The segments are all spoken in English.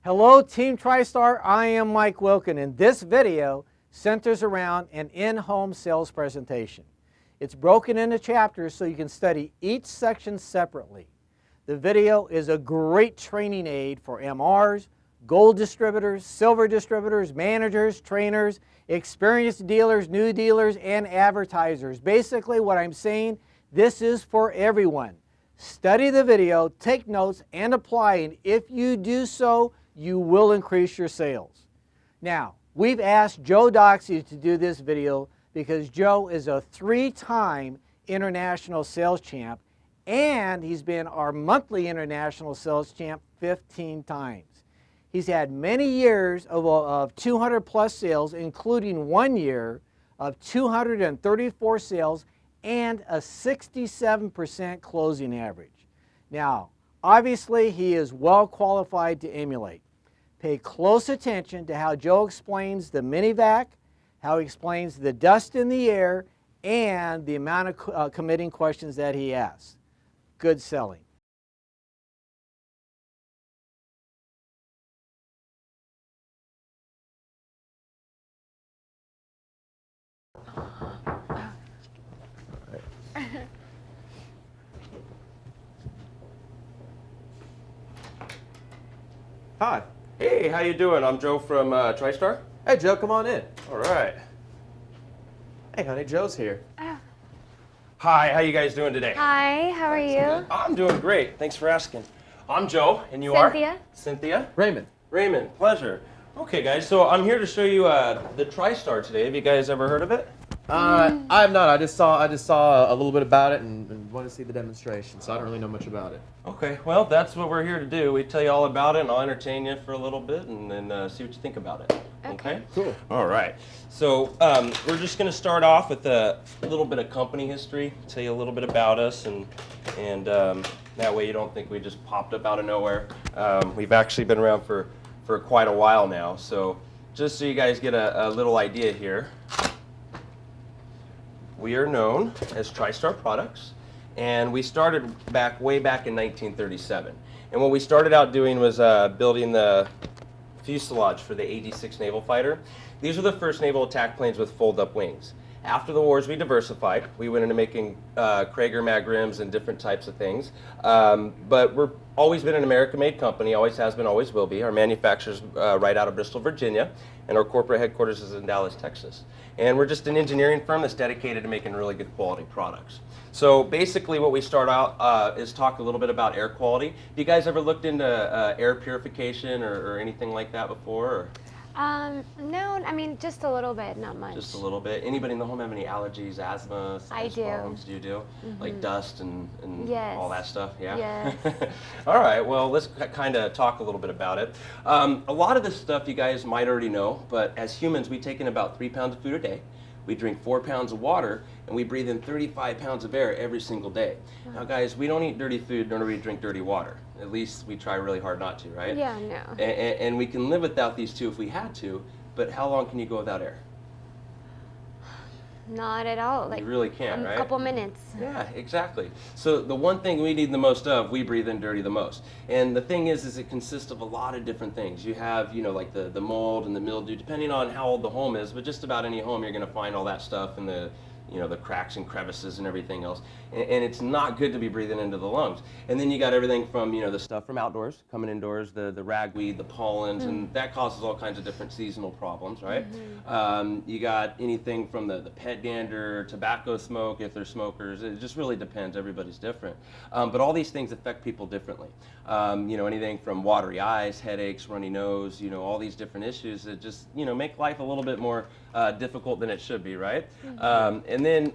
Hello Team Tristar, I am Mike Wilkin, and this video centers around an in-home sales presentation. It's broken into chapters so you can study each section separately. The video is a great training aid for MRs, gold distributors, silver distributors, managers, trainers, experienced dealers, new dealers, and advertisers. Basically what I'm saying, this is for everyone. Study the video, take notes, and apply, and if you do so, you will increase your sales. Now, we've asked Joe Doxie to do this video because Joe is a 3-time international sales champ, and he's been our monthly international sales champ 15 times. He's had many years of 200 plus sales, including 1 year of 234 sales and a 67% closing average. Now, obviously, he is well qualified to emulate. Pay close attention to how Joe explains the mini-vac, how he explains the dust in the air, and the amount of committing questions that he asks. Good selling. Hi. Hey, how you doing? I'm Joe from Tristar. Hey, Joe, come on in. All right. Hey, honey, Joe's here. Hi, how you guys doing today? Hi, how are you? I'm doing great. Thanks for asking. I'm Joe, and you Cynthia. are? Cynthia. Raymond. Raymond, pleasure. Okay, guys, so I'm here to show you the Tristar today. Have you guys ever heard of it? I have not. I just saw a little bit about it and wanted to see the demonstration, so I don't really know much about it. Okay, well, that's what we're here to do. We tell you all about it, and I'll entertain you for a little bit, and then see what you think about it. Okay? Cool. All right. So we're just going to start off with a little bit of company history, tell you a little bit about us, and that way you don't think we just popped up out of nowhere. We've actually been around for quite a while now, so just so you guys get a little idea here, we are known as Tristar Products, and we started way back in 1937. And what we started out doing was building the fuselage for the 86 naval fighter. These are the first naval attack planes with fold-up wings. After the wars, we diversified. We went into making Krager Magrims and different types of things. But we've always been an American-made company, always has been, always will be. Our manufacturer's right out of Bristol, Virginia, and our corporate headquarters is in Dallas, Texas. And we're just an engineering firm that's dedicated to making really good quality products. So basically what we start out is talk a little bit about air quality. Have you guys ever looked into air purification or anything like that before? Or? No, I mean, just a little bit, not much. Just a little bit. Anybody in the home have any allergies, asthma, sinus problems? Do you do? Mm-hmm. Like dust and yes. all that stuff? Yeah? Yes. All right, well, let's kind of talk a little bit about it. A lot of this stuff you guys might already know, but as humans, we take in about 3 pounds of food a day. We drink 4 pounds of water, and we breathe in 35 pounds of air every single day. Wow. Now, guys, we don't eat dirty food, nor do we drink dirty water. At least we try really hard not to, right? Yeah, no. And we can live without these two if we had to, but how long can you go without air? Not at all. Like, you really can't, right? A couple minutes. Yeah, exactly. So the one thing we need the most of, we breathe in dirty the most. And the thing is it consists of a lot of different things. You have, like the mold and the mildew, depending on how old the home is, but just about any home you're going to find all that stuff in the the cracks and crevices and everything else. And it's not good to be breathing into the lungs. And then you got everything from, the stuff from outdoors, coming indoors, the ragweed, the pollens, and that causes all kinds of different seasonal problems, right? You got anything from the pet dander, tobacco smoke, if they're smokers. It just really depends. Everybody's different. But all these things affect people differently. Anything from watery eyes, headaches, runny nose, all these different issues that just, make life a little bit more difficult than it should be, right? And then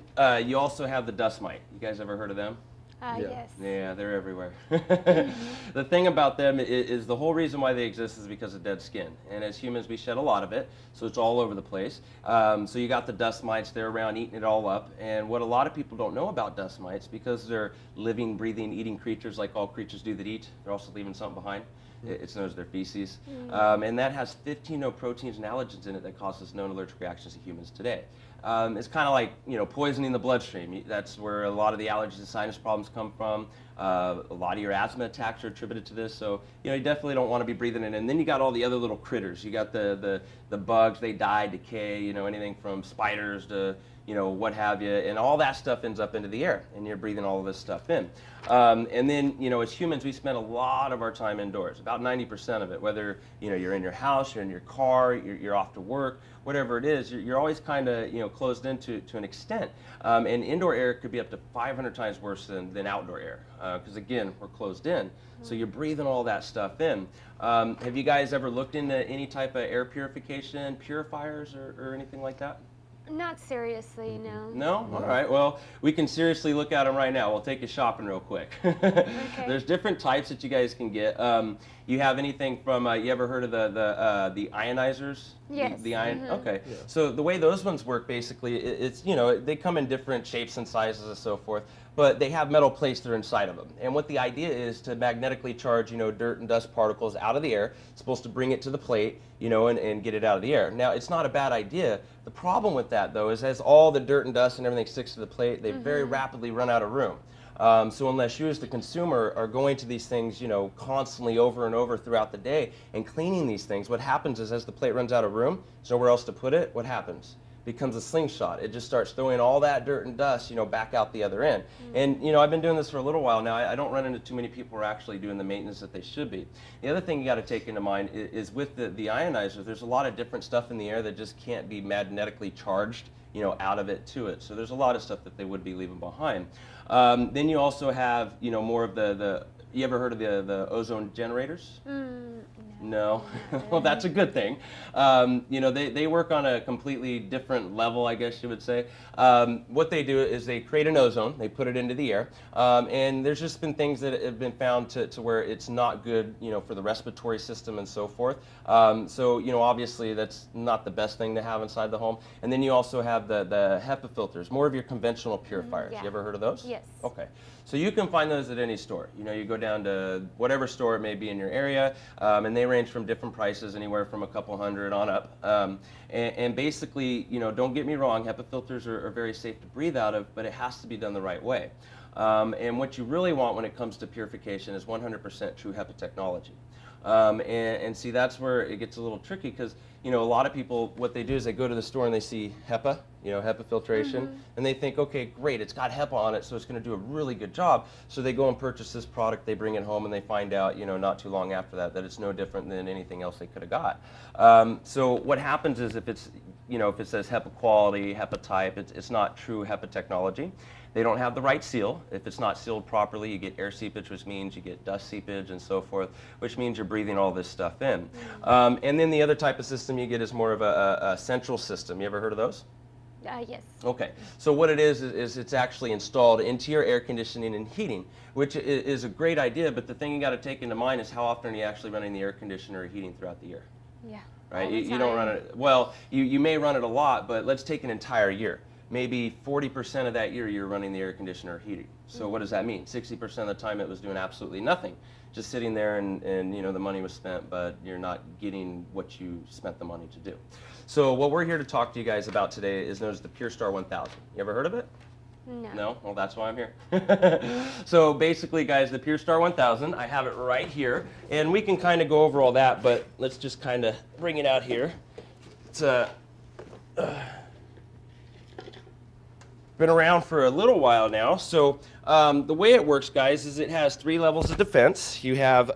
you also have the dust mite. You guys ever heard of them? Yes. Yeah, they're everywhere. The thing about them is the whole reason why they exist is because of dead skin. And as humans, we shed a lot of it, so it's all over the place. So you got the dust mites, they're around eating it all up. And what a lot of people don't know about dust mites, because they're living, breathing, eating creatures like all creatures do that eat, they're also leaving something behind. It's known as their feces. And that has 15 no proteins and allergens in it that causes known allergic reactions to humans today. It's kind of like poisoning the bloodstream. That's where a lot of the allergies and sinus problems come from. A lot of your asthma attacks are attributed to this, so you definitely don't want to be breathing it in. And then you got all the other little critters. You got the bugs, they die, decay, anything from spiders to what have you, and all that stuff ends up into the air, and you're breathing all of this stuff in. And then, as humans, we spend a lot of our time indoors, about 90% of it, whether, you're in your house, you're in your car, you're off to work, whatever it is, you're always kind of, closed in to an extent. And indoor air could be up to 500 times worse than outdoor air, because again, we're closed in. So you're breathing all that stuff in. Have you guys ever looked into any type of air purification, purifiers, or anything like that? Not seriously, no. No? All right. Well, we can seriously look at them right now. We'll take you shopping real quick. Okay. There's different types that you guys can get. You have anything from, you ever heard of the ionizers? Yes. The ion. Mm-hmm. Okay. Yeah. So the way those ones work, basically, it's they come in different shapes and sizes and so forth, but they have metal plates that are inside of them. And what the idea is to magnetically charge, dirt and dust particles out of the air. It's supposed to bring it to the plate, and get it out of the air. Now, it's not a bad idea. The problem with that, though, is as all the dirt and dust and everything sticks to the plate, they very rapidly run out of room. So unless you as the consumer are going to these things, constantly over and over throughout the day and cleaning these things, what happens is as the plate runs out of room, there's nowhere else to put it, what happens? It becomes a slingshot. It just starts throwing all that dirt and dust, back out the other end. And, I've been doing this for a little while now. I don't run into too many people who are actually doing the maintenance that they should be. The other thing you got to take into mind is with the ionizers, there's a lot of different stuff in the air that just can't be magnetically charged, out of it to it. So there's a lot of stuff that they would be leaving behind. Then you also have, more of you ever heard of the ozone generators? No. Well, that's a good thing. They work on a completely different level, I guess you would say. What they do is they create an ozone, they put it into the air, and there's just been things that have been found to where it's not good, for the respiratory system and so forth. So, obviously that's not the best thing to have inside the home. And then you also have the HEPA filters, more of your conventional purifiers. Yeah. You ever heard of those? Yes. Okay. So you can find those at any store. You go down to whatever store it may be in your area, and they range from different prices, anywhere from a couple hundred on up. And basically, don't get me wrong, HEPA filters are very safe to breathe out of, but it has to be done the right way. And what you really want when it comes to purification is 100% true HEPA technology. And see, that's where it gets a little tricky because, a lot of people, what they do is they go to the store and they see HEPA, HEPA filtration, and they think, okay, great, it's got HEPA on it, so it's going to do a really good job. So they go and purchase this product, they bring it home, and they find out, not too long after that it's no different than anything else they could have got. So what happens is if it's, if it says HEPA quality, HEPA type, it's not true HEPA technology. They don't have the right seal. If it's not sealed properly, you get air seepage, which means you get dust seepage and so forth, which means you're breathing all this stuff in. And then the other type of system you get is more of a central system. You ever heard of those? Yes. Okay, so what it is it's actually installed into your air conditioning and heating, which is a great idea, but the thing you got to take into mind is how often are you actually running the air conditioner or heating throughout the year? Yeah. Right, you don't run it, well, you may run it a lot, but let's take an entire year. Maybe 40% of that year you're running the air conditioner or heating. So what does that mean? 60% of the time it was doing absolutely nothing. Just sitting there and the money was spent, but you're not getting what you spent the money to do. So what we're here to talk to you guys about today is known as the Tristar 1000. You ever heard of it? No. No? Well, that's why I'm here. So basically, guys, the Tristar 1000, I have it right here. And we can kind of go over all that, but let's just kind of bring it out here. It's been around for a little while now. So the way it works, guys, is it has 3 levels of defense. You have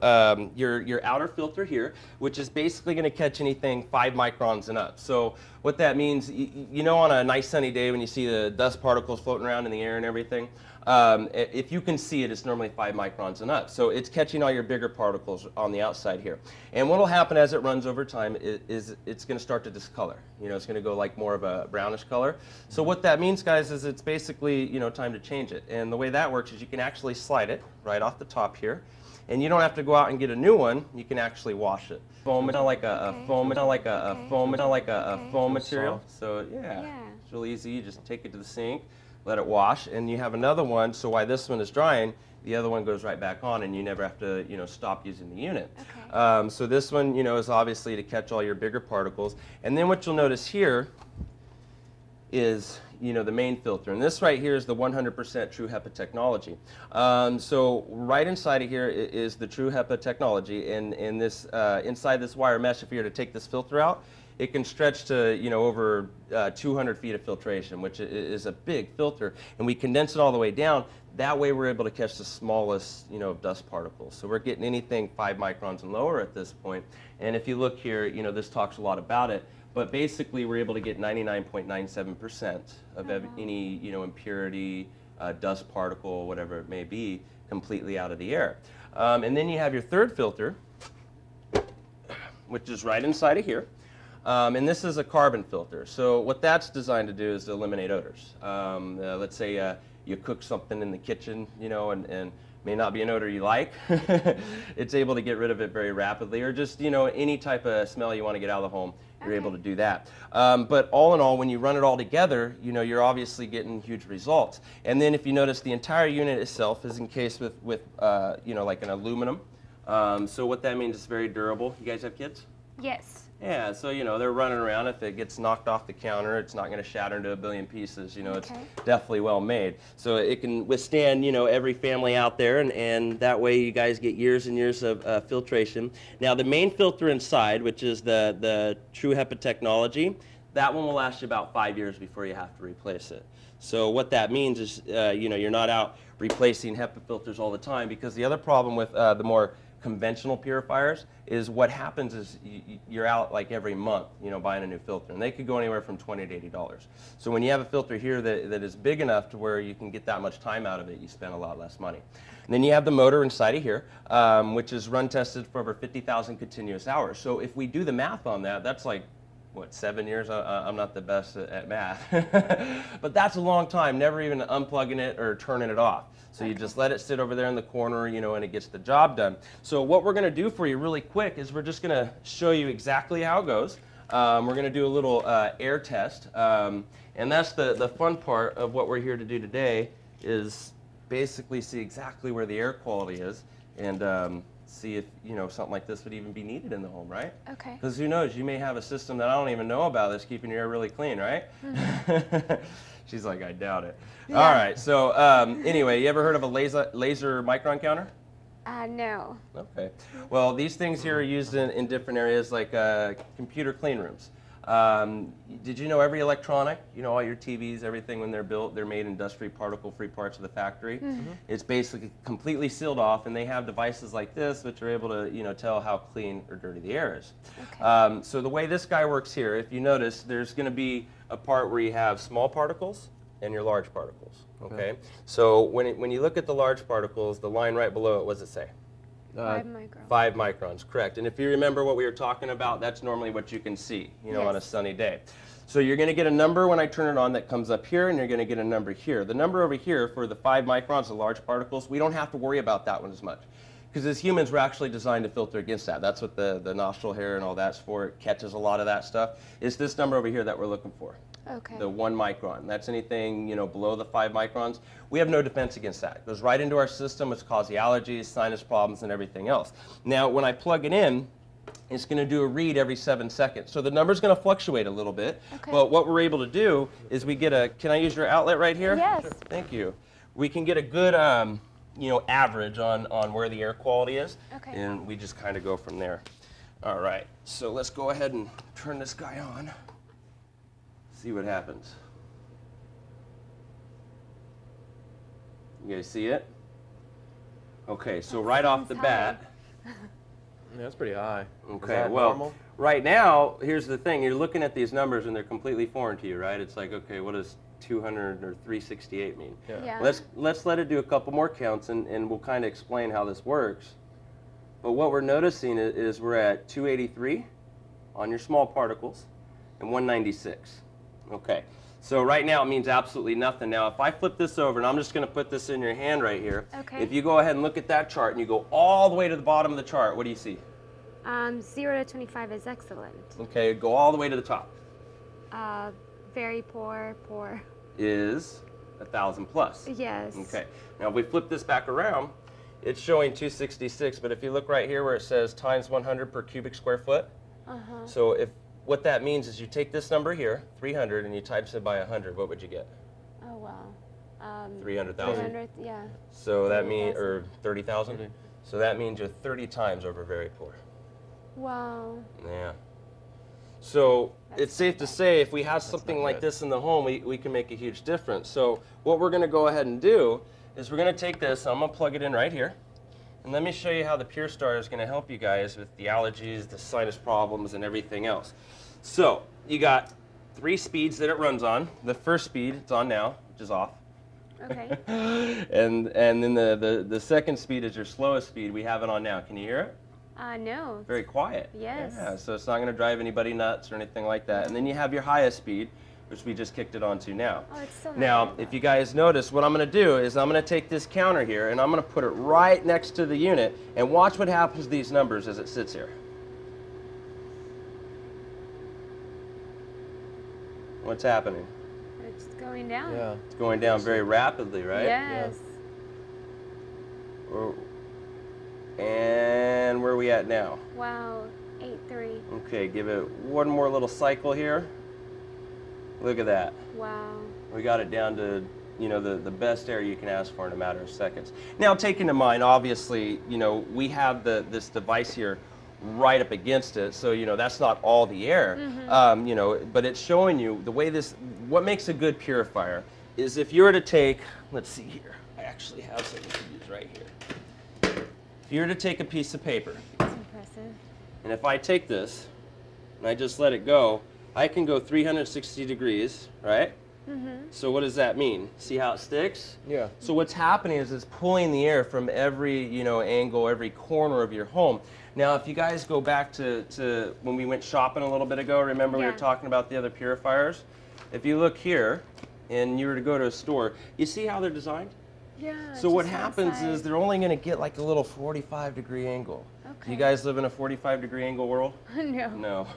your outer filter here, which is basically going to catch anything 5 microns and up. So what that means, on a nice sunny day when you see the dust particles floating around in the air and everything, if you can see it, it's normally 5 microns and up. So it's catching all your bigger particles on the outside here. And what will happen as it runs over time is it's going to start to discolor. It's going to go like more of a brownish color. So what that means, guys, is it's basically, time to change it. And the way that works is you can actually slide it right off the top here. And you don't have to go out and get a new one. You can actually wash it. Foam, it's not like a foam, it's not like a foam, it's not like a foam material. So yeah, it's really easy. You just take it to the sink, let it wash, and you have another one. So while this one is drying, the other one goes right back on, and you never have to, stop using the unit. Okay. So this one, is obviously to catch all your bigger particles. And then what you'll notice here is, you know, the main filter. And this right here is the 100% True HEPA technology. So right inside of here is the True HEPA technology. And this, inside this wire mesh, if you were to take this filter out, it can stretch to, you know, over 200 feet of filtration, which is a big filter. And we condense it all the way down. That way we're able to catch the smallest, you know, dust particles. So we're getting anything 5 microns and lower at this point. And if you look here, you know, this talks a lot about it. But basically we're able to get 99.97% of any, you know, impurity, dust particle, whatever it may be, completely out of the air. And then you have your third filter, which is right inside of here. And this is a carbon filter. So what that's designed to do is to eliminate odors. Let's say you cook something in the kitchen, you know, and may not be an odor you like. It's able to get rid of it very rapidly, or just, you know, any type of smell you want to get out of the home, you're able to do that. But all in all, when you run it all together, you know, you're obviously getting huge results. And then if you notice, the entire unit itself is encased with you know, like an aluminum. So what that means is very durable. You guys have kids? Yes. Yeah, so, you know, they're running around. If it gets knocked off the counter, it's not going to shatter into a billion pieces. You know, it's definitely well made. So it can withstand, you know, every family out there, and that way you guys get years and years of filtration. Now, the main filter inside, which is the True HEPA technology, that one will last you about 5 years before you have to replace it. So what that means is, you know, you're not out replacing HEPA filters all the time, because the other problem with the more conventional purifiers is what happens is you're out like every month, you know, buying a new filter, and they could go anywhere from $20 to $80. So when you have a filter here that is big enough to where you can get that much time out of it, you spend a lot less money. And then you have the motor inside of here, which is run tested for over 50,000 continuous hours. So if we do the math on that, that's like, what, 7 years? I'm not the best at math. But that's a long time, never even unplugging it or turning it off. So you just let it sit over there in the corner, you know, and it gets the job done. So what we're going to do for you really quick is we're just going to show you exactly how it goes. We're going to do a little air test. And that's the fun part of what we're here to do today, is basically see exactly where the air quality is, and see if, you know, something like this would even be needed in the home, right? Okay. Because who knows, you may have a system that I don't even know about that's keeping your air really clean, right? She's like, I doubt it. Yeah. All right, so anyway, you ever heard of a laser micron counter? No. Okay. Well, these things here are used in different areas, like computer clean rooms. Did you know every electronic, you know, all your TVs, everything, when they're built, they're made in dust-free, particle-free parts of the factory. It's basically completely sealed off, and they have devices like this which are able to, you know, tell how clean or dirty the air is. Okay. So the way this guy works here, if you notice, there's going to be a part where you have small particles and your large particles. Okay. So when you look at the large particles, the line right below it, what does it say? 5 microns. 5 microns, correct. And if you remember what we were talking about, that's normally what you can see, you know, on a sunny day. So you're going to get a number when I turn it on that comes up here, and you're going to get a number here. The number over here for the 5 microns, the large particles, we don't have to worry about that one as much. Because as humans, we're actually designed to filter against that. That's what the nostril hair and all that's for. It catches a lot of that stuff. It's this number over here that we're looking for. Okay. The 1 micron. That's anything, you know, below the 5 microns. We have no defense against that. It goes right into our system. It's caused the allergies, sinus problems, and everything else. Now, when I plug it in, it's going to do a read every 7 seconds. So the number's going to fluctuate a little bit. Okay. But what we're able to do is we get a, can I use your outlet right here? Yes. Sure. Thank you. We can get a good, you know, average on where the air quality is. Okay. And we just kind of go from there. All right. So let's go ahead and turn this guy on. See what happens. You guys see it? Okay, so right off the bat. Yeah, that's pretty high. Okay, well, normal? Right now, here's the thing. You're looking at these numbers and they're completely foreign to you, right? It's like, okay, what does 200 or 368 mean? Yeah. Let's let it do a couple more counts, and we'll kind of explain how this works. But what we're noticing is we're at 283 on your small particles and 196. Okay, so right now it means absolutely nothing. Now, if I flip this over, and I'm just going to put this in your hand right here. Okay. If you go ahead and look at that chart, and you go all the way to the bottom of the chart, what do you see? 0 to 25 is excellent. Okay, go all the way to the top. Very poor, poor. Is 1,000 plus. Yes. Okay, now if we flip this back around, it's showing 266, but if you look right here where it says times 100 per cubic square foot, so if what that means is you take this number here, 300, and you times it by 100. What would you get? Oh wow. 300,000. 300, yeah. So that means, 30,000. or 30,000. So that means you're 30 times over very poor. Wow. Yeah. So That's it's safe to bad. say if we have something like this in the home, we can make a huge difference. So what we're going to go ahead and do is we're going to take this, I'm going to plug it in right here. And let me show you how the Pure Star is going to help you guys with the allergies, the sinus problems, and everything else. So you got 3 speeds that it runs on. The first speed, it's on now, which is off. Okay. and then the second speed is your slowest speed. We have it on now. Can you hear it? No. Very quiet. Yes. Yeah, so it's not going to drive anybody nuts or anything like that. And then you have your highest speed, which we just kicked it onto now. Oh, it's still not Now, bad, if though. you guys notice, what I'm going to do is I'm going to take this counter here and I'm going to put it right next to the unit and watch what happens to these numbers as it sits here. What's happening? It's going down. Yeah. It's going down very rapidly, right? Yes. And where are we at now? Wow. 8.3. Okay, give it one more little cycle here. Look at that. Wow. We got it down to, you know, the best air you can ask for in a matter of seconds. Now, taking in mind, obviously, you know, we have this device here right up against it, so, you know, that's not all the air, you know, but it's showing you the way what makes a good purifier is if you were to take, let's see here, I actually have something to use right here. If you were to take a piece of paper, That's impressive. and if I take this and I just let it go, I can go 360 degrees, right? So what does that mean? See how it sticks? Yeah. So what's happening is it's pulling the air from every, you know, angle, every corner of your home. Now, if you guys go back to when we went shopping a little bit ago, remember we were Yeah. talking about the other purifiers? If you look here and you were to go to a store, you see how they're designed? Yeah. So what just happens outside. is they're only going to get like a little 45-degree angle. Do you Okay. guys live in a 45-degree angle world? No. No.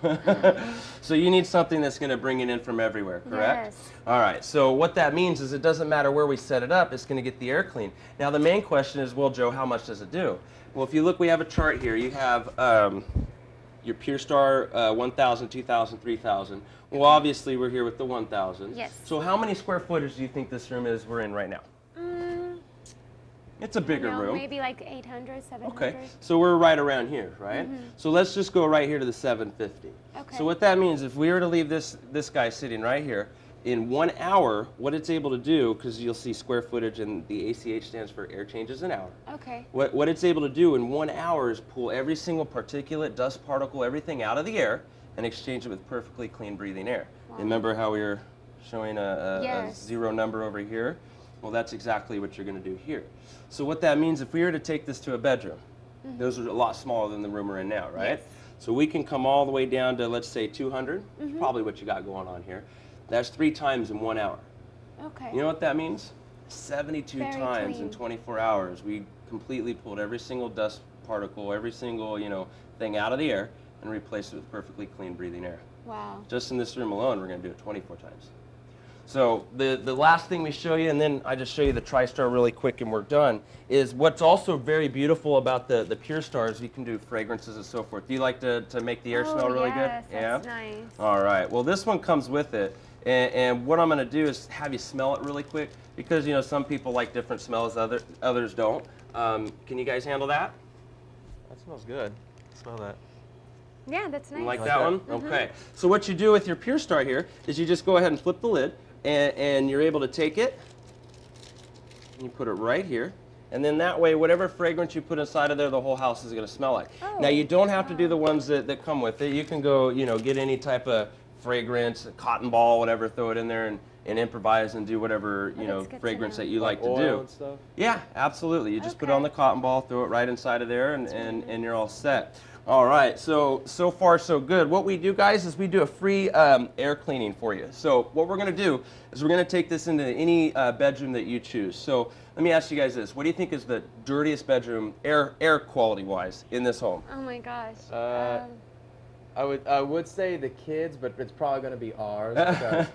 So you need something that's going to bring it in from everywhere, correct? Yes. All right. So what that means is it doesn't matter where we set it up, it's going to get the air clean. Now the main question is, well, Joe, how much does it do? Well, if you look, we have a chart here. You have your Pure Star 1,000, 2,000, 3,000. Well, obviously we're here with the 1,000. Yes. So how many square footage do you think this room is we're in right now? It's a bigger No, room. maybe like 800, 700. Okay, so we're right around here, right? So let's just go right here to the 750. Okay. So what that means, if we were to leave this guy sitting right here, in 1 hour, what it's able to do, because you'll see square footage and the ACH stands for air changes an hour. Okay. What it's able to do in 1 hour is pull every single particulate, dust particle, everything out of the air and exchange it with perfectly clean breathing air. Wow. Remember how we were showing a Yes. 0 number over here? Well, that's exactly what you're going to do here. So what that means, if we were to take this to a bedroom, those are a lot smaller than the room we're in now, right? Yes. So we can come all the way down to, let's say, 200. Probably what you got going on here. That's 3 times in 1 hour. Okay. You know what that means? 72 Very times clean. in 24 hours. We completely pulled every single dust particle, every single, you know, thing out of the air and replaced it with perfectly clean breathing air. Wow. Just in this room alone, we're going to do it 24 times. So the last thing we show you, and then I just show you the Tristar really quick and we're done, is what's also very beautiful about the Pure Star is you can do fragrances and so forth. Do you like to make the air smell really yes, good? That's nice. All right. Well, this one comes with it. And what I'm going to do is have you smell it really quick because, you know, some people like different smells, others don't. Can you guys handle that? That smells good. Smell that. Yeah, that's nice. You like Like that that. one? Okay. So what you do with your Pure Star here is you just go ahead and flip the lid, and you're able to take it, and you put it right here. And then that way, whatever fragrance you put inside of there, the whole house is going to smell like. Oh, Now, you don't have to do the ones that come with it. You can go, you know, get any type of fragrance, a cotton ball, whatever, throw it in there and improvise and do whatever, you Oh, know, that's good to fragrance know. that you like to oil do. and stuff. Yeah, absolutely. You just put it Okay. on the cotton ball, throw it right inside of there, and you're all set. All right, so far so good. What we do, guys, is we do a free air cleaning for you. So what we're going to do is we're going to take this into any bedroom that you choose. So let me ask you guys this. What do you think is the dirtiest bedroom, air quality-wise, in this home? Oh my gosh. I would say the kids, but it's probably going to be ours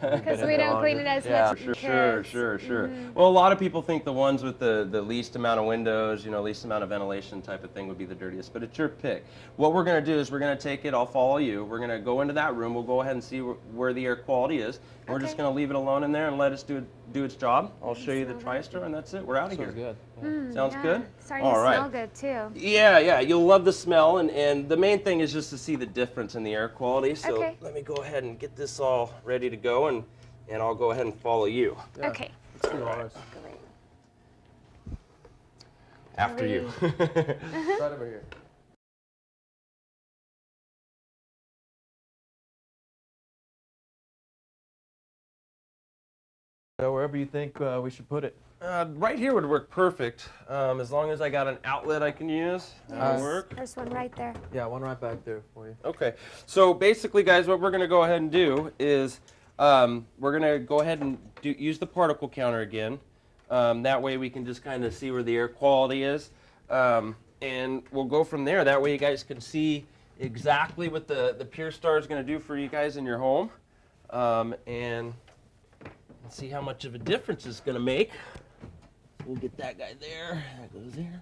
Because we don't clean it as much. Sure. Well, a lot of people think the ones with the least amount of windows, least amount of ventilation type of thing would be the dirtiest, but it's your pick. What we're going to do is we're going to take it, I'll follow you, we're going to go into that room, we'll go ahead and see where the air quality is, and we're just going to leave it alone in there and let it do its job. I'll show you the Tristar, and that's it. We're out of here. Good. Sounds good? Starting to smell good too. Yeah, you'll love the smell, and the main thing is just to see the difference in the air quality. So let me go ahead and get this all ready to go, and I'll go ahead and follow you. Yeah. Okay. Let's do ours. After you. Right over here. Wherever you think we should put it. Right here would work perfect, as long as I got an outlet I can use. That'll work. There's one right there. Yeah, one right back there for you. Okay, so basically, guys, what we're going to go ahead and do is we're going to go ahead and use the particle counter again. That way we can just kind of see where the air quality is, and we'll go from there. That way you guys can see exactly what the Tristar is going to do for you guys in your home, and see how much of a difference it's going to make. We'll get that guy there. That goes there.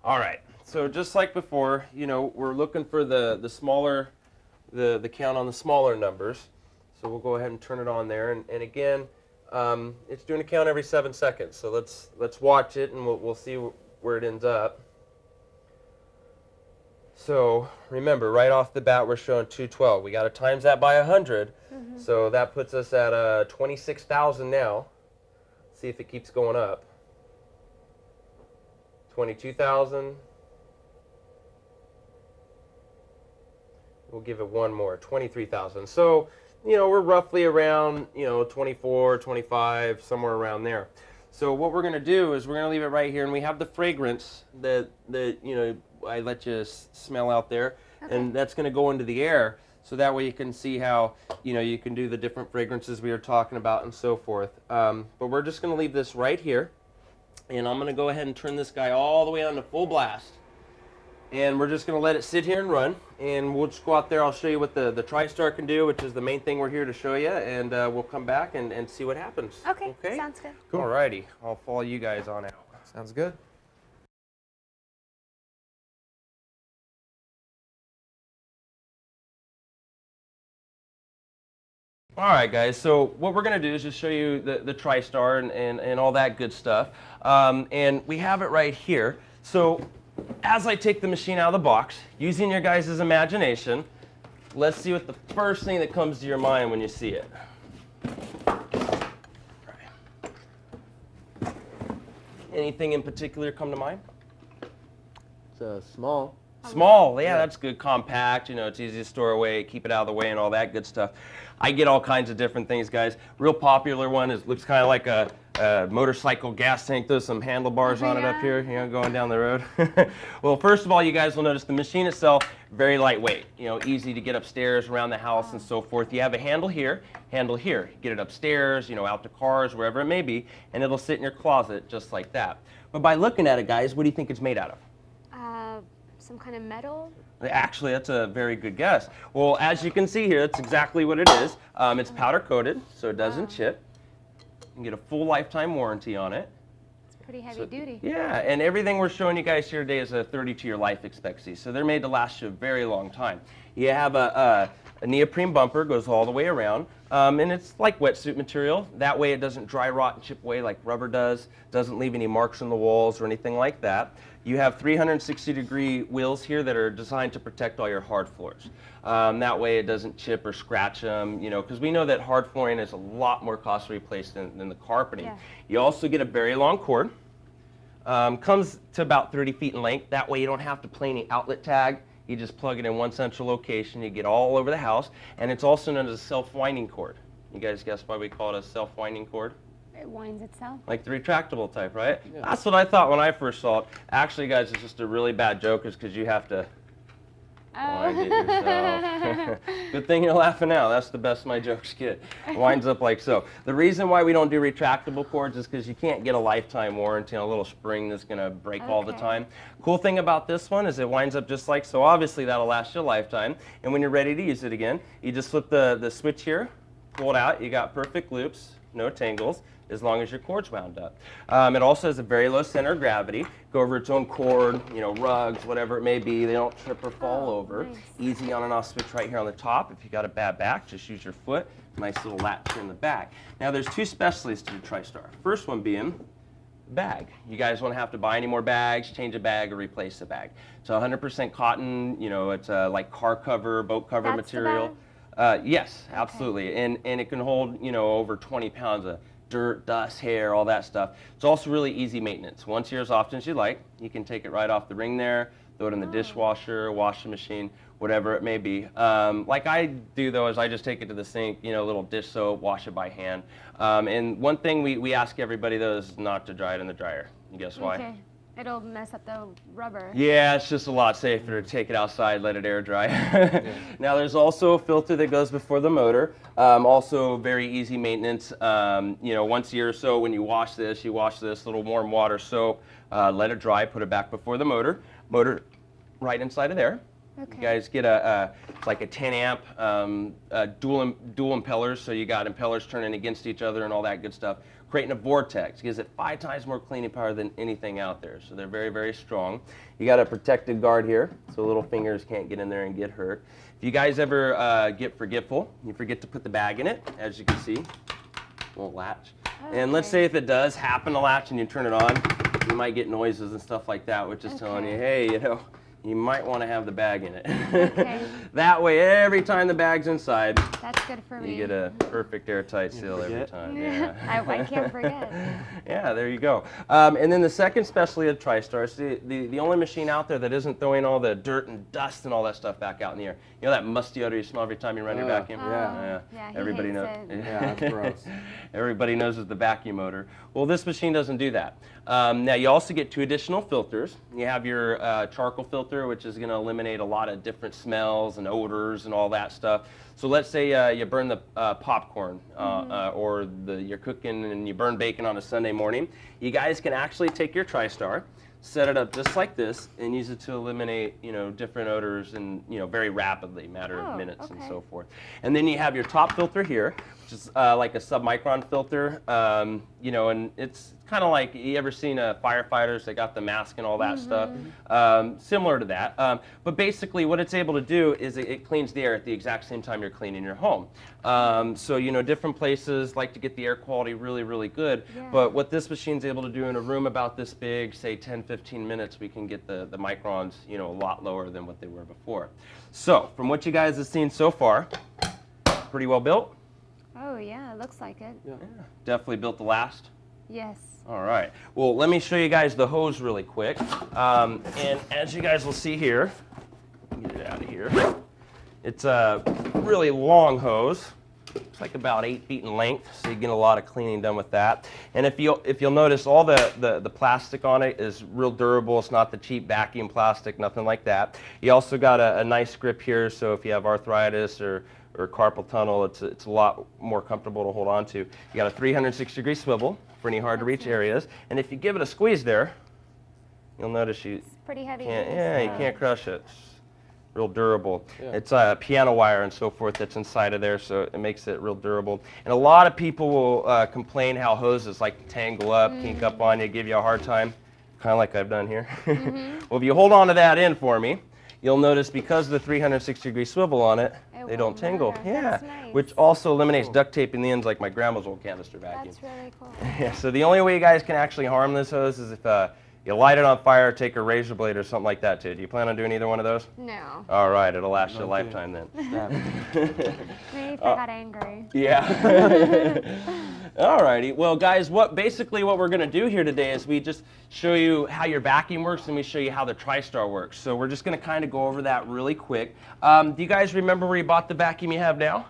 All right. So just like before, we're looking for the smaller, the count on the smaller numbers. So we'll go ahead and turn it on there. And again, it's doing a count every 7 seconds. So let's watch it, and we'll see where it ends up. So remember, right off the bat, we're showing 212. We got to times that by 100. So that puts us at 26,000 now. See if it keeps going up. 22,000. We'll give it one more, 23,000. So, we're roughly around, 24, 25, somewhere around there. So what we're going to do is we're going to leave it right here, and we have the fragrance that I let you smell out there, and that's going to go into the air. So that way you can see how, you can do the different fragrances we were talking about and so forth. But we're just going to leave this right here. And I'm going to go ahead and turn this guy all the way on to full blast. And we're just going to let it sit here and run. And we'll just go out there. I'll show you what the Tristar can do, which is the main thing we're here to show you. And we'll come back and see what happens. Okay, sounds good. Cool. All righty. I'll follow you guys on out. Sounds good. All right, guys, so what we're going to do is just show you the Tristar and all that good stuff. And we have it right here. So as I take the machine out of the box, using your guys' imagination, let's see what the first thing that comes to your mind when you see it. Anything in particular come to mind? It's small. Small, yeah, that's good. Compact, it's easy to store away, keep it out of the way, and all that good stuff. I get all kinds of different things, guys. Real popular one looks kind of like a motorcycle gas tank. There's some handlebars on it up here, going down the road. Well, first of all, you guys will notice the machine itself, very lightweight. Easy to get upstairs, around the house, and so forth. You have a handle here. Get it upstairs, out to cars, wherever it may be, and it'll sit in your closet just like that. But by looking at it, guys, what do you think it's made out of? Some kind of metal? Actually, that's a very good guess. Well, as you can see here, that's exactly what it is. It's powder coated, so it doesn't chip. You can get a full lifetime warranty on it. It's pretty heavy duty. Yeah, and everything we're showing you guys here today is a 32-year life expectancy, so they're made to last you a very long time. You have a neoprene bumper, goes all the way around, and it's like wetsuit material. That way it doesn't dry rot and chip away like rubber does, doesn't leave any marks on the walls or anything like that. You have 360-degree wheels here that are designed to protect all your hard floors. That way it doesn't chip or scratch them, because we know that hard flooring is a lot more costly to replace than the carpeting. Yeah. You also get a very long cord. Comes to about 30 feet in length. That way you don't have to play any outlet tag. You just plug it in one central location. You get all over the house. And it's also known as a self-winding cord. You guys guess why we call it a self-winding cord? It winds itself. Like the retractable type, right? Yeah. That's what I thought when I first saw it. Actually, guys, it's just a really bad joke, is because you have to wind it yourself. Good thing you're laughing now. That's the best my jokes get. It winds up like so. The reason why we don't do retractable cords is because you can't get a lifetime warranty on a little spring that's going to break all the time. Cool thing about this one is it winds up just like so. Obviously, that'll last you a lifetime. And when you're ready to use it again, you just flip the switch here, pull it out. You got perfect loops, no tangles, as long as your cord's wound up. It also has a very low center of gravity. Go over its own cord, you know, rugs, whatever it may be. They don't trip or fall over. Nice. Easy on and off switch right here on the top. If you got a bad back, just use your foot. Nice little latch here in the back. Now there's two specialties to the Tristar. First one being bag. You guys won't have to buy any more bags, change a bag, or replace a bag. So 100% cotton. You know, it's like car cover, boat cover That's material. Yes, absolutely. And it can hold, you know, over 20 pounds of dirt, dust, hair, all that stuff. It's also really easy maintenance. Once a year, as often as you like, you can take it right off the ring there, throw it in the dishwasher, washing machine, whatever it may be. Like I do though is I just take it to the sink, you know, a little dish soap, wash it by hand. And one thing we ask everybody though is not to dry it in the dryer. And guess why? Okay. It'll mess up the rubber. Yeah, it's just a lot safer to take it outside, let it air dry. Now there's also a filter that goes before the motor. Also very easy maintenance. You know, once a year or so when you wash this little warm water soap, let it dry, put it back before the motor. Motor right inside of there. Okay. You guys get it's like a 10 amp dual impellers, so you got impellers turning against each other and all that good stuff, creating a vortex. Gives it 5 times more cleaning power than anything out there, so they're very, very strong. You got a protected guard here, so little fingers can't get in there and get hurt. If you guys ever get forgetful, you forget to put the bag in it, as you can see, won't latch. Okay. And let's say if it does happen to latch and you turn it on, you might get noises and stuff like that, which is telling you, hey, you know, you might want to have the bag in it. Okay. That way, every time the bag's inside, That's good for me. you get a perfect airtight seal every time. Yeah. I can't forget. Yeah, there you go. And then the second specialty of Tristar is the only machine out there that isn't throwing all the dirt and dust and all that stuff back out in the air. You know that musty odor you smell every time you run your vacuum? Yeah. Yeah, he Everybody hates knows. it. Yeah, that's gross. Everybody knows it's the vacuum odor. Well, this machine doesn't do that. Now, you also get 2 additional filters. You have your charcoal filter, which is going to eliminate a lot of different smells and odors and all that stuff. So let's say you burn the popcorn or you're cooking and you burn bacon on a Sunday morning. You guys can actually take your Tristar, set it up just like this, and use it to eliminate, you know, different odors and, you know, very rapidly, matter of minutes and so forth. And then you have your top filter here, which is like a submicron filter, you know, and it's kind of like, you ever seen firefighters that got the mask and all that stuff? Similar to that. But basically what it's able to do is it cleans the air at the exact same time you're cleaning your home. So, you know, different places like to get the air quality really, really good. Yeah. But what this machine's able to do in a room about this big, say 10, 15 minutes, we can get the microns, you know, a lot lower than what they were before. So, from what you guys have seen so far, pretty well built. Oh, yeah, it looks like it. Yeah. Definitely built to last. Yes. All right. Well, let me show you guys the hose really quick. And as you guys will see here, get it out of here. It's a really long hose. It's like about 8 feet in length, so you get a lot of cleaning done with that. And if you'll notice, all the plastic on it is real durable. It's not the cheap vacuum plastic, nothing like that. You also got a nice grip here, so if you have arthritis or carpal tunnel, it's a lot more comfortable to hold on to. You got a 360-degree swivel for any hard-to-reach areas, and if you give it a squeeze there, you'll notice you It's pretty heavy. you can't crush it. It's real durable. Yeah. It's piano wire and so forth that's inside of there, so it makes it real durable. And a lot of people will complain how hoses like to tangle up, kink up on you, give you a hard time, kind of like I've done here. Well, if you hold on to that end for me, you'll notice because of the 360-degree swivel on it, they don't won't tingle. matter. Yeah, That's nice. which also eliminates duct taping the ends like my grandma's old canister vacuum. That's really cool. Yeah, so the only way you guys can actually harm this hose is if you light it on fire, take a razor blade or something like that too. Do you plan on doing either one of those? No. All right, it'll last you a Okay. lifetime then. Maybe if I got angry. Yeah. All righty. Well, guys, basically what we're going to do here today is we just show you how your vacuum works and we show you how the Tristar works. So we're just going to kind of go over that really quick. Do you guys remember where you bought the vacuum you have now?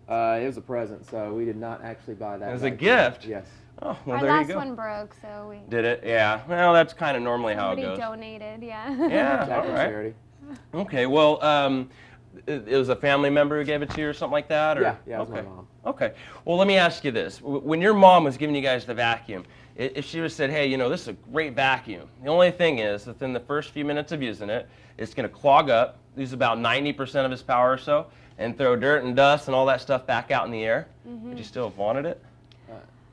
It was a present, so we did not actually buy that. It was a vacuum. gift? Yes. Oh, well, Our there you last go. one broke, so we Did it? Yeah. Well, that's kind of normally how it somebody goes. donated. Yeah. Yeah. Jack All and right. Charity. Okay. Well, It was a family member who gave it to you or something like that? Or? Yeah, it was okay. my mom. Okay. Well, let me ask you this. When your mom was giving you guys the vacuum, if she would have said, hey, you know, this is a great vacuum. The only thing is, within the first few minutes of using it, it's going to clog up, lose about 90% of its power or so, and throw dirt and dust and all that stuff back out in the air. Would you still have wanted it?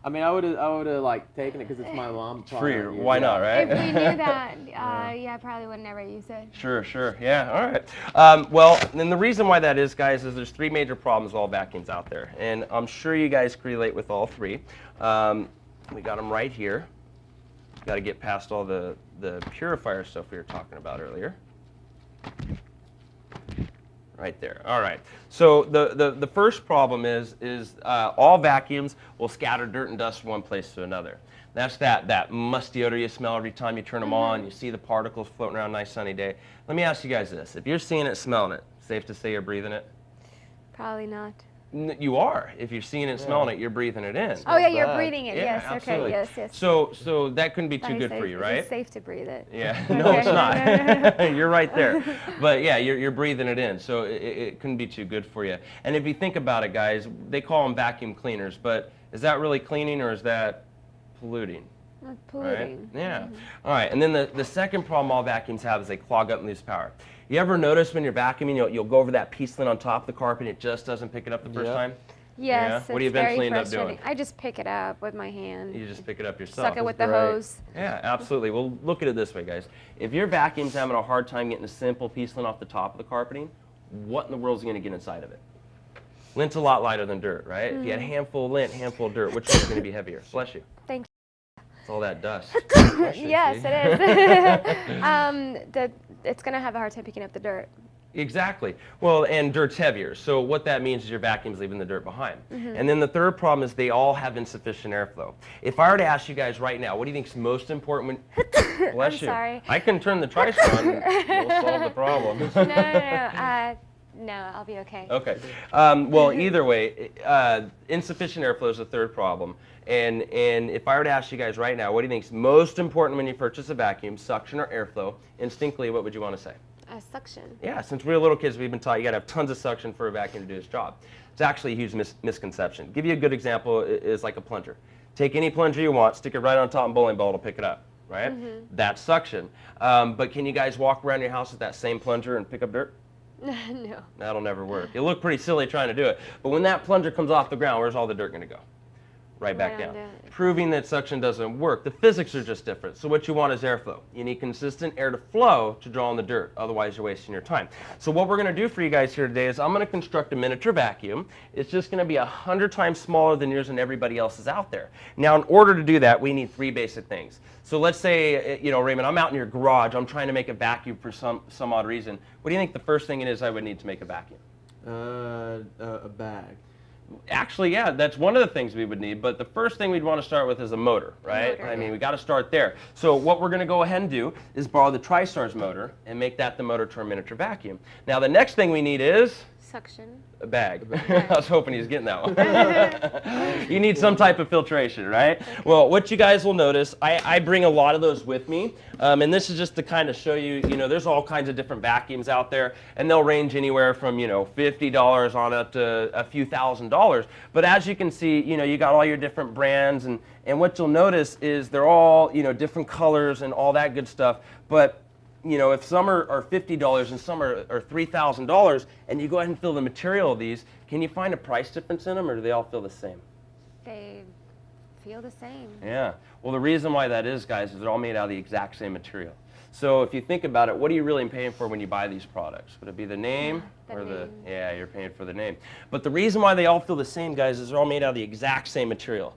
I mean, I would have like taken it because it's my mom. Freer. Why not, right? If we knew that, yeah, I probably would never use it. Sure, sure. Yeah, all right. Well, and the reason why that is, guys, is there's 3 major problems with all vacuums out there. And I'm sure you guys can relate with all 3. We got them right here. Got to get past all the purifier stuff we were talking about earlier. Right there. All right. So the first problem is all vacuums will scatter dirt and dust from one place to another. That's that musty odor you smell every time you turn them on. You see the particles floating around, nice sunny day. Let me ask you guys this. If you're seeing it, smelling it, safe to say you're breathing it? Probably not. You are. If you're seeing it and smelling it, you're breathing it in. Oh yeah, you're breathing it. Yeah, Yes. absolutely. Okay. Yes. So that couldn't be too Very good safe. for you, It's right? safe to breathe it. Yeah, no, it's not. You're right there. But yeah, you're breathing it in, so it couldn't be too good for you. And if you think about it, guys, they call them vacuum cleaners, but is that really cleaning or is that polluting? Polluting. Right? Yeah. All right, and then the second problem all vacuums have is they clog up and lose power. You ever notice when you're vacuuming, you'll go over that piece lint on top of the carpet and it just doesn't pick it up the first time? Yes, Yeah. What do you it's very eventually end up doing? frustrating. I just pick it up with my hand. You just pick it up yourself. Suck it with the hose. Yeah, absolutely. Well, look at it this way, guys. If your vacuum's having a hard time getting a simple piece lint off the top of the carpeting, what in the world is going to get inside of it? Lint's a lot lighter than dirt, right? If you had a handful of lint, handful of dirt, which one's going to be heavier? Bless you. Thank It's all that dust. Yes, it is. It's going to have a hard time picking up the dirt. Exactly. Well, and dirt's heavier. So what that means is your vacuum's leaving the dirt behind. And then the third problem is they all have insufficient airflow. If I were to ask you guys right now, what do you think is most important when... Bless you. Sorry. I can turn the Tristar on and we'll solve the problem. No, I'll be okay. Okay. Well, either way, insufficient airflow is the third problem. And if I were to ask you guys right now, what do you think is most important when you purchase a vacuum, suction or airflow? Instinctively, what would you want to say? Suction. Yeah, since we were little kids, we've been taught you got to have tons of suction for a vacuum to do its job. It's actually a huge misconception. Give you a good example is like a plunger. Take any plunger you want, stick it right on top of a bowling ball, it'll pick it up, right? That's suction. But can you guys walk around your house with that same plunger and pick up dirt? No. That'll never work. You'll look pretty silly trying to do it. But when that plunger comes off the ground, where's all the dirt going to go? Right back down. Proving that suction doesn't work. The physics are just different. So what you want is airflow. You need consistent air to flow to draw in the dirt. Otherwise, you're wasting your time. So what we're going to do for you guys here today is I'm going to construct a miniature vacuum. It's just going to be 100 times smaller than yours and everybody else's out there. Now, in order to do that, we need 3 basic things. So let's say, you know, Raymond, I'm out in your garage. I'm trying to make a vacuum for some odd reason. What do you think the first thing it is I would need to make a vacuum? A bag. Actually, yeah, that's one of the things we would need, but the first thing we'd want to start with is a motor, right? I mean, we got to start there. So what we're going to go ahead and do is borrow the Tristar's motor and make that the motor to our miniature vacuum. Now, the next thing we need is... Suction. A bag. I was hoping he was getting that one. You need some type of filtration, right? Well, what you guys will notice, I bring a lot of those with me, and this is just to kind of show you, you know, there's all kinds of different vacuums out there, and they'll range anywhere from, you know, $50 on up to a few $1,000s. But as you can see, you know, you got all your different brands, and what you'll notice is they're all, you know, different colors and all that good stuff. But you know, if some are $50 and some are $3,000, and you go ahead and feel the material of these, can you find a price difference in them, or do they all feel the same? They feel the same. Yeah. Well, the reason why that is, guys, is they're all made out of the exact same material. So if you think about it, what are you really paying for when you buy these products? Would it be the name or the... Yeah, you're paying for the name. But the reason why they all feel the same, guys, is they're all made out of the exact same material.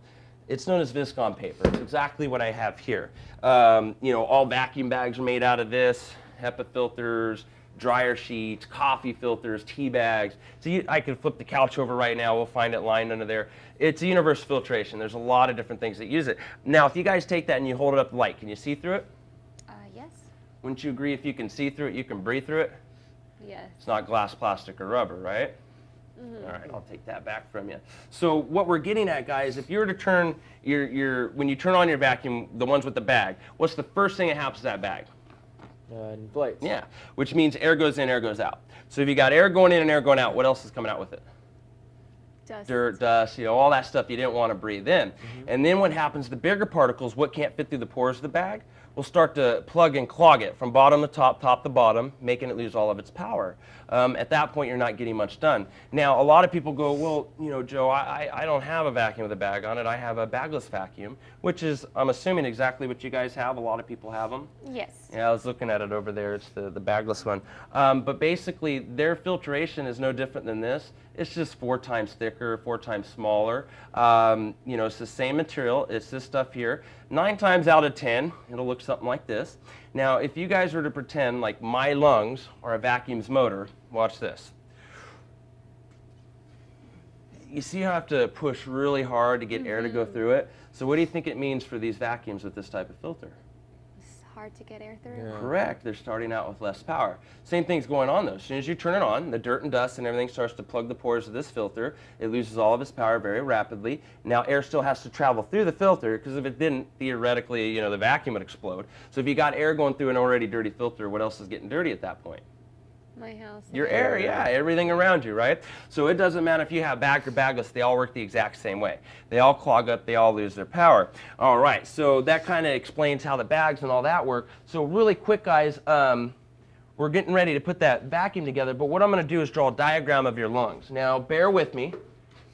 It's known as viscon paper. It's exactly what I have here. You know, all vacuum bags are made out of this, HEPA filters, dryer sheets, coffee filters, tea bags. So I can flip the couch over right now. We'll find it lined under there. It's a universal filtration. There's a lot of different things that use it. Now, if you guys take that and you hold it up to the light, can you see through it? Yes. Wouldn't you agree if you can see through it, you can breathe through it? Yes. It's not glass, plastic, or rubber, right? All right, I'll take that back from you. So what we're getting at, guys, if you were to turn when you turn on your vacuum, the ones with the bag, what's the first thing that happens to that bag? Inflates. Yeah, which means air goes in, air goes out. So if you got air going in and air going out, what else is coming out with it? Dust. Dirt, dust, all that stuff you didn't want to breathe in. And then what happens, the bigger particles, what can't fit through the pores of the bag, will start to plug and clog it from bottom to top, top to bottom, making it lose all of its power. At that point, you're not getting much done. Now, a lot of people go, well, Joe, I don't have a vacuum with a bag on it. I have a bagless vacuum, which is, I'm assuming, exactly what you guys have. A lot of people have them. Yes. Yeah, I was looking at it over there. It's the bagless one. But basically, their filtration is no different than this. It's just 4 times thicker, 4 times smaller. It's the same material. It's this stuff here. 9 times out of 10, it'll look something like this. Now, if you guys were to pretend like my lungs are a vacuum's motor, watch this. You see how I have to push really hard to get air to go through it? So what do you think it means for these vacuums with this type of filter? It's hard to get air through. Yeah. Correct. They're starting out with less power. Same thing's going on though. As soon as you turn it on, the dirt and dust and everything starts to plug the pores of this filter. It loses all of its power very rapidly. Now air still has to travel through the filter, because if it didn't, theoretically, the vacuum would explode. So if you got air going through an already dirty filter, what else is getting dirty at that point? My house. Your air, yeah, everything around you, right? So it doesn't matter if you have bag or bagless, they all work the exact same way. They all clog up, they all lose their power. All right, so that kind of explains how the bags and all that work. So really quick, guys, we're getting ready to put that vacuum together, but what I'm going to do is draw a diagram of your lungs. Now, bear with me.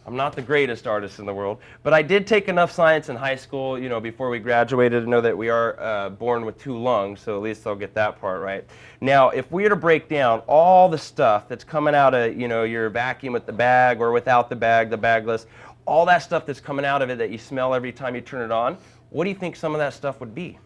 I'm not the greatest artist in the world, but I did take enough science in high school, before we graduated, to know that we are born with 2 lungs, so at least I'll get that part right. Now, if we were to break down all the stuff that's coming out of, your vacuum with the bag or without the bag, the bagless, all that stuff that's coming out of it that you smell every time you turn it on, what do you think some of that stuff would be?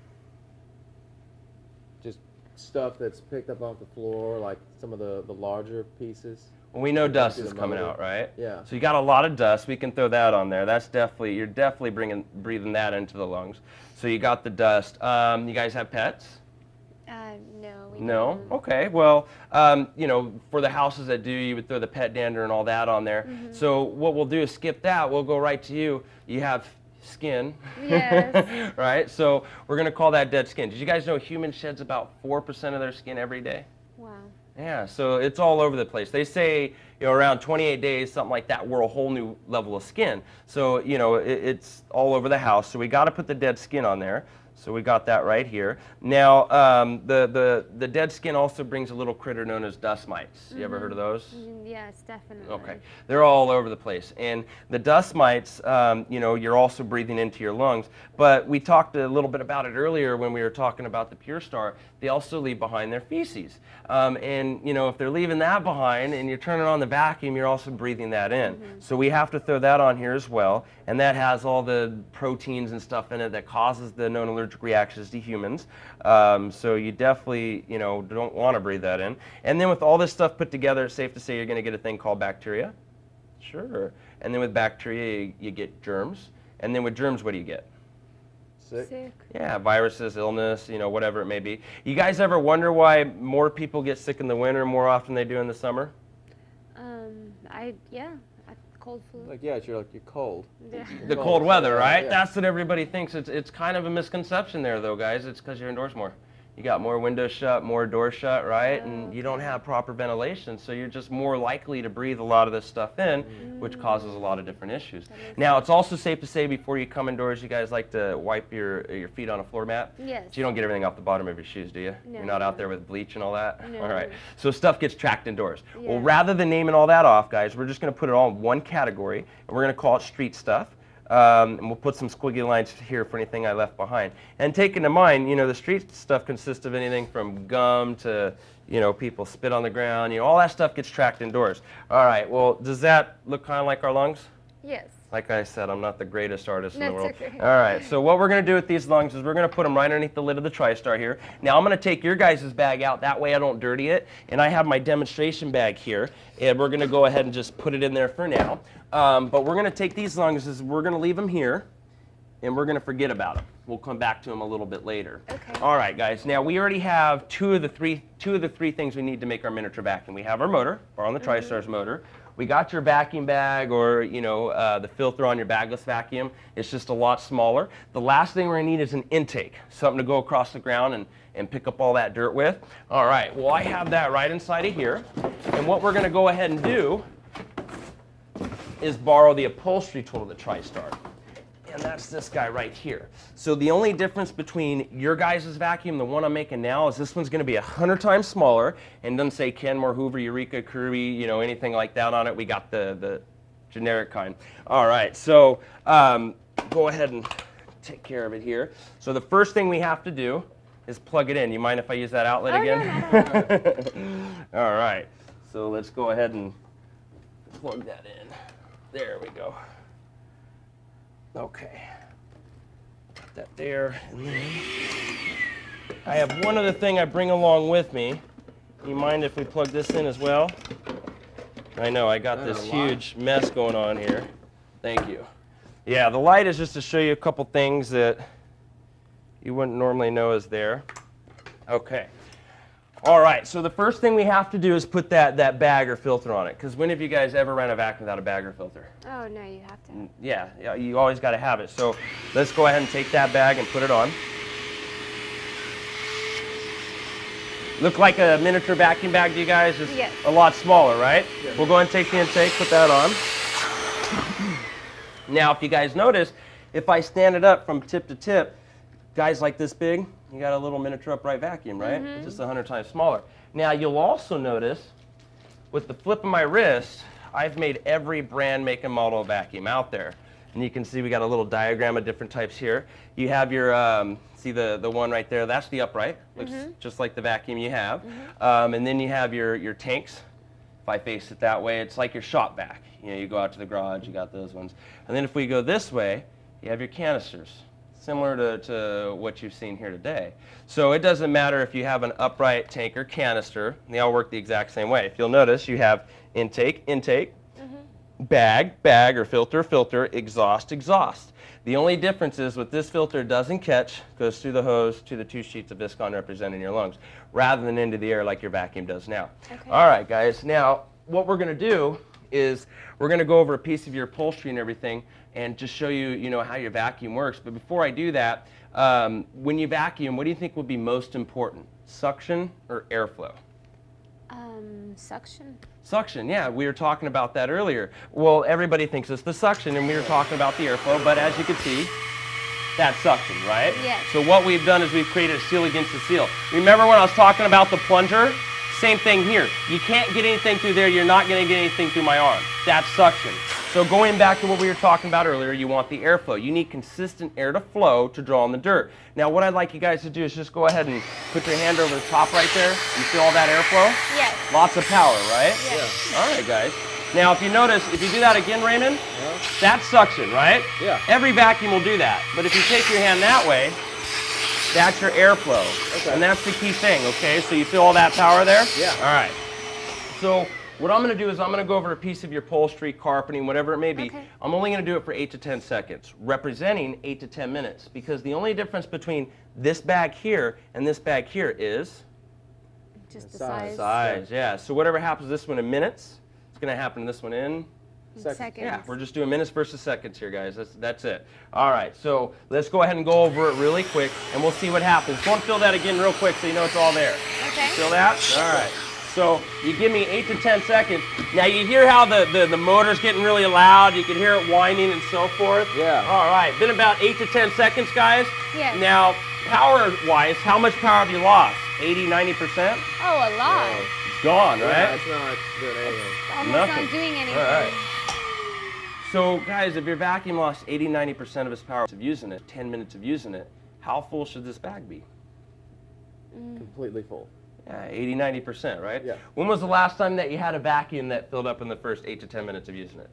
Just stuff that's picked up off the floor, like some of the larger pieces. Well, we know dust through is the coming motor. out, right? Yeah. So you got a lot of dust. We can throw that on there. That's definitely, you're definitely breathing that into the lungs. So you got the dust. You guys have pets? No. We No? don't. Okay. Well, for the houses that do, you would throw the pet dander and all that on there. So what we'll do is skip that. We'll go right to you. You have skin. Yes. Right? So we're going to call that dead skin. Did you guys know humans sheds about 4% of their skin every day? Wow. Yeah, so it's all over the place. They say, around 28 days, something like that, we're a whole new level of skin. So, it's all over the house. So we got to put the dead skin on there. So we got that right here. Now, the dead skin also brings a little critter known as dust mites. You ever heard of those? Yes, definitely. Okay, they're all over the place. And the dust mites, you're also breathing into your lungs. But we talked a little bit about it earlier when we were talking about the Tristar. They also leave behind their feces. And, if they're leaving that behind and you're turning on the vacuum, you're also breathing that in. So we have to throw that on here as well. And that has all the proteins and stuff in it that causes the known allergic reactions to humans. So you definitely, don't want to breathe that in. And then with all this stuff put together, it's safe to say you're going to get a thing called bacteria. Sure. And then with bacteria, you get germs. And then with germs, what do you get? Sick. Yeah, viruses, illness, whatever it may be. You guys ever wonder why more people get sick in the winter more often than they do in the summer? Cold flu. Like, yeah, you're cold. Yeah. The cold weather, right? Yeah. That's what everybody thinks. It's kind of a misconception there, though, guys. It's because you're indoors more. You got more windows shut, more doors shut, right? And you don't have proper ventilation, so you're just more likely to breathe a lot of this stuff in, which causes a lot of different issues. Now, it's also safe to say before you come indoors, you guys like to wipe your feet on a floor mat? Yes. So you don't get everything off the bottom of your shoes, do you? No. You're not out there with bleach and all that? No. All right. So stuff gets tracked indoors. Yeah. Well, rather than naming all that off, guys, we're just going to put it all in one category, and we're going to call it street stuff. And we'll put some squiggly lines here for anything I left behind. And take into mind, the street stuff consists of anything from gum to, people spit on the ground. All that stuff gets tracked indoors. All right, well, does that look kind of like our lungs? Yes. Like I said, I'm not the greatest artist in the That's world. okay. All right, so what we're going to do with these lungs is we're going to put them right underneath the lid of the Tristar here. Now, I'm going to take your guys' bag out. That way I don't dirty it. And I have my demonstration bag here. And we're going to go ahead and just put it in there for now. But we're going to take these lungs, we're going to leave them here, and we're going to forget about them. We'll come back to them a little bit later. Okay. All right, guys. Now, we already have two of the three things we need to make our miniature vacuum. We have our motor, or on the Tristar's motor. we got your vacuum bag or, you know, the filter on your bagless vacuum. It's just a lot smaller. The last thing we're going to need is an intake, something to go across the ground and pick up all that dirt with. All right, well, I have that right inside of here. And what we're going to go ahead and do is borrow the upholstery tool of the Tristar. And that's this guy right here. So the only difference between your guys' vacuum and the one I'm making now is this one's going to be 100 times smaller and doesn't say Kenmore, Hoover, Eureka, Kirby, you know, anything like that on it. We got the generic kind. All right, so go ahead and take care of it here. So the first thing we have to do is plug it in. You mind if I use that outlet again? No. All right, so let's go ahead and plug that in. There we go. Okay, put that there, and then I have one other thing I bring along with me. You mind if we plug this in as well? I know, I got this huge mess going on here. Thank you. Yeah, the light is just to show you a couple things that you wouldn't normally know is there. Okay. All right, so the first thing we have to do is put that bag or filter on it, because when have you guys ever ran a vacuum without a bag or filter? Oh, no, you have to. Yeah, you always got to have it. So let's go ahead and take that bag and put it on. Look like a miniature vacuum bag to you guys? Just yes. A lot smaller, right? Yes. We'll go ahead and take the intake, put that on. Now, if you guys notice, if I stand it up from tip to tip, guys like this big, you got a little miniature upright vacuum, right? It's just 100 times smaller. Now, you'll also notice, with the flip of my wrist, I've made every brand, make, and model vacuum out there. And you can see we got a little diagram of different types here. You have your, see the one right there, that's the upright. Looks just like the vacuum you have. And then you have your tanks. If I face it that way, it's like your shop vac. You know, you go out to the garage, you got those ones. And then if we go this way, you have your canisters. Similar to what you've seen here today. So it doesn't matter if you have an upright tank or canister, they all work the exact same way. If you'll notice, you have intake, bag or filter, exhaust. The only difference is with this filter, it doesn't catch, goes through the hose to the 2 sheets of viscon representing your lungs, rather than into the air like your vacuum does now. Okay. All right, guys. Now, what we're going to do is we're going to go over a piece of your upholstery and everything and just show you, you know, how your vacuum works. But before I do that, when you vacuum, what do you think would be most important, suction or airflow? Suction. Suction, yeah, we were talking about that earlier. Well, everybody thinks it's the suction, and we were talking about the airflow, but as you can see, that's suction, right? Yes. So what we've done is we've created a seal against the seal. Remember when I was talking about the plunger? Same thing here. You can't get anything through there, you're not going to get anything through my arm. That's suction. So going back to what we were talking about earlier, you want the airflow. You need consistent air to flow to draw in the dirt. Now what I'd like you guys to do is just go ahead and put your hand over the top right there. You feel all that airflow? Yes. Lots of power, right? Yes. All right, guys. Now if you notice, if you do that again, Raymond, that's suction, right? Yeah. Every vacuum will do that. But if you take your hand that way, that's your airflow. Okay. And that's the key thing, okay? So you feel all that power there? Yeah. All right. So what I'm going to do is I'm going to go over a piece of your upholstery, carpeting, whatever it may be. Okay. I'm only going to do it for 8 to 10 seconds, representing 8 to 10 minutes. Because the only difference between this bag here and this bag here is? Just the size. Size, yeah. So whatever happens to this one in minutes, it's going to happen to this one in? Seconds. Yeah, we're just doing minutes versus seconds here, guys. That's it. All right, so let's go ahead and go over it really quick, and we'll see what happens. Go and fill that again real quick so you know it's all there. Okay. Feel that? All right. So you give me 8 to 10 seconds. Now you hear how the motor's getting really loud. You can hear it whining and so forth. Yeah. All right. Been about 8 to 10 seconds, guys. Yes. Now, power-wise, how much power have you lost? 80, 90%? Oh, a lot. It's gone, right? Yeah, it's not good anyway. Almost Nothing. not doing anything. All right. So, guys, if your vacuum lost 80, 90% of its power of using it, 10 minutes of using it, how full should this bag be? Completely full. Yeah, 80, 90%, right? Yeah. When was the last time that you had a vacuum that filled up in the first 8 to 10 minutes of using it?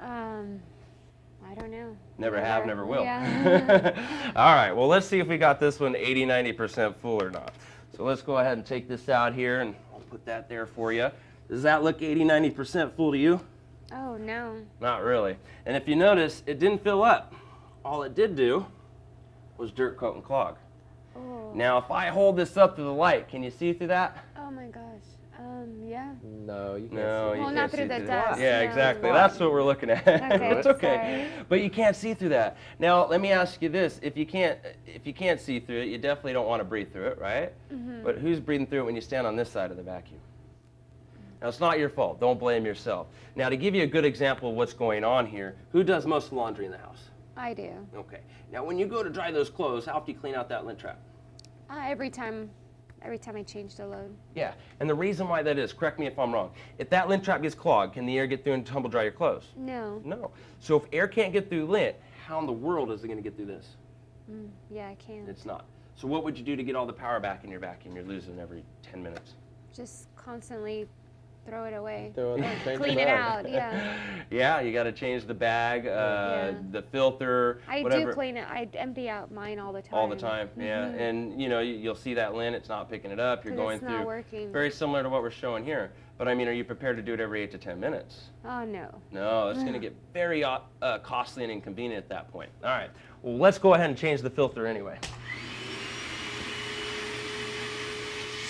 I don't know. Never have, never will. Yeah. All right, well, let's see if we got this one 80, 90% full or not. So let's go ahead and take this out here, and I'll put that there for you. Does that look 80, 90% full to you? Oh, no. Not really. And if you notice, it didn't fill up. All it did do was dirt coat and clog. Oh. Now, if I hold this up to the light, can you see through that? Oh my gosh. Yeah. No, you can't. No, see. you Well, can't not see through the that. dust, Yeah, no. exactly. Why? That's what we're looking at. Okay, It's okay. sorry. But you can't see through that. Now, let me ask you this: if you can't see through it, you definitely don't want to breathe through it, right? But who's breathing through it when you stand on this side of the vacuum? Now, it's not your fault. Don't blame yourself. Now, to give you a good example of what's going on here, who does most of the laundry in the house? I do. Okay. Now, when you go to dry those clothes, how often do you clean out that lint trap? Every time I change the load. Yeah, and the reason why that is, correct me if I'm wrong, if that lint trap gets clogged, can the air get through and tumble dry your clothes? No. No. So if air can't get through lint, how in the world is it going to get through this? Yeah, I can. It's not. So what would you do to get all the power back in your vacuum you're losing every 10 minutes? Just constantly throw it away. Throw it- change Clean the it bag. out, yeah. Yeah, you got to change the bag, Yeah. the filter, I whatever. do clean it. I empty out mine all the time. All the time, yeah. And you know, you'll see that lint, it's not picking it up. You're 'Cause going it's through. not working. Very similar to what we're showing here. But I mean, are you prepared to do it every 8 to 10 minutes? Oh, no. No, it's going to get very costly and inconvenient at that point. All right, well, let's go ahead and change the filter anyway.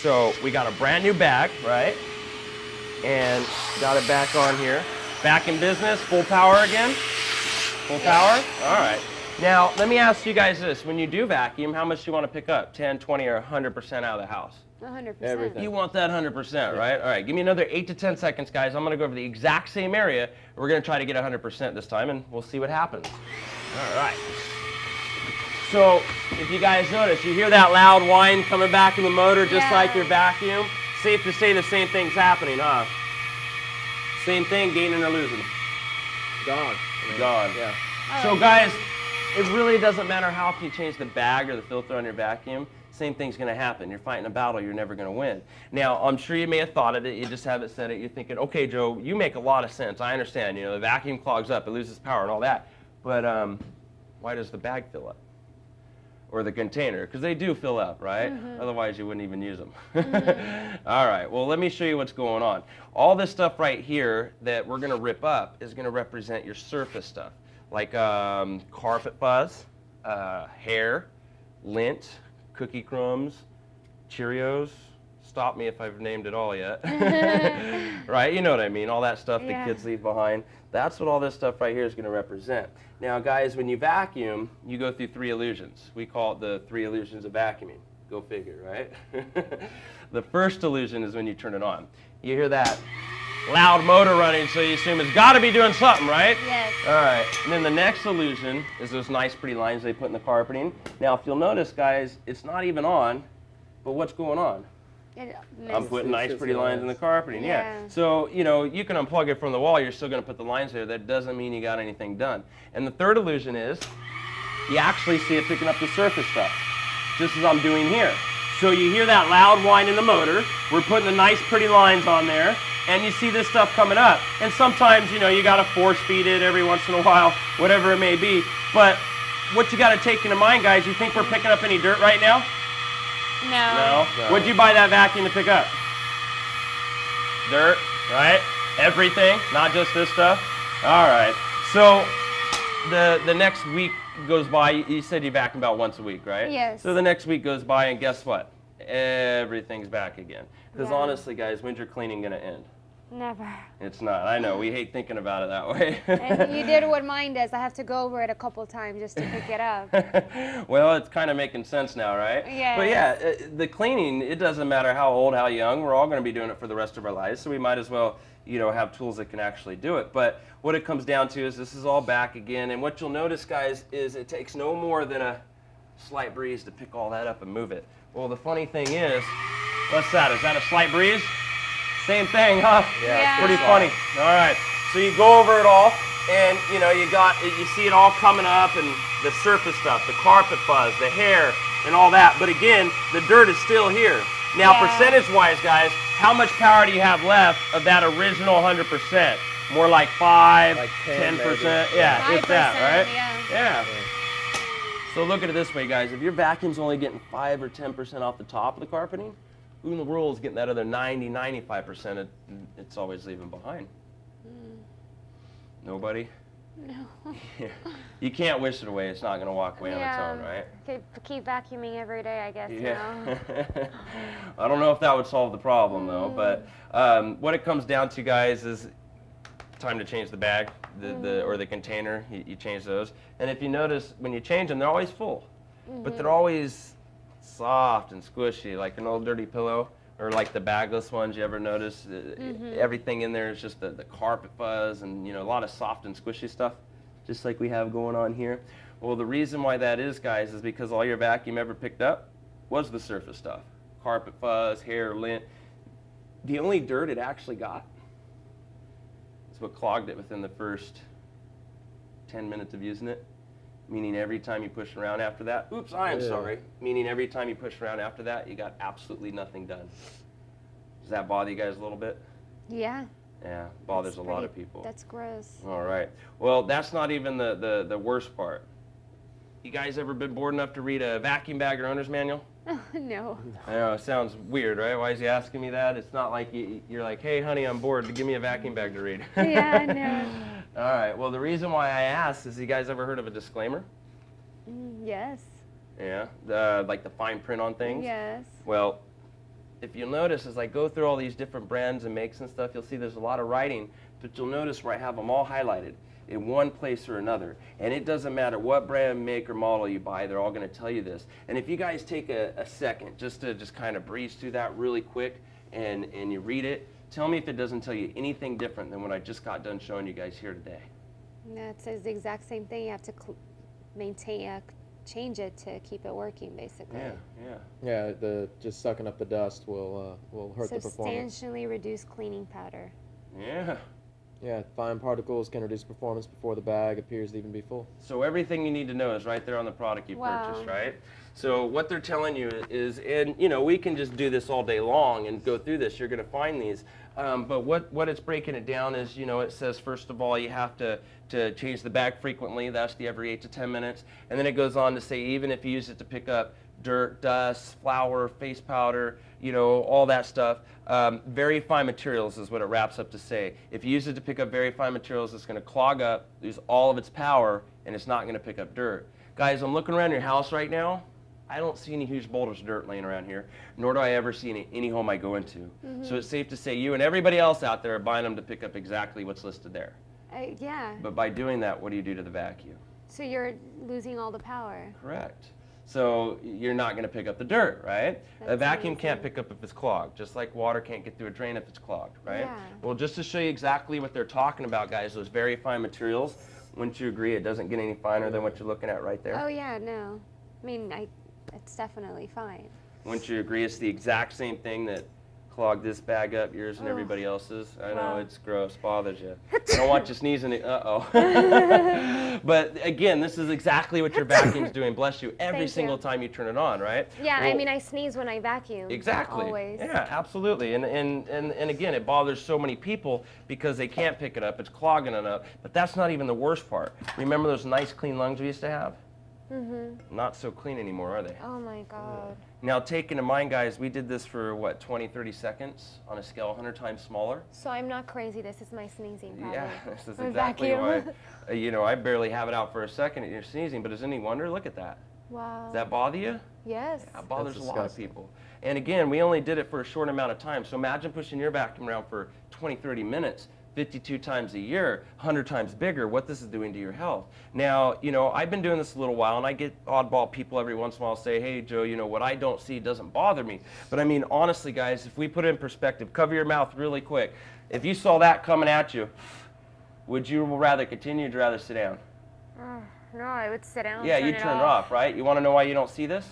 So we got a brand new bag, right? And got it back on here. Back in business, full power again? Full power? All right. Now, let me ask you guys this. When you do vacuum, how much do you want to pick up? 10, 20, or 100% out of the house? 100%. Everything. You want that 100%, right? All right, give me another 8 to 10 seconds, guys. I'm going to go over the exact same area. We're going to try to get 100% this time, and we'll see what happens. All right. So, if you guys notice, you hear that loud whine coming back in the motor just Yeah. like your vacuum. Safe to say the same thing's happening, huh? Same thing, gaining or losing. Gone. Gone. Yeah. So guys, it really doesn't matter how often you change the bag or the filter on your vacuum, same thing's going to happen. You're fighting a battle you're never going to win. Now, I'm sure you may have thought of it, you just haven't said it, you're thinking, okay, Joe, you make a lot of sense, I understand, you know, the vacuum clogs up, it loses power and all that, but why does the bag fill up? Or the container, because they do fill up, right? Otherwise you wouldn't even use them. All right, well, let me show you what's going on. All this stuff right here that we're going to rip up is going to represent your surface stuff, like carpet fuzz, hair, lint, cookie crumbs, Cheerios. Stop me if I've named it all yet. Right, you know what I mean, all that stuff Yeah. that kids leave behind. That's what all this stuff right here is going to represent. Now, guys, when you vacuum, you go through 3 illusions. We call it the 3 illusions of vacuuming. Go figure, right? The first illusion is when you turn it on. You hear that loud motor running, so you assume it's got to be doing something, right? Yes. All right. And then the next illusion is those nice, pretty lines they put in the carpeting. Now, if you'll notice, guys, it's not even on, but what's going on? I'm putting nice, pretty lines in the carpeting, yeah. Yeah. So, you know, you can unplug it from the wall, you're still going to put the lines there. That doesn't mean you got anything done. And the third illusion is you actually see it picking up the surface stuff, just as I'm doing here. So you hear that loud whine in the motor. We're putting the nice, pretty lines on there, and you see this stuff coming up. And sometimes, you know, you got to force feed it every once in a while, whatever it may be. But what you got to take into mind, guys, you think we're picking up any dirt right now? No. No. What'd you buy that vacuum to pick up? Dirt, right? Everything, not just this stuff. All right. So the next week goes by. You said you vacuum about once a week, right? Yes. So the next week goes by, and guess what? Everything's back again. Because Yeah. honestly, guys, when's your cleaning gonna end? Never. It's not. I know. We hate thinking about it that way. And you did what mine does. I have to go over it a couple times just to pick it up. Well, it's kind of making sense now, right? Yes. But yeah, the cleaning, it doesn't matter how old, how young, we're all going to be doing it for the rest of our lives, so we might as well, you know, have tools that can actually do it. But what it comes down to is this is all back again, and what you'll notice, guys, is it takes no more than a slight breeze to pick all that up and move it. Well, the funny thing is, what's that? Is that a slight breeze? Same thing, huh? Yeah. Pretty funny. All right. So you go over it all, and you know you see it all coming up, and the surface stuff, the carpet fuzz, the hair, and all that. But again, the dirt is still here. Now, Yeah. percentage-wise, guys, how much power do you have left of that original 100%? More like 5, Like 10%? 10%, Yeah, 5%, if that, right? yeah. So look at it this way, guys. If your vacuum's only getting 5 or 10% off the top of the carpeting, who in the world is getting that other 90, 95% it's always leaving behind? Nobody? No. You can't wish it away. It's not going to walk away on its own, right? Keep vacuuming every day, I guess. Yeah. You know? I don't know if that would solve the problem, though. But what it comes down to, guys, is time to change the bag, or the container. You change those. And if you notice, when you change them, they're always full. But they're always soft and squishy, like an old dirty pillow. Or like the bagless ones, you ever notice? Everything in there is just the carpet fuzz and, you know, a lot of soft and squishy stuff, just like we have going on here. Well, the reason why that is, guys, is because all your vacuum ever picked up was the surface stuff. Carpet fuzz, hair, lint. The only dirt it actually got is what clogged it within the first 10 minutes of using it. Meaning every time you push around after that, oops, I am sorry. Meaning every time you push around after that, you got absolutely nothing done. Does that bother you guys a little bit? Yeah. Yeah, bothers a lot of people. That's gross. All right. Well, that's not even the worst part. You guys ever been bored enough to read a vacuum bag or owner's manual? No. I know, it sounds weird, right? Why is he asking me that? It's not like you're like, hey, honey, I'm bored. Give me a vacuum bag to read. Yeah, I know. All right. Well, the reason why I asked is, you guys ever heard of a disclaimer? Yes. Yeah, like the fine print on things. Yes. Well, if you'll notice, as I go through all these different brands and makes and stuff, you'll see there's a lot of writing, but you'll notice where I have them all highlighted in one place or another. And it doesn't matter what brand, make, or model you buy, they're all going to tell you this. And if you guys take a second just to kind of breeze through that really quick and you read it, tell me if it doesn't tell you anything different than what I just got done showing you guys here today. No, it says the exact same thing. You have to change it to keep it working, basically. Yeah, just sucking up the dust will hurt the performance. Substantially reduce cleaning powder. Yeah. Yeah, fine particles can reduce performance before the bag appears to even be full. So everything you need to know is right there on the product you purchased, right? So what they're telling you is, and you know, we can just do this all day long and go through this. You're going to find these, but what it's breaking it down is, you know, it says first of all you have to change the bag frequently. That's the every 8 to 10 minutes, and then it goes on to say even if you use it to pick up dirt, dust, flour, face powder, you know, all that stuff. Very fine materials is what it wraps up to say. If you use it to pick up very fine materials, it's going to clog up, lose all of its power, and it's not going to pick up dirt. Guys, I'm looking around your house right now. I don't see any huge boulders of dirt laying around here, nor do I ever see any home I go into. So it's safe to say you and everybody else out there are buying them to pick up exactly what's listed there. Yeah. But by doing that, what do you do to the vacuum? So you're losing all the power. Correct. So you're not going to pick up the dirt, right? A vacuum can't pick up if it's clogged, just like water can't get through a drain if it's clogged, right? Yeah. Well, just to show you exactly what they're talking about, guys, those very fine materials, wouldn't you agree it doesn't get any finer than what you're looking at right there? Oh, yeah, no. I mean, it's definitely fine. Wouldn't you agree it's the exact same thing that clogged this bag up, yours and everybody else's? I know, it's gross, bothers you. I don't want you sneezing. But again, this is exactly what your vacuum's doing, bless you, every single time you turn it on, right? Yeah, well, I mean, I sneeze when I vacuum. Exactly. Always. Yeah, absolutely. And again, it bothers so many people because they can't pick it up, it's clogging it up. But that's not even the worst part. Remember those nice clean lungs we used to have? Not so clean anymore, are they? Oh my God. Now, take into mind, guys, we did this for, what, 20, 30 seconds on a scale 100 times smaller? So I'm not crazy. This is my sneezing problem. Yeah, this is My exactly vacuum. why, you know, I barely have it out for a second and you're sneezing, but is any wonder? Look at that. Wow. Does that bother you? Yes. That bothers That's a lot of disgusting. people. And again, we only did it for a short amount of time. So imagine pushing your vacuum around for 20, 30 minutes. 52 times a year, 100 times bigger, what this is doing to your health. Now, you know, I've been doing this a little while, and I get oddball people every once in a while say, hey, Joe, you know, what I don't see doesn't bother me. But I mean, honestly, guys, if we put it in perspective, cover your mouth really quick. If you saw that coming at you, would you rather continue or would you rather sit down? No, I would sit down. Yeah, you turn it off, right? You want to know why you don't see this?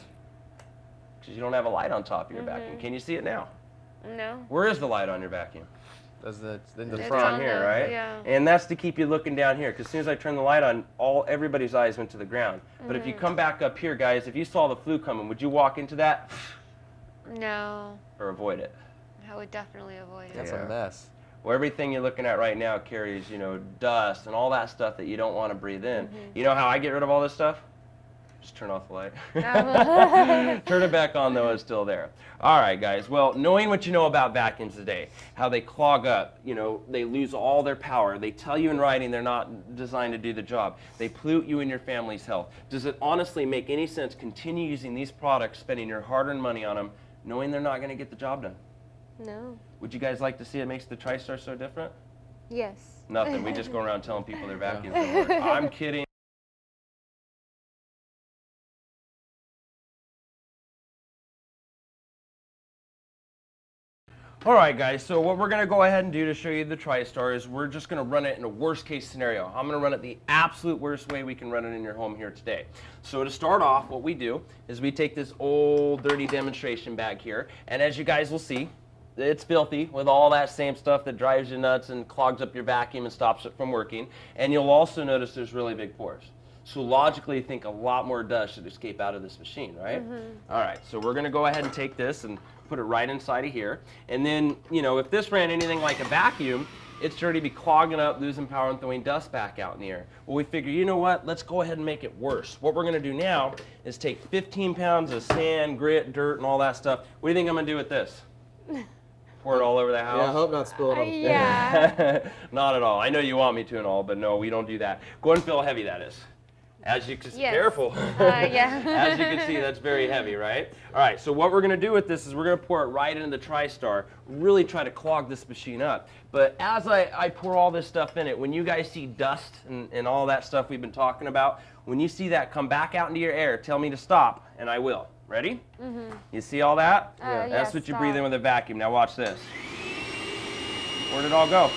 Because you don't have a light on top of your vacuum. Can you see it now? No. Where is the light on your vacuum? That's in the It's front. on here, right? Yeah. And that's to keep you looking down here, because as soon as I turn the light on, everybody's eyes went to the ground. But if you come back up here, guys, if you saw the flu coming, would you walk into that No. or avoid it? I would definitely avoid it. That's Yeah. a mess. Well, everything you're looking at right now carries, you know, dust and all that stuff that you don't want to breathe in. You know how I get rid of all this stuff? Just turn off the light. Oh. Turn it back on though, it's still there. All right, guys. Well, knowing what you know about vacuums today, how they clog up, you know, they lose all their power. They tell you in writing they're not designed to do the job. They pollute you and your family's health. Does it honestly make any sense continue using these products, spending your hard-earned money on them, knowing they're not going to get the job done? No. Would you guys like to see it makes the Tristar so different? Yes. Nothing. We just go around telling people their vacuums don't work. I'm kidding. All right, guys, so what we're going to go ahead and do to show you the Tristar is we're just going to run it in a worst case scenario. I'm going to run it the absolute worst way we can run it in your home here today. So to start off, what we do is we take this old dirty demonstration bag here, and as you guys will see, it's filthy with all that same stuff that drives you nuts and clogs up your vacuum and stops it from working. And you'll also notice there's really big pores. So logically, think a lot more dust should escape out of this machine, right? All right, so we're going to go ahead and take this and put it right inside of here. And then, you know, if this ran anything like a vacuum, it's sure to be clogging up, losing power, and throwing dust back out in the air. Well, we figure, you know what? Let's go ahead and make it worse. What we're going to do now is take 15 pounds of sand, grit, dirt, and all that stuff. What do you think I'm going to do with this? Pour it all over the house? Yeah, I hope not spill it on the floor. Yeah. Not at all. I know you want me to and all, but no, we don't do that. Go ahead and feel how heavy that is. As you can see, Yes. careful. Yeah. As you can see, that's very heavy, right? All right, so what we're going to do with this is we're going to pour it right into the Tristar, really try to clog this machine up. But as I pour all this stuff in it, when you guys see dust and all that stuff we've been talking about, when you see that come back out into your air, tell me to stop, and I will. Ready? You see all that? Yeah, That's what you stop. breathe in with a vacuum. Now watch this. Where'd it all go?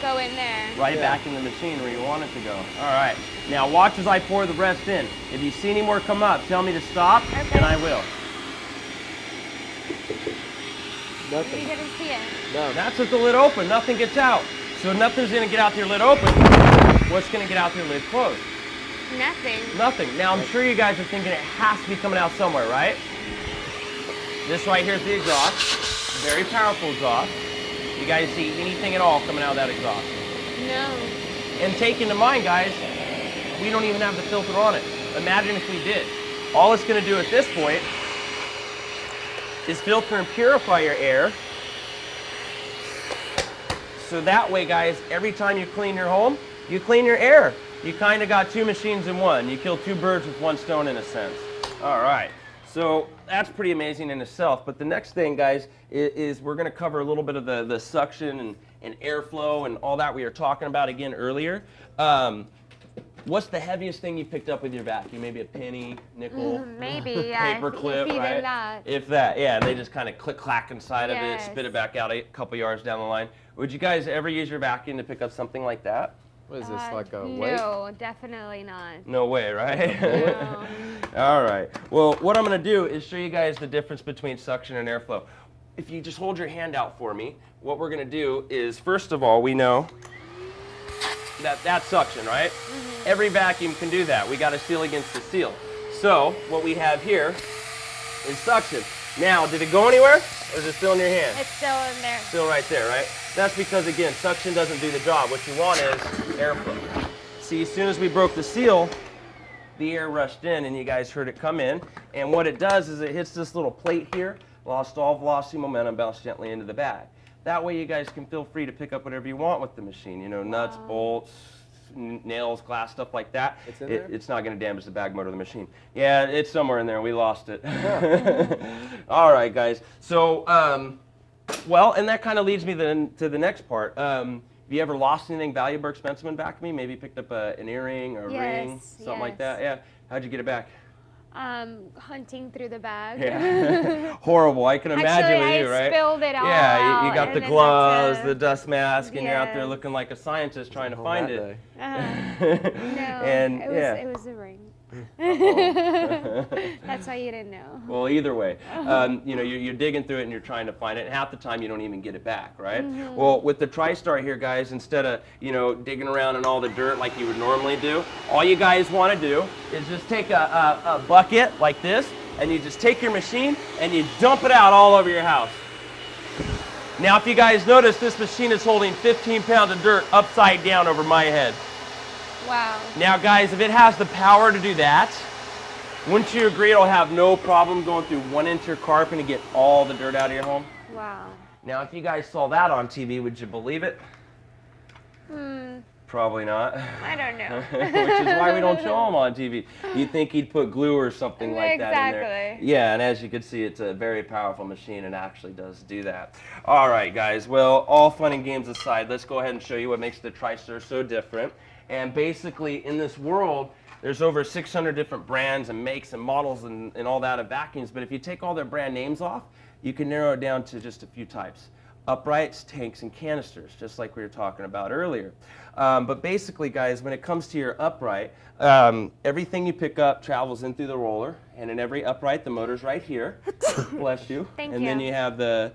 Go in there. Right back in the machine where you want it to go. All right. Now watch as I pour the rest in. If you see any more come up, tell me to stop, Okay. and I will. You Nothing. didn't see it. No. That's with the lid open. Nothing gets out. So nothing's going to get out your lid open. What's going to get out your lid closed? Nothing. Nothing. Now I'm sure you guys are thinking it has to be coming out somewhere, right? This right here is the exhaust. Very powerful exhaust. You guys see anything at all coming out of that exhaust? No. And take into mind, guys, we don't even have the filter on it. Imagine if we did. All it's going to do at this point is filter and purify your air. So that way, guys, every time you clean your home, you clean your air. You kind of got two machines in one. You kill two birds with one stone in a sense. All right. So that's pretty amazing in itself. But the next thing, guys, is we're going to cover a little bit of the suction and airflow and all that we were talking about again earlier. What's the heaviest thing you picked up with your vacuum? Maybe a penny, nickel, Maybe, yeah. paper clip, Even right? that. If that, yeah. They just kind of click-clack inside of it, Yes. spit it back out a couple yards down the line. Would you guys ever use your vacuum to pick up something like that? What is this, like a weight? No, definitely not. No way, right? No. All right. Well, what I'm going to do is show you guys the difference between suction and airflow. If you just hold your hand out for me, what we're going to do is, first of all, we know that that's suction, right? Every vacuum can do that. We got to seal against the seal. So what we have here is suction. Now, did it go anywhere, or is it still in your hand? It's still in there. Still right there, right? That's because, again, suction doesn't do the job. What you want is airflow. See, as soon as we broke the seal, the air rushed in, and you guys heard it come in. And what it does is it hits this little plate here, lost all velocity, momentum, bounced gently into the bag. That way you guys can feel free to pick up whatever you want with the machine. You know, nuts, bolts, nails, glass, stuff like that. It's in there? It's not going to damage the bag motor of the machine. Yeah, it's somewhere in there. We lost it. All right, guys. So, well, and that kind of leads me then to the next part. Have you ever lost anything valuable or expensive in vacuuming? Maybe picked up an earring or a ring, something like that? Yeah. How'd you get it back? Hunting through the bag. Yeah. Horrible. I can imagine Actually, with you, I right? spilled it all Yeah, you out, got and the then gloves, that's the dust mask, and you're out there Yes. looking like a scientist trying to On find that it. day. No, And, it was a ring. That's why you didn't know. Well, either way, you know, you're digging through it and you're trying to find it, and half the time you don't even get it back, right? Well, with the Tristar here, guys, instead of, you know, digging around in all the dirt like you would normally do, all you guys want to do is just take a bucket like this, and you just take your machine and you dump it out all over your house. Now, if you guys notice, this machine is holding 15 pounds of dirt upside down over my head. Wow. Now, guys, if it has the power to do that, Wouldn't you agree it'll have no problem going through 1 inch of your carpet and get all the dirt out of your home? Wow. Now, if you guys saw that on TV, would you believe it? Probably not. I don't know. Which is why we don't show them on TV. You'd think he'd put glue or something like that in there. Exactly. Yeah, and as you can see, it's a very powerful machine and actually does do that. All right, guys. Well, all fun and games aside, let's go ahead and show you what makes the Tristar so different. And basically, in this world, there's over 600 different brands and makes and models and all that of vacuums. But if you take all their brand names off, you can narrow it down to just a few types. Uprights, tanks, and canisters, just like we were talking about earlier. But basically, guys, when it comes to your upright, everything you pick up travels in through the roller, and in every upright, the motor's right here. Bless you. Thank and you. then you have the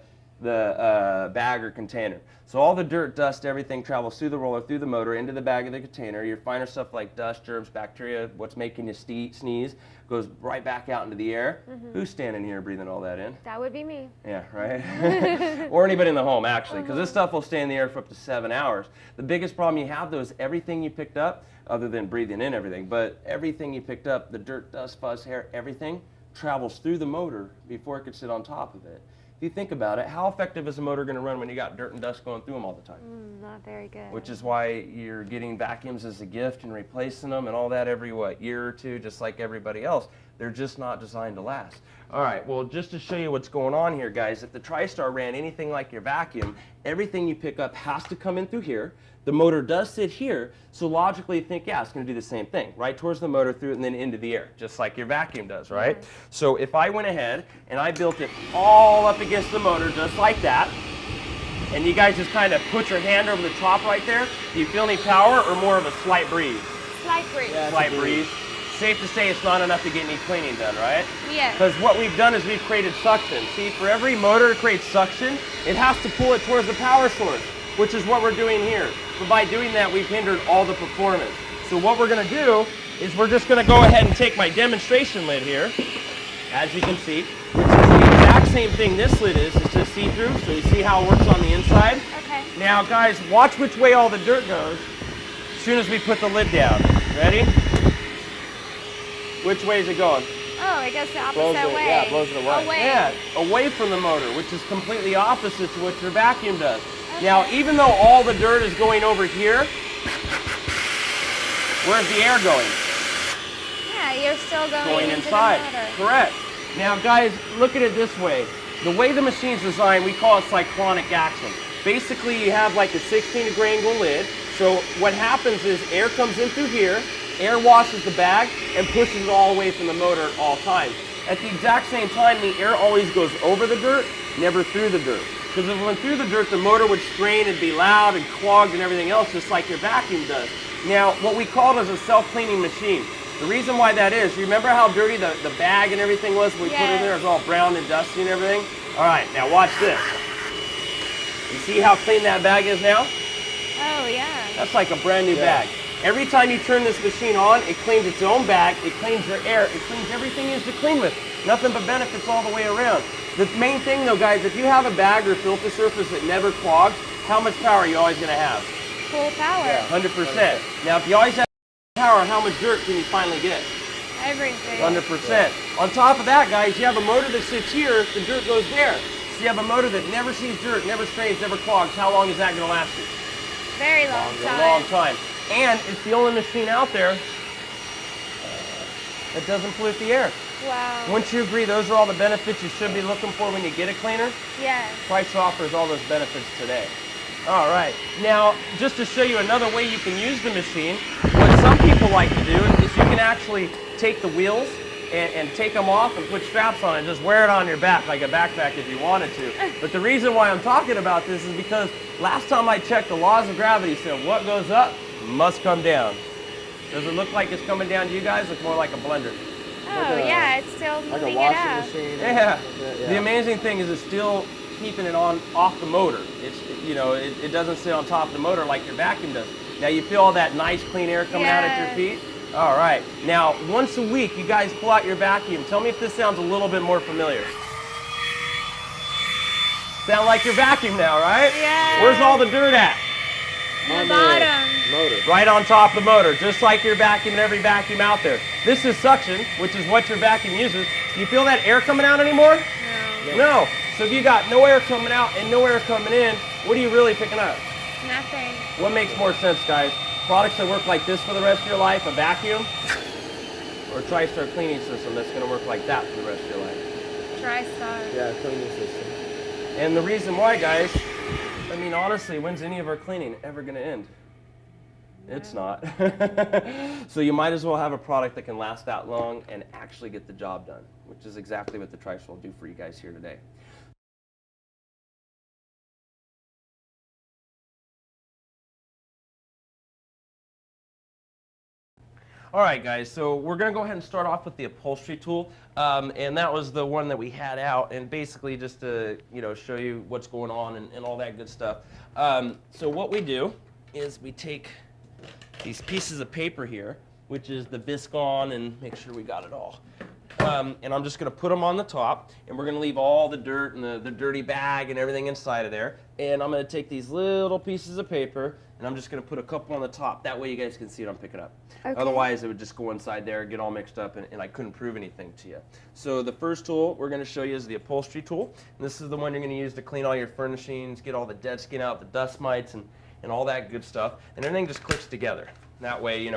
bag or container. So all the dirt, dust, everything travels through the roller, through the motor, into the bag of the container. Your finer stuff like dust, germs, bacteria, what's making you sneeze, goes right back out into the air. Who's standing here breathing all that in? That would be me. Yeah, right? Or anybody in the home, actually, because this stuff will stay in the air for up to 7 hours. The biggest problem you have, though, is everything you picked up, other than breathing in everything, but everything you picked up, the dirt, dust, fuzz, hair, everything, travels through the motor before it could sit on top of it. If you think about it, how effective is a motor going to run when you got dirt and dust going through them all the time? Not very good. Which is why you're getting vacuums as a gift and replacing them and all that every, year or two, just like everybody else. They're just not designed to last. All right, well, just to show you what's going on here, guys, if the Tristar ran anything like your vacuum, everything you pick up has to come in through here. The motor does sit here, so logically you think, yeah, it's going to do the same thing, right towards the motor, through it, and then into the air, just like your vacuum does, right? Yes. So if I went ahead and I built it all up against the motor, just like that, and you guys just kind of put your hand over the top right there, do you feel any power or more of a slight breeze? Slight breeze. Yeah. Slight breeze. Safe to say it's not enough to get any cleaning done, right? Yes. Because what we've done is we've created suction. See, for every motor to create suction, it has to pull it towards the power source, which is what we're doing here. But by doing that, we've hindered all the performance. So what we're going to do is we're just going to go ahead and take my demonstration lid here, as you can see, which is the exact same thing this lid is. It's just see-through, so you see how it works on the inside. Okay. Now, guys, watch which way all the dirt goes as soon as we put the lid down. Ready? Which way is it going? Oh, it goes the Blows opposite it- way. yeah, blows it away. Yeah, away from the motor, which is completely opposite to what your vacuum does. Now, even though all the dirt is going over here, where's the air going? Yeah, you're still going, Going into inside. the motor. Correct. Now, guys, look at it this way. The way the machine's designed, we call it cyclonic action. Basically, you have like a 16-degree angle lid. So what happens is air comes in through here, air washes the bag, and pushes it all away from the motor at all times. At the exact same time, the air always goes over the dirt, never through the dirt. Because if it went through the dirt, the motor would strain and be loud and clogged and everything else, just like your vacuum does. Now, what we call it is a self-cleaning machine. The reason why that is, you remember how dirty the bag and everything was when we put it in there? It was all brown and dusty and everything. All right, now watch this. You see how clean that bag is now? Oh, yeah. That's like a brand new bag. Every time you turn this machine on, it cleans its own bag, it cleans your air, it cleans everything it is to clean with. Nothing but benefits all the way around. The main thing though, guys, if you have a bag or filter surface that never clogs, how much power are you always going to have? Full power. 100%. Now, if you always have power, how much dirt can you finally get? Everything. 100%. On top of that, guys, you have a motor that sits here, the dirt goes there. So you have a motor that never sees dirt, never strains, never clogs. How long is that going to last you? Very long time. A long time. And it's the only machine out there that doesn't pollute the air. Wow. Wouldn't you agree those are all the benefits you should be looking for when you get a cleaner? Yes. Price offers all those benefits today. All right. Now, just to show you another way you can use the machine, what some people like to do is you can actually take the wheels and take them off and put straps on it and just wear it on your back like a backpack if you wanted to. But the reason why I'm talking about this is because last time I checked, the laws of gravity said what goes up must come down. Does it look like it's coming down to you guys? It's more like a blender. Oh, yeah, it's still Like moving a it washing up. machine. Yeah. Yeah. The amazing thing is it's still keeping it on off the motor. It's it doesn't sit on top of the motor like your vacuum does. Now you feel all that nice clean air coming out at your feet? All right. Now, once a week, you guys pull out your vacuum. Tell me if this sounds a little bit more familiar. Sound like your vacuum now, right? Yeah. Where's all the dirt at? The bottom. Motor. Right on top of the motor, just like your vacuum and every vacuum out there. This is suction, which is what your vacuum uses. Do you feel that air coming out anymore? No. No. So if you got no air coming out and no air coming in, what are you really picking up? Nothing. What makes more sense, guys? Products that work like this for the rest of your life, a vacuum, or Tristar cleaning system that's going to work like that for the rest of your life? Tristar. Yeah, cleaning system. And the reason why, guys, I mean, honestly, when's any of our cleaning ever going to end? It's not. So you might as well have a product that can last that long and actually get the job done, which is exactly what the Tristar will do for you guys here today. All right, guys, so we're going to go ahead and start off with the upholstery tool, and that was the one that we had out, and basically just to show you what's going on and all that good stuff. So what we do is we take these pieces of paper here, which is the Viscon, and make sure we got it all. And I'm just going to put them on the top, and we're going to leave all the dirt and the dirty bag and everything inside of there. And I'm going to take these little pieces of paper, and I'm just going to put a couple on the top. That way you guys can see what I'm picking up. Okay. Otherwise, it would just go inside there, get all mixed up, and I couldn't prove anything to you. So the first tool we're going to show you is the upholstery tool. And this is the one you're going to use to clean all your furnishings, get all the dead skin out, the dust mites, and all that good stuff. And everything just clicks together. That way,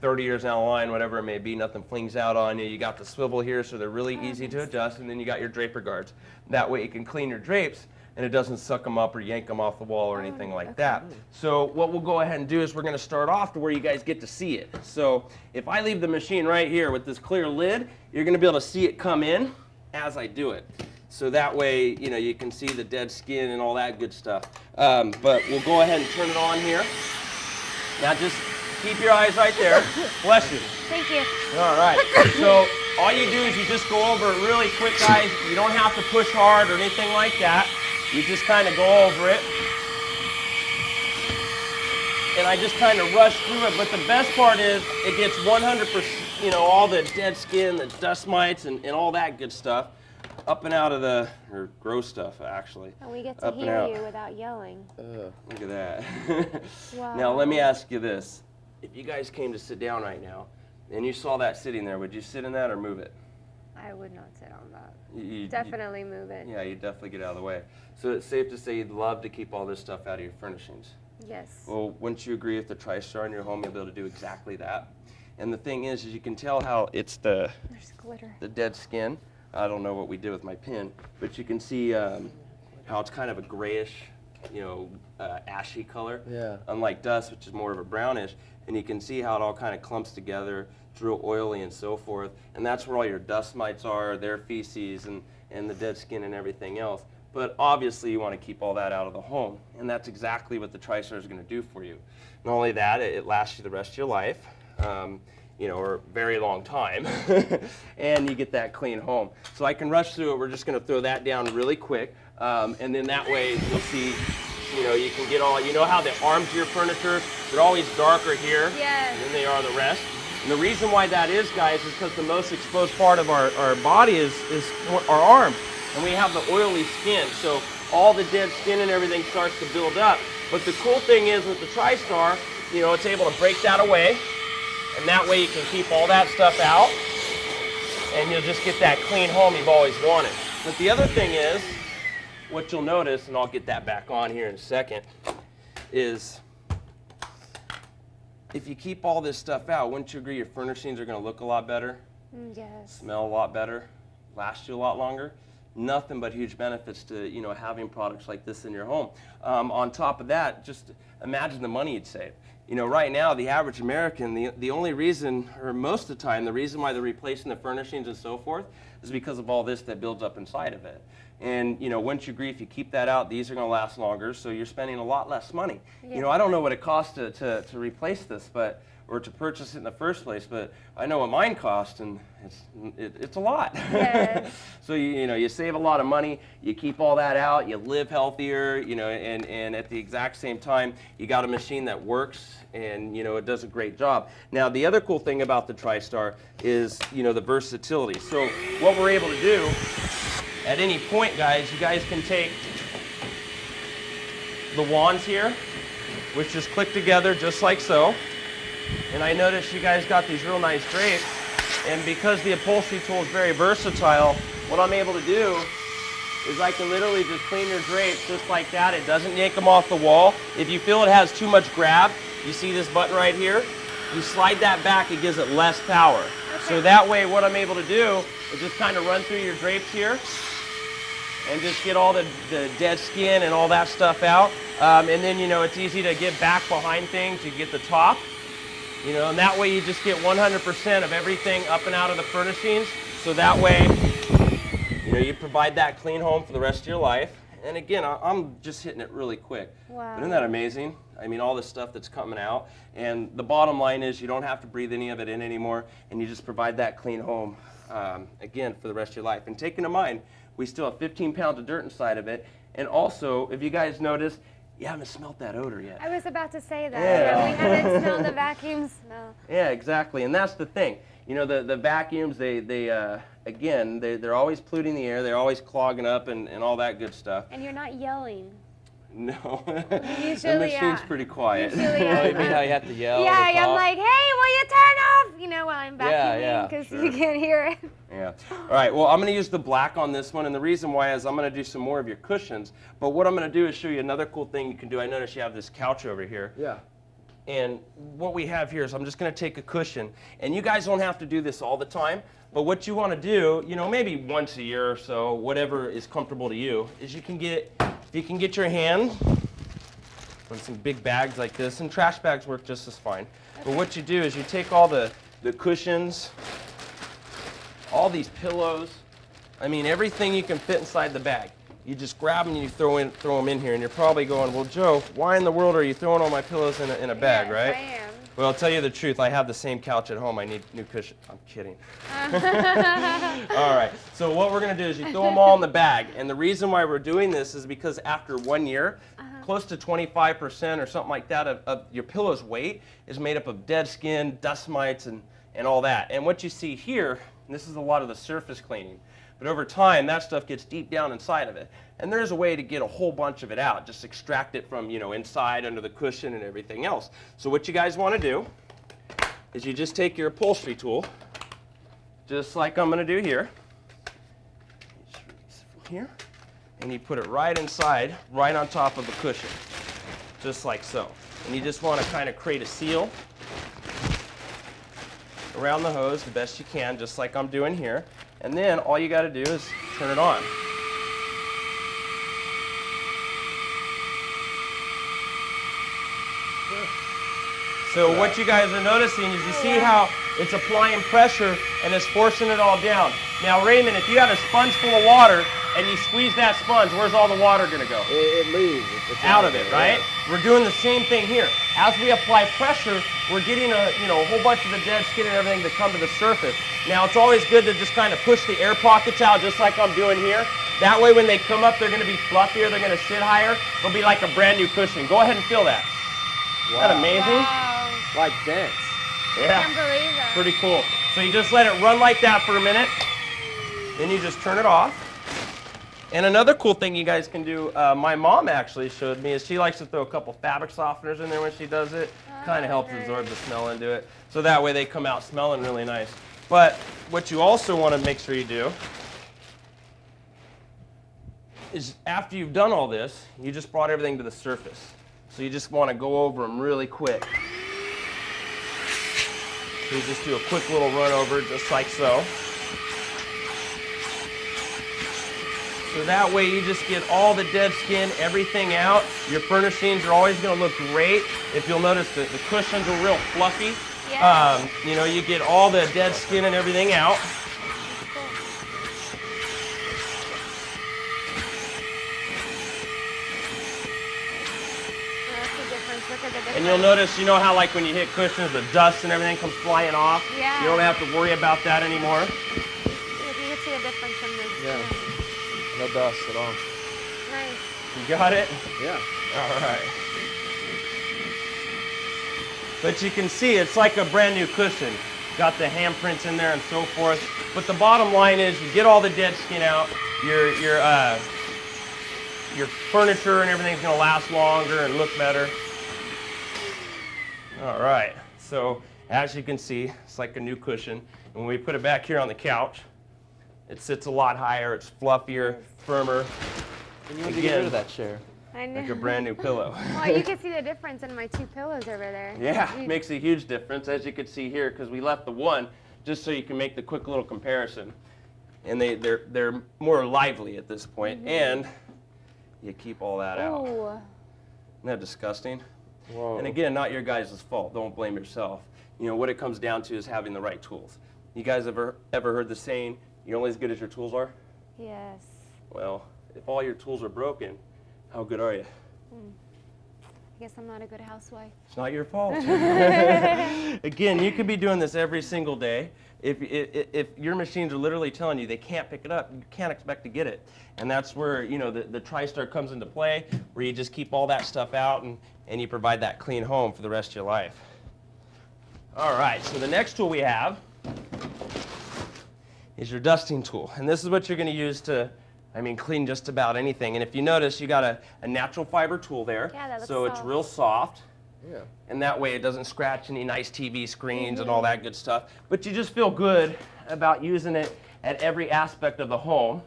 30 years down the line, whatever it may be, nothing flings out on you. You got the swivel here, so they're really easy to adjust, and then you got your draper guards. That way you can clean your drapes, and it doesn't suck them up or yank them off the wall or anything like that. So what we'll go ahead and do is we're going to start off to where you guys get to see it. So if I leave the machine right here with this clear lid, you're going to be able to see it come in as I do it. So that way, you can see the dead skin and all that good stuff. But we'll go ahead and turn it on here. Now just keep your eyes right there. Bless you. Thank you. All right. So all you do is you just go over it really quick, guys. You don't have to push hard or anything like that. You just kind of go over it. And I just kind of rush through it. But the best part is it gets 100%, all the dead skin, the dust mites, and all that good stuff up and out of or gross stuff, actually. And we get to hear you without yelling. Look at that. Wow. Now, let me ask you this. If you guys came to sit down right now, and you saw that sitting there, would you sit in that or move it? I would not sit on that. You Definitely move it. Yeah, you'd definitely get out of the way. So it's safe to say you'd love to keep all this stuff out of your furnishings. Yes. Well, wouldn't you agree with the Tristar in your home, you'll be able to do exactly that? And the thing is you can tell how it's There's glitter. the dead skin. I don't know what we did with my pin, but you can see how it's kind of a grayish, ashy color. Yeah. Unlike dust, which is more of a brownish. And you can see how it all kind of clumps together, it's real oily and so forth. And that's where all your dust mites are, their feces, and the dead skin and everything else. But obviously you want to keep all that out of the home. And that's exactly what the Tristar is going to do for you. Not only that, it lasts you the rest of your life. Or a very long time, and you get that clean home. So I can rush through it. We're just going to throw that down really quick, and then that way you'll see, you can get all, how the arms of your furniture, they're always darker here than they are the rest. And the reason why that is, guys, is because the most exposed part of our body is our arms, and we have the oily skin, so all the dead skin and everything starts to build up. But the cool thing is with the Tristar, it's able to break that away. And that way you can keep all that stuff out, and you'll just get that clean home you've always wanted. But the other thing is, what you'll notice, and I'll get that back on here in a second, is if you keep all this stuff out, wouldn't you agree your furnishings are going to look a lot better? Yes. Smell a lot better, last you a lot longer? Nothing but huge benefits to having products like this in your home. On top of that, just imagine the money you'd save. Right now, the average American, the only reason, or most of the time, the reason why they're replacing the furnishings and so forth is because of all this that builds up inside of it. And, wouldn't you agree if you keep that out, these are going to last longer, so you're spending a lot less money. Yeah. I don't know what it costs to replace this, or to purchase it in the first place, but I know what mine cost, and it's a lot. Yes. So you save a lot of money, you keep all that out, you live healthier, and at the exact same time, you got a machine that works, and it does a great job. Now the other cool thing about the Tristar is the versatility. So what we're able to do at any point, guys, you guys can take the wands here, which just click together just like so. And I noticed you guys got these real nice drapes. And because the upholstery tool is very versatile, what I'm able to do is I can literally just clean your drapes just like that. It doesn't yank them off the wall. If you feel it has too much grab, you see this button right here? You slide that back, it gives it less power. Okay. So that way what I'm able to do is just kind of run through your drapes here and just get all the dead skin and all that stuff out. And then, you know, it's easy to get back behind things. You get the top, you know, and that way you just get 100% of everything up and out of the furnishings. So that way, you know, you provide that clean home for the rest of your life. And again, I'm just hitting it really quick. Wow. But isn't that amazing? I mean, all this stuff that's coming out. And the bottom line is you don't have to breathe any of it in anymore, and you just provide that clean home, again, for the rest of your life. And taking in mind, we still have 15 pounds of dirt inside of it. And also, if you guys notice, you haven't smelt that odor yet. I was about to say that. Yeah. We haven't smelled the vacuum smell. Yeah, exactly. And that's the thing. You know, the vacuums, again, they're always polluting the air. They're always clogging up and all that good stuff. And you're not yelling. No. Usually, the machine's pretty quiet. Usually, Oh, you mean how you have to yell? yeah, or I'm talk? like, hey, will you turn off? You know, while I'm vacuuming, because sure. you can't hear it. Yeah. All right, well, I'm going to use the black on this one, and the reason why is I'm going to do some more of your cushions, but what I'm going to do is show you another cool thing you can do. I notice you have this couch over here. Yeah. And what we have here is I'm just going to take a cushion, and you guys don't have to do this all the time, but what you want to do, you know, maybe once a year or so, whatever is comfortable to you, is you can get, if you can get your hand on some big bags like this, and trash bags work just as fine. But what you do is you take all the cushions, all these pillows, I mean everything you can fit inside the bag. You just grab them and you throw them in here, and you're probably going, well, Joe, why in the world are you throwing all my pillows in a bag, Yes, right? I am. Well, I'll tell you the truth. I have the same couch at home. I need new cushions. I'm kidding. All right. So what we're going to do is you throw them all in the bag. And the reason why we're doing this is because after 1 year, close to 25% or something like that of your pillow's weight is made up of dead skin, dust mites, and all that. And what you see here, and this is a lot of the surface cleaning, but over time, that stuff gets deep down inside of it. And there's a way to get a whole bunch of it out. Just extract it from, you know, inside, under the cushion, and everything else. So what you guys want to do is you just take your upholstery tool, just like I'm going to do here. Here. And you put it right inside, right on top of the cushion. Just like so. And you just want to kind of create a seal around the hose the best you can, just like I'm doing here. And then all you got to do is turn it on. So what you guys are noticing is you see how it's applying pressure and it's forcing it all down. Now Raymond, if you had a sponge full of water and you squeeze that sponge, where's all the water going to go? It leaves. It's out of it, right? We're doing the same thing here. As we apply pressure, we're getting a whole bunch of the dead skin and everything to come to the surface. Now it's always good to just kind of push the air pockets out just like I'm doing here. That way when they come up, they're going to be fluffier, they're going to sit higher. They'll be like a brand new cushion. Go ahead and feel that. Wow. Isn't that amazing? Wow. Like dense. Yeah. I can't believe that. Pretty cool. So you just let it run like that for a minute. Then you just turn it off. And another cool thing you guys can do, my mom actually showed me, is she likes to throw a couple fabric softeners in there when she does it. Kind of helps absorb the smell into it. So that way they come out smelling really nice. But what you also want to make sure you do is after you've done all this, you just brought everything to the surface. So you just want to go over them really quick. So you just do a quick little run over just like so. So that way you just get all the dead skin, everything out. Your furnishings are always going to look great. If you'll notice the cushions are real fluffy. Yeah. You get all the dead skin and everything out. Look at the difference. And you'll notice, you know how like when you hit cushions, the dust and everything comes flying off? Yeah. You don't have to worry about that anymore. Look, you can see the difference from this. Yeah. No dust at all. Nice. You got it? Yeah. All right. But you can see it's like a brand new cushion. Got the handprints in there and so forth. But the bottom line is you get all the dead skin out. Your furniture and everything's going to last longer and look better. All right, so as you can see, it's like a new cushion. And when we put it back here on the couch, it sits a lot higher, it's fluffier, firmer. And you need to get rid of that chair. I know. Like a brand new pillow. Well, you can see the difference in my two pillows over there. Yeah, makes a huge difference, as you can see here, because we left the one just so you can make the quick little comparison. And they're more lively at this point, and you keep all that out. Ooh. Isn't that disgusting? Whoa. And again, not your guys' fault. Don't blame yourself. You know, what it comes down to is having the right tools. You guys ever heard the saying, you're only as good as your tools are? Yes. Well, if all your tools are broken, how good are you? I guess I'm not a good housewife. It's not your fault. Again, you could be doing this every single day. If your machines are literally telling you they can't pick it up, you can't expect to get it. And that's where, you know, the Tristar comes into play, where you just keep all that stuff out and you provide that clean home for the rest of your life. All right, so the next tool we have is your dusting tool. And this is what you're going to use to, clean just about anything. And if you notice, you got a natural fiber tool there. Yeah, that looks so soft. it's real soft. Yeah. And that way it doesn't scratch any nice TV screens and all that good stuff. But you just feel good about using it at every aspect of the home.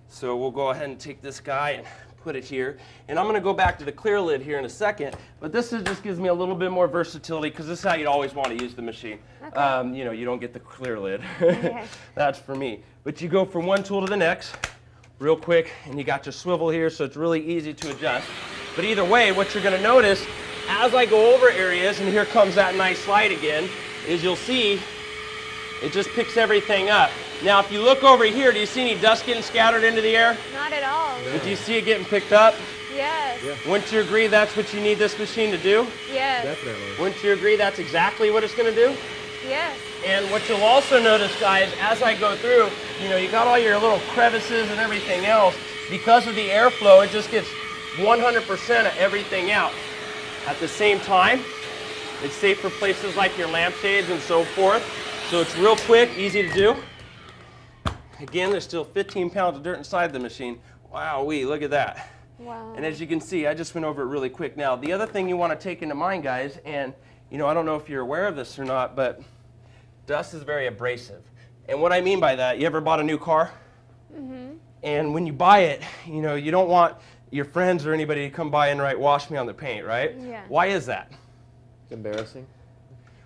So we'll go ahead and take this guy and put it here. And I'm going to go back to the clear lid here in a second. But this just gives me a little bit more versatility, because this is how you'd always want to use the machine. Okay. You know, you don't get the clear lid. Okay. That's for me. But you go from one tool to the next real quick, and you got your swivel here, so it's really easy to adjust. But either way, what you're going to notice as I go over areas, and here comes that nice light again, is you'll see it just picks everything up. Now, if you look over here, do you see any dust getting scattered into the air? Not at all. But do you see it getting picked up? Yes. Yeah. Wouldn't you agree that's what you need this machine to do? Yes. Definitely. Wouldn't you agree that's exactly what it's going to do? Yes. And what you'll also notice, guys, as I go through, you know, you got all your little crevices and everything else. Because of the airflow, it just gets 100% of everything out. At the same time, it's safe for places like your lampshades and so forth. So it's real quick, easy to do. Again, there's still 15 pounds of dirt inside the machine. Wow-wee, look at that. Wow. And as you can see, I just went over it really quick. Now, the other thing you want to take into mind, guys, and you know, I don't know if you're aware of this or not, but dust is very abrasive. And what I mean by that, you ever bought a new car? Mm-hmm. And when you buy it, you know, you don't want your friends or anybody to come by and write, "Wash me on the paint," right? Yeah. Why is that? It's embarrassing.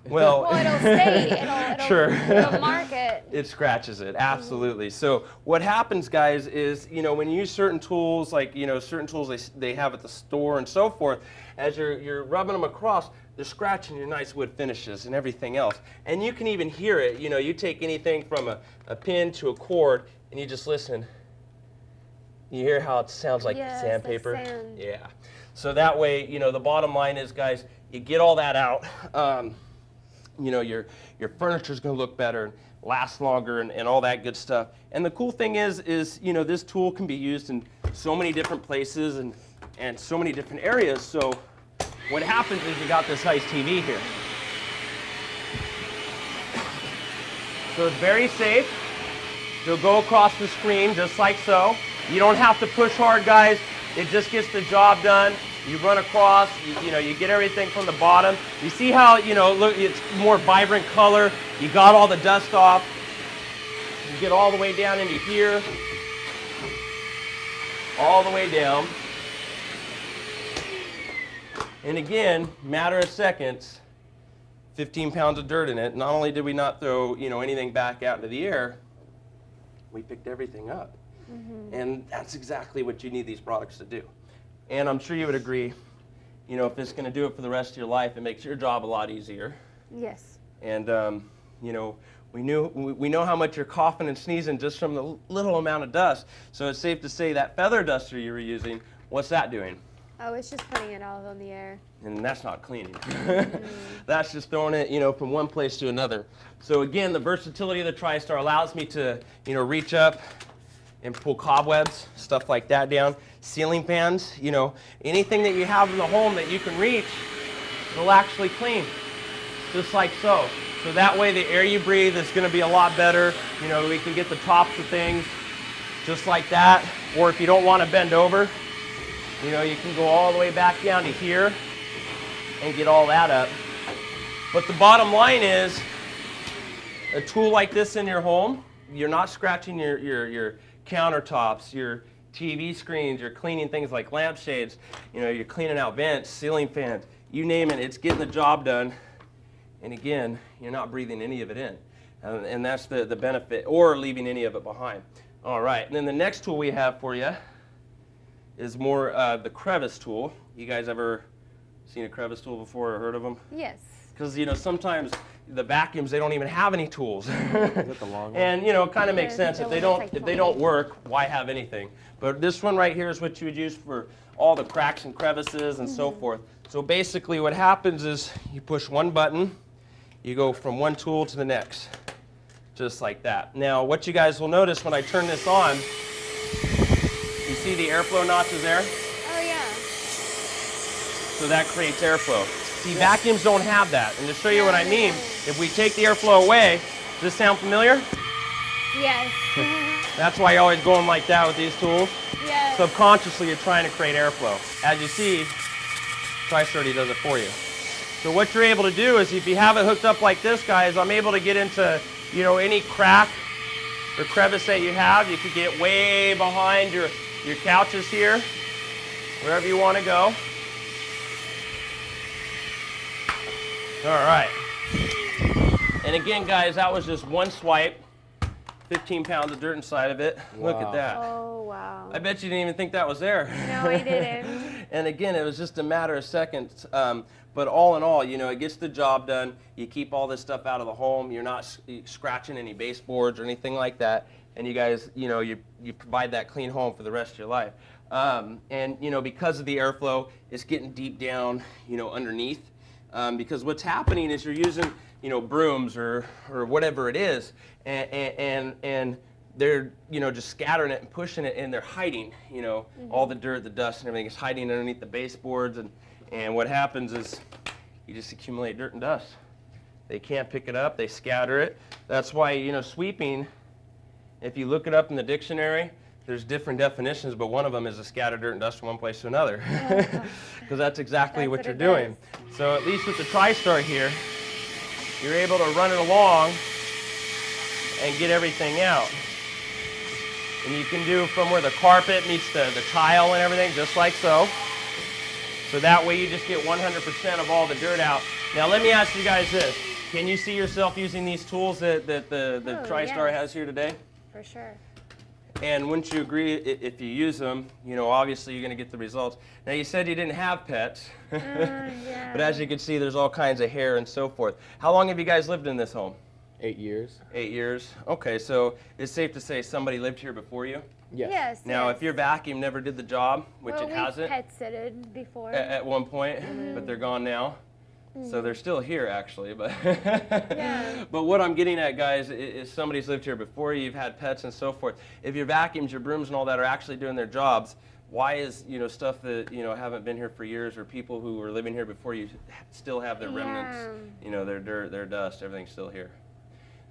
Well, It'll stay. It'll Sure. It'll mark it. It scratches it, absolutely. So what happens, guys, is, you know, when you use certain tools, like, you know, certain tools they have at the store and so forth, as you're rubbing them across, they're scratching your nice wood finishes and everything else. And you can even hear it. You know, you take anything from a pin to a cord, and you just listen. You hear how it sounds like Yes, sandpaper? like sand. Yeah. So that way, you know, the bottom line is, guys, you get all that out. You know, your furniture's going to look better and last longer and all that good stuff. And the cool thing is, you know, this tool can be used in so many different places and so many different areas. So what happens is you got this nice TV here. So it's very safe. It'll go across the screen just like so. You don't have to push hard, guys. It just gets the job done. You run across, you know, you get everything from the bottom. You see how, you know, look, it's more vibrant color. You got all the dust off. You get all the way down into here. All the way down. And again, matter of seconds, 15 pounds of dirt in it. Not only did we not throw, you know, anything back out into the air, we picked everything up. Mm-hmm. And that's exactly what you need these products to do. And I'm sure you would agree, you know, if it's going to do it for the rest of your life, it makes your job a lot easier. Yes. And, you know, we know how much you're coughing and sneezing just from the little amount of dust. So it's safe to say that feather duster you were using, what's that doing? Oh, it's just putting it all in the air. And that's not cleaning. That's just throwing it, you know, from one place to another. So again, the versatility of the Tristar allows me to, you know, reach up and pull cobwebs, stuff like that down. Ceiling fans, you know, anything that you have in the home that you can reach, it'll actually clean, just like so. So that way the air you breathe is going to be a lot better. You know, we can get the tops of things just like that. Or if you don't want to bend over, you know, you can go all the way back down to here and get all that up. But the bottom line is, a tool like this in your home, you're not scratching your countertops, your TV screens, you're cleaning things like lampshades, you're cleaning out vents, ceiling fans, you name it, it's getting the job done. And again, you're not breathing any of it in. And that's the benefit, or leaving any of it behind. All right, and then the next tool we have for you is more the crevice tool. You guys ever seen a crevice tool before or heard of them? Yes. Because, sometimes the vacuums, they don't even have any tools. Is that the long one? And, it kind of makes Yeah, sense. the If one they that's don't, like if they don't work, why have anything? But this one right here is what you would use for all the cracks and crevices and so forth. So basically what happens is you push one button, you go from one tool to the next, just like that. Now, what you guys will notice when I turn this on, you see the airflow notches there? Oh yeah. So that creates airflow. See, vacuums don't have that. And to show you what I mean, if we take the airflow away, does this sound familiar? Yes. That's why you're always going like that with these tools. Yes. Subconsciously, you're trying to create airflow. As you see, Tristar does it for you. So what you're able to do is, if you have it hooked up like this, guys, I'm able to get into, any crack or crevice that you have. You could get way behind your couches here, wherever you want to go. All right. And again, guys, that was just one swipe. 15 pounds of dirt inside of it. Wow. Look at that. Oh wow. I bet you didn't even think that was there. No, I didn't. And again, it was just a matter of seconds. But all in all, it gets the job done. You keep all this stuff out of the home. You're not scratching any baseboards or anything like that. And you guys, you provide that clean home for the rest of your life. And because of the airflow, it's getting deep down, underneath. Because what's happening is you're using, brooms or whatever it is, and they're, just scattering it and pushing it, and they're hiding, all the dirt, the dust, and everything is hiding underneath the baseboards, and what happens is you just accumulate dirt and dust. They can't pick it up, they scatter it. That's why, sweeping, if you look it up in the dictionary, there's different definitions, but one of them is to scatter dirt and dust from one place to another. Because that's exactly what you're doing. So at least with the Tristar here, you're able to run it along and get everything out. And you can do from where the carpet meets the tile and everything, just like so. So that way you just get 100% of all the dirt out. Now let me ask you guys this. Can you see yourself using these tools that the Tristar has here today? For sure. And wouldn't you agree, if you use them, obviously you're going to get the results. Now you said you didn't have pets, Yeah. but as you can see, there's all kinds of hair and so forth. How long have you guys lived in this home? 8 years. 8 years. Okay, so it's safe to say somebody lived here before you? Yes. Yes. Now, yes. if your vacuum never did the job, which well, it hasn't, pet sitted before. at one point, but they're gone now. So they're still here, actually. But Yeah. but what I'm getting at, guys, is somebody's lived here before you, you've had pets and so forth. If your vacuums, your brooms, and all that are actually doing their jobs, why is stuff that haven't been here for years, or people who were living here before you still have their remnants, their dirt, their dust, everything's still here?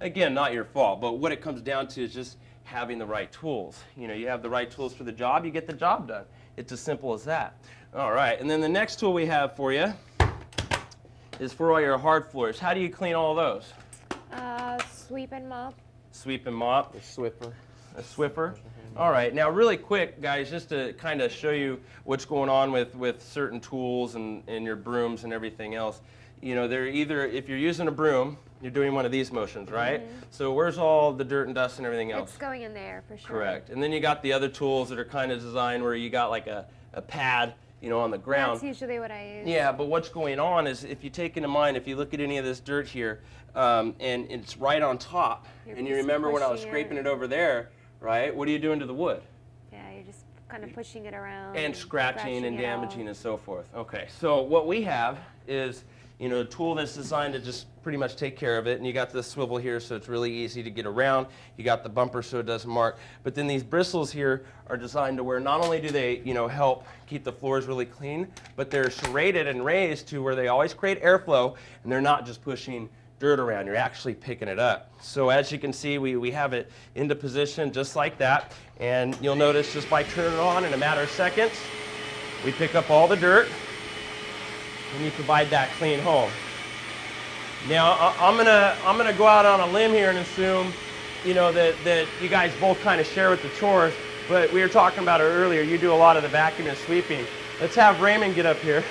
Again, not your fault, but what it comes down to is just having the right tools. You have the right tools for the job, you get the job done. It's as simple as that. All right, and then the next tool we have for you is for all your hard floors. How do you clean all those? Sweep and mop. Sweep and mop. A Swiffer. A Swiffer. All right, now really quick, guys, just to kind of show you what's going on with certain tools and your brooms and everything else. They're either, if you're using a broom, you're doing one of these motions, right? So where's all the dirt and dust and everything else? It's going in there for sure. Correct. And then you got the other tools that are kind of designed where you got like a pad, on the ground. That's usually what I use. Yeah, but what's going on is, if you take into mind, if you look at any of this dirt here, and it's right on top, and you remember when I was scraping it over there, right? What are you doing to the wood? Yeah, you're just kind of pushing it around. And scratching and it damaging out. and so forth. Okay, so what we have is, a tool that's designed to just pretty much take care of it. And you got this swivel here, so it's really easy to get around. You got the bumper, so it doesn't mark. But then these bristles here are designed to where not only do they, help keep the floors really clean, but they're serrated and raised to where they always create airflow, and they're not just pushing dirt around. You're actually picking it up. So as you can see, we have it into position just like that. And you'll notice just by turning it on in a matter of seconds, we pick up all the dirt, and you provide that clean home. Now I'm gonna go out on a limb here and assume, you know, that you guys both kind of share with the chores. But we were talking about it earlier. You do a lot of the vacuum and sweeping. Let's have Raymond get up here.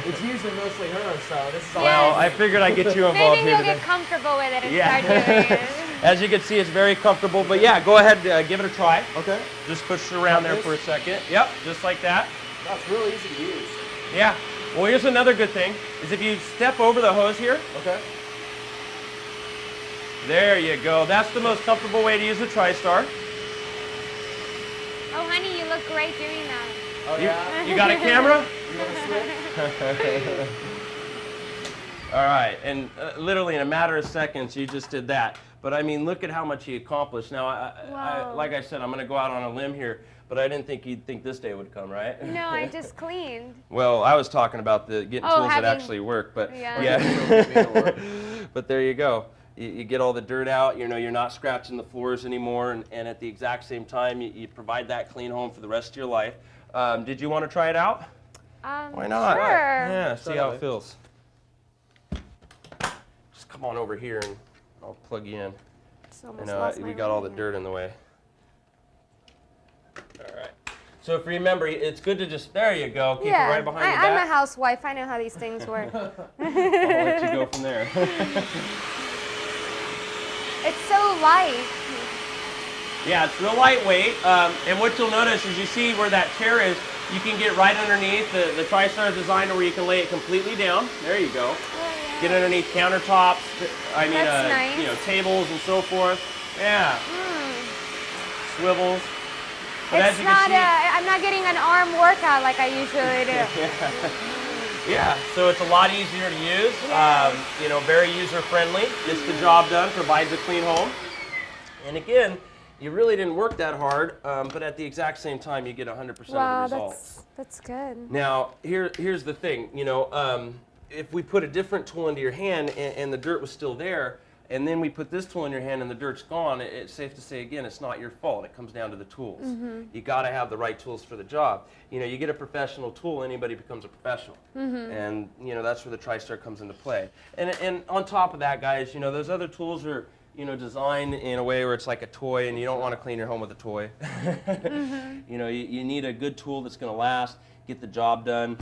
It's usually mostly her, so this is all. Well, I figured I'd get you involved Maybe here he'll today. get comfortable with it and Yeah. start doing it. As you can see, it's very comfortable. But yeah, go ahead, give it a try. Okay. Just push it around there Like for a second. Yep, just like that. That's really easy to use. Yeah. Well, here's another good thing, is if you step over the hose here, Okay. there you go. That's the most comfortable way to use the Tristar. Oh, honey, you look great doing that. Oh yeah. You got a camera? You want to switch? All right, and literally in a matter of seconds, you just did that. But I mean, look at how much he accomplished. Now, Wow. like I said, I'm going to go out on a limb here, but I didn't think you'd think this day would come, right? No, I just cleaned. Well, I was talking about the getting Oh, tools that having- actually work, but Yeah. But there you go. You get all the dirt out. You know, you're not scratching the floors anymore, and at the exact same time, you provide that clean home for the rest of your life. Did you want to try it out? Why not? Sure. Yeah, see how Certainly. it feels. Just come on over here and I'll plug you in. It's I almost know lost we my got all the ring. dirt in the way. All right. So if you remember, it's good to just, there you go, keep Yeah, it right behind the I'm a back. housewife. I know how these things work. I'll let you go from there. It's so light. Yeah, it's real lightweight, and what you'll notice is you see where that chair is, you can get right underneath. The Tristar is designed where you can lay it completely down. There you go. Get underneath countertops, That's nice. you know, tables and so forth. Yeah, swivels. But It's as you not. can I'm not getting an arm workout like I usually do. see, yeah, so it's a lot easier to use. Yeah. You know, very user friendly. Gets the job done. Provides a clean home. And again, you really didn't work that hard, but at the exact same time, you get 100% Wow, of the results. that's good. Now, here's the thing. You know, if we put a different tool into your hand and the dirt was still there, and then we put this tool in your hand and the dirt's gone, it's safe to say, again, it's not your fault. It comes down to the tools. You got to have the right tools for the job. You know, you get a professional tool, anybody becomes a professional. And, you know, that's where the Tristar comes into play. And on top of that, guys, you know, those other tools are, you know, designed in a way where it's like a toy, and you don't want to clean your home with a toy. You know, you need a good tool that's going to last, get the job done.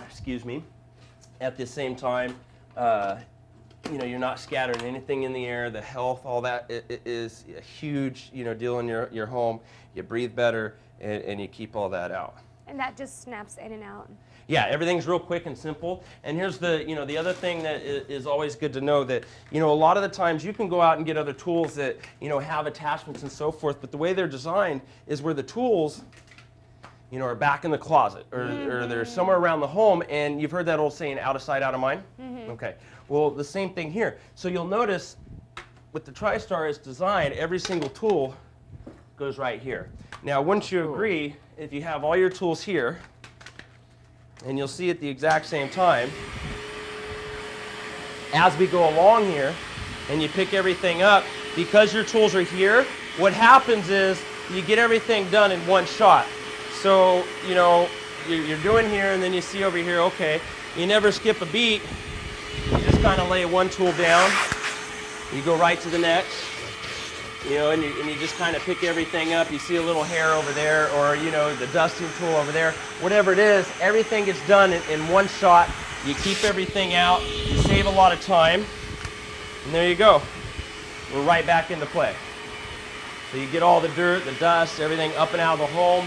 Excuse me. At the same time, you know, you're not scattering anything in the air. The health, all that is a huge, you know, deal in your home. You breathe better, and you keep all that out. And that just snaps in and out. Yeah, everything's real quick and simple. And here's the, you know, the other thing that is always good to know, that, you know, a lot of the times you can go out and get other tools that, you know, have attachments and so forth, but the way they're designed is where the tools, you know, are back in the closet, or they're somewhere around the home, and you've heard that old saying, out of sight, out of mind? Okay, well, the same thing here. So you'll notice with the Tristar, it's designed, every single tool goes right here. Now, wouldn't you agree, if you have all your tools here, and you'll see at the exact same time, as we go along here, and you pick everything up, because your tools are here, what happens is you get everything done in one shot. So, you know, you're doing here, and then you see over here, okay, you never skip a beat. You just kind of lay one tool down, you go right to the next, you know, and you just kind of pick everything up. You see a little hair over there, or, you know, the dusting tool over there. Whatever it is, everything gets done in one shot. You keep everything out, you save a lot of time, and there you go. We're right back into play. So you get all the dirt, the dust, everything up and out of the home.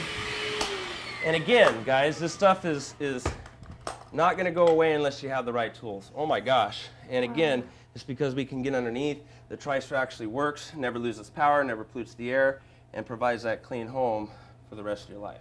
And again, guys, this stuff is not going to go away unless you have the right tools. Oh my gosh. And again, it's because we can get underneath. The Tristar actually works, never loses power, never pollutes the air, and provides that clean home for the rest of your life.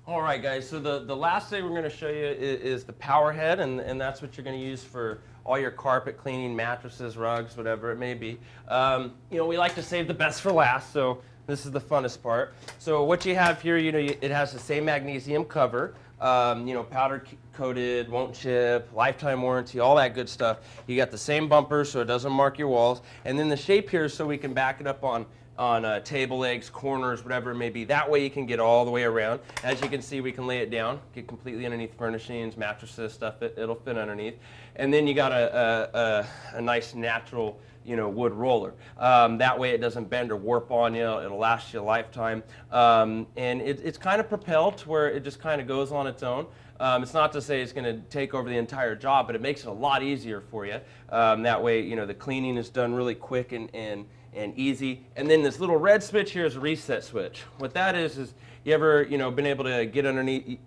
All right, guys, so the last thing we're going to show you is the power head, and that's what you're going to use for all your carpet cleaning, mattresses, rugs, whatever it may be. You know, we like to save the best for last, so this is the funnest part. So what you have here, you know, it has the same magnesium cover, you know, powder coated, won't chip, lifetime warranty, all that good stuff. You got the same bumper so it doesn't mark your walls, and then the shape here is so we can back it up on table legs, corners, whatever it may be. That way you can get all the way around. As you can see, we can lay it down, get completely underneath furnishings, mattresses, stuff. It'll fit underneath. And then you got a nice natural, wood roller. That way it doesn't bend or warp on you. It'll last you a lifetime. And it's kind of propelled to where it just kind of goes on its own. It's not to say it's going to take over the entire job, but it makes it a lot easier for you. That way, the cleaning is done really quick and easy. And then this little red switch here is a reset switch. What that is you ever, been able to get underneath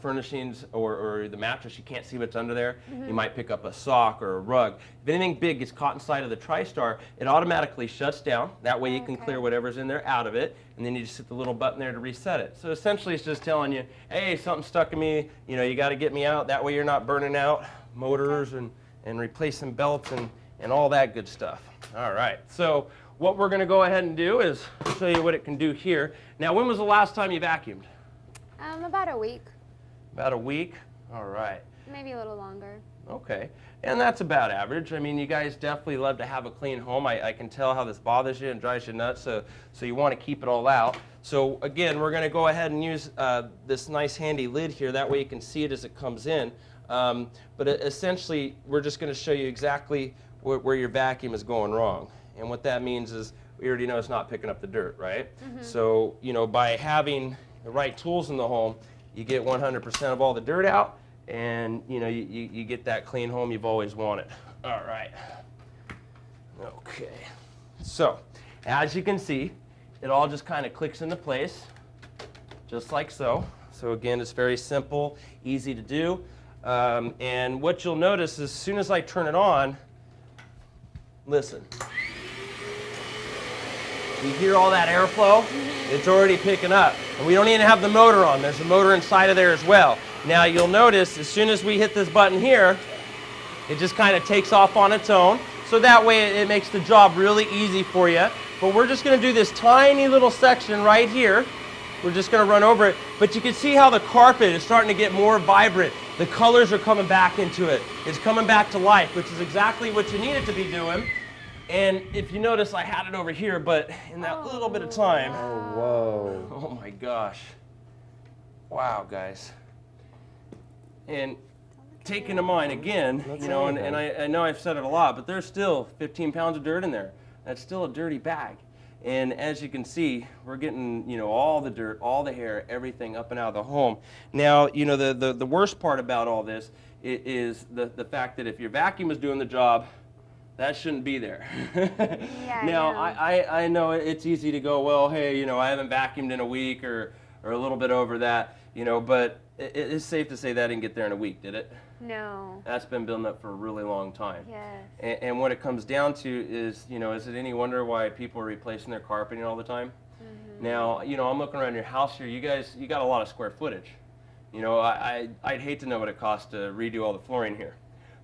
furnishings or the mattress, you can't see what's under there. You might pick up a sock or a rug. If anything big gets caught inside of the Tristar, it automatically shuts down. That way you can clear whatever's in there out of it, and then you just hit the little button there to reset it. So essentially it's just telling you, hey, something stuck in me, you got to get me out. That way you're not burning out motors and replacing belts and all that good stuff. All right, so what we're going to go ahead and do is show you what it can do here. Now, when was the last time you vacuumed? About a week. About a week? All right. Maybe a little longer. Okay, and that's about average. I mean, you guys definitely love to have a clean home. I can tell how this bothers you and drives you nuts, so you want to keep it all out. So again, we're going to go ahead and use this nice handy lid here. That way you can see it as it comes in. But essentially, we're just going to show you exactly where your vacuum is going wrong. And what that means is we already know it's not picking up the dirt, right? So, by having the right tools in the home, you get 100% of all the dirt out, and you get that clean home you've always wanted. All right. Okay. So, as you can see, it all just kind of clicks into place, just like so. So again, it's very simple, easy to do. And what you'll notice is as soon as I turn it on, listen. You hear all that airflow? It's already picking up. And we don't even have the motor on. There's a motor inside of there as well. Now you'll notice as soon as we hit this button here, it just kind of takes off on its own. So that way it makes the job really easy for you. But we're just going to do this tiny little section right here. We're just going to run over it. But you can see how the carpet is starting to get more vibrant. The colors are coming back into it. It's coming back to life, which is exactly what you need it to be doing. And if you notice, I had it over here, but in that little bit of time. Oh, whoa. Oh my gosh. Wow, guys. And take into mind again, and I know I've said it a lot, but there's still 15 pounds of dirt in there. That's still a dirty bag. And as you can see, we're getting, all the dirt, all the hair, everything up and out of the home. Now, the worst part about all this is the fact that if your vacuum is doing the job, that shouldn't be there. Yeah, now, I know it's easy to go, well, hey, I haven't vacuumed in a week or a little bit over that, but it's safe to say that didn't get there in a week, did it? No. That's been building up for a really long time. Yes. And what it comes down to is, is it any wonder why people are replacing their carpeting all the time? Now, I'm looking around your house here. You got a lot of square footage. I'd hate to know what it costs to redo all the flooring here.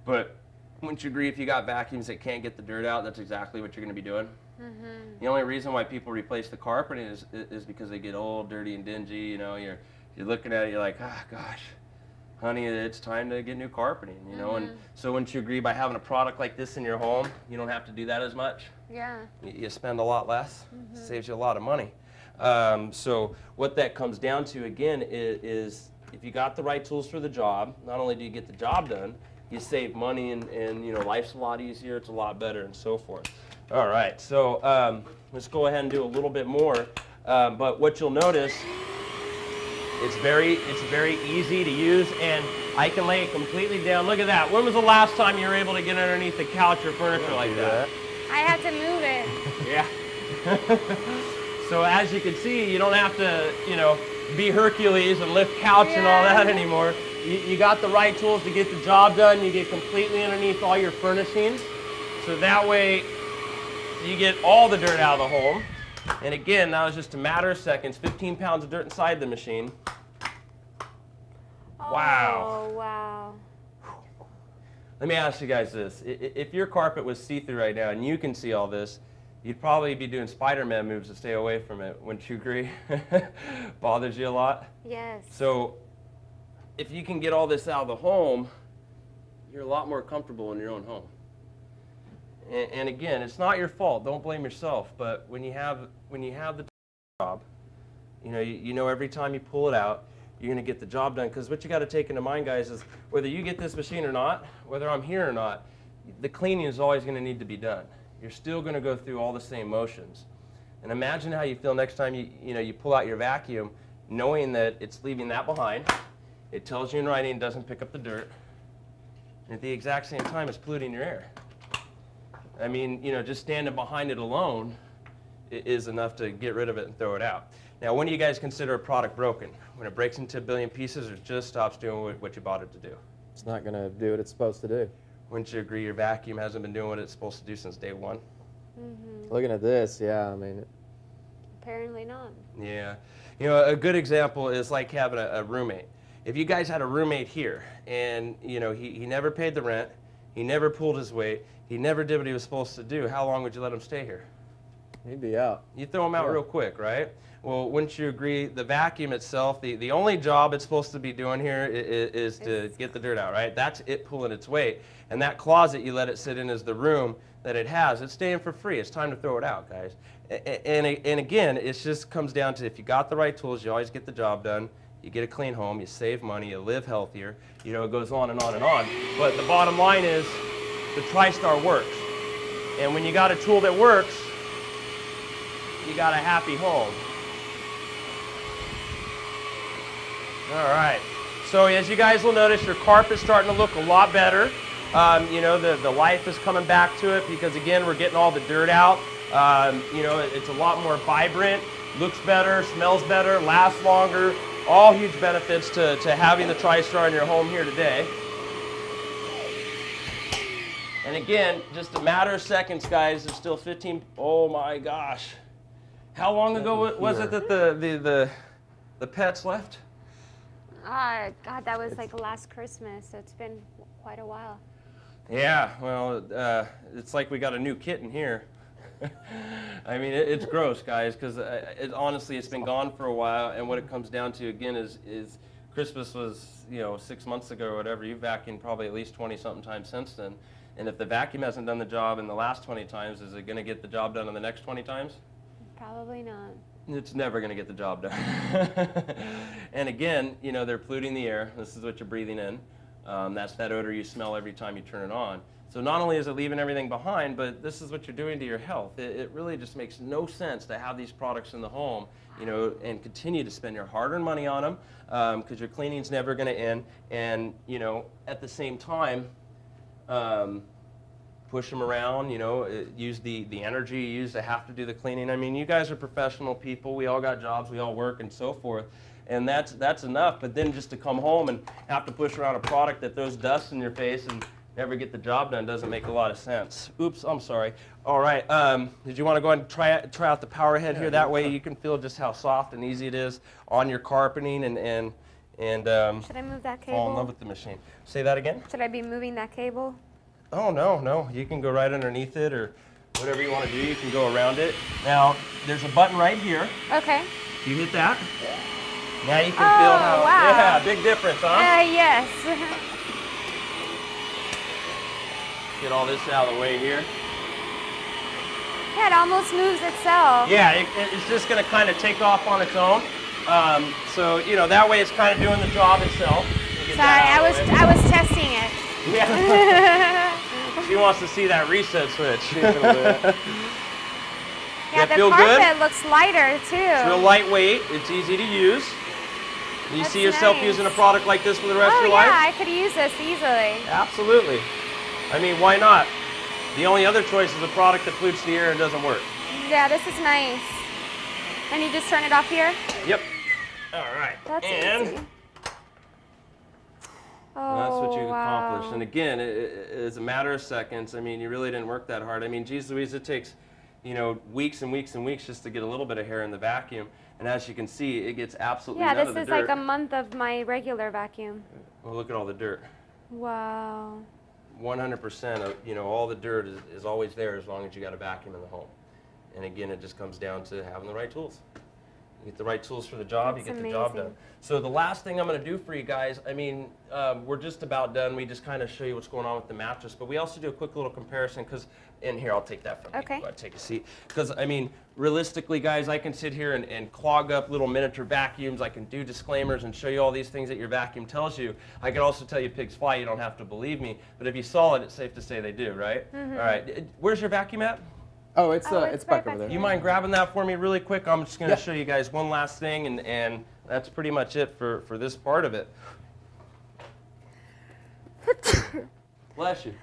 But wouldn't you agree if you got vacuums that can't get the dirt out, that's exactly what you're going to be doing? The only reason why people replace the carpeting is because they get old, dirty, and dingy. You're looking at it, you're like, ah, gosh, honey, it's time to get new carpeting, And so wouldn't you agree by having a product like this in your home, you don't have to do that as much? Yeah. You spend a lot less, saves you a lot of money. So what that comes down to, again, is if you got the right tools for the job, not only do you get the job done, you save money and life's a lot easier, it's a lot better, and so forth. All right, so let's go ahead and do a little bit more. But what you'll notice, it's very easy to use, and I can lay it completely down. Look at that. When was the last time you were able to get underneath the couch or furniture like that? I had to move it. Yeah. So as you can see, you don't have to, be Hercules and lift couch and all that anymore. You got the right tools to get the job done. You get completely underneath all your furnishings. So that way you get all the dirt out of the home. And again, that was just a matter of seconds. 15 pounds of dirt inside the machine. Wow. Oh, wow. Let me ask you guys this. If your carpet was see-through right now and you can see all this, you'd probably be doing Spider-Man moves to stay away from it. Wouldn't you agree? Bothers you a lot? Yes. So if you can get all this out of the home, you're a lot more comfortable in your own home. And again, it's not your fault. Don't blame yourself. But when you have when you have the job, you know every time you pull it out, you're going to get the job done. Because what you got to take into mind, guys, is whether you get this machine or not, whether I'm here or not, the cleaning is always going to need to be done. You're still going to go through all the same motions. And imagine how you feel next time you pull out your vacuum, knowing that it's leaving that behind. It tells you in writing it doesn't pick up the dirt. And at the exact same time, it's polluting your air. I mean, just standing behind it alone is enough to get rid of it and throw it out. Now, when do you guys consider a product broken? When it breaks into a billion pieces or just stops doing what you bought it to do? It's not going to do what it's supposed to do. Wouldn't you agree your vacuum hasn't been doing what it's supposed to do since day one? Mm-hmm. Looking at this, yeah, I mean. Apparently not. Yeah. A good example is like having a roommate. If you guys had a roommate here and, he never paid the rent, he never pulled his weight, he never did what he was supposed to do, how long would you let him stay here? He'd be out. You throw him out real quick, right? Well, wouldn't you agree the vacuum itself, the only job it's supposed to be doing here is to get the dirt out, right? That's it pulling its weight. And that closet you let it sit in is the room that it has. It's staying for free. It's time to throw it out, guys. And again, it just comes down to if you got the right tools, you always get the job done. You get a clean home, you save money, you live healthier. It goes on and on and on. But the bottom line is the Tristar works. And when you got a tool that works, you got a happy home. All right. So as you guys will notice, your carpet's starting to look a lot better. The life is coming back to it because, again, we're getting all the dirt out. It's a lot more vibrant, looks better, smells better, lasts longer. All huge benefits to having the Tristar in your home here today. And again, just a matter of seconds, guys. There's still 15. Oh my gosh! How long ago was it that the pets left? God, that was like last Christmas. So it's been quite a while. Yeah. Well, it's like we got a new kitten here. I mean, it's gross, guys, because honestly, it's been gone for a while, and what it comes down to, again, is Christmas was, 6 months ago or whatever. You vacuumed probably at least 20-something times since then, and if the vacuum hasn't done the job in the last 20 times, is it going to get the job done in the next 20 times? Probably not. It's never going to get the job done. And again, they're polluting the air. This is what you're breathing in. That's that odor you smell every time you turn it on. So not only is it leaving everything behind, but this is what you're doing to your health. It really just makes no sense to have these products in the home, and continue to spend your hard-earned money on them because your cleaning's never going to end. And, at the same time, push them around, use the energy you use to have to do the cleaning. I mean, you guys are professional people. We all got jobs. We all work and so forth. And that's enough. But then just to come home and have to push around a product that throws dust in your face and never get the job done doesn't make a lot of sense. Oops, I'm sorry. All right, did you want to go ahead and try out the power head here? That way you can feel just how soft and easy it is on your carpeting and Should I move that cable? fall in love with the machine. Say that again? Should I be moving that cable? Oh, no. You can go right underneath it or whatever you want to do. You can go around it. Now, there's a button right here. Okay. You hit that. Now you can feel how, wow. Yeah, big difference, huh? Yes. Get all this out of the way here. Yeah, it almost moves itself. Yeah, it's just going to kind of take off on its own. So, that way it's kind of doing the job itself. Sorry, I was testing it. Yeah. She wants to see that reset switch. Yeah, the feel carpet good? looks lighter too. It's real lightweight. It's easy to use. You That's see yourself nice. using a product like this for the rest of Oh your life? yeah, I could use this easily. Absolutely. I mean, why not? The only other choice is a product that pollutes the air and doesn't work. Yeah, this is nice. And you just turn it off here? Yep. All right. That's and easy. that's what you wow. accomplished. And again, it's a matter of seconds. I mean, you really didn't work that hard. I mean, geez Louise, it takes, weeks and weeks and weeks just to get a little bit of hair in the vacuum. And as you can see, it gets absolutely none of the this is dirt. like a month of my regular vacuum. Well, look at all the dirt. Wow. 100% of, all the dirt is always there as long as you got a vacuum in the home. And again, it just comes down to having the right tools. You get the right tools for the job, That's you get the job amazing. done. So the last thing I'm going to do for you guys, I mean, we're just about done. We just kind of show you what's going on with the mattress, but we also do a quick little comparison because, in here, I'll take that from you. Okay. Go ahead, take a seat. Because, I mean, realistically, guys, I can sit here and clog up little miniature vacuums. I can do disclaimers and show you all these things that your vacuum tells you. I can also tell you pigs fly. You don't have to believe me. But if you saw it, it's safe to say they do, right? Mm-hmm. All right. Where's your vacuum at? Oh, it's it's back right over there. You mind grabbing that for me really quick? I'm just going to Yeah. show you guys one last thing, and that's pretty much it for this part of it. Bless you.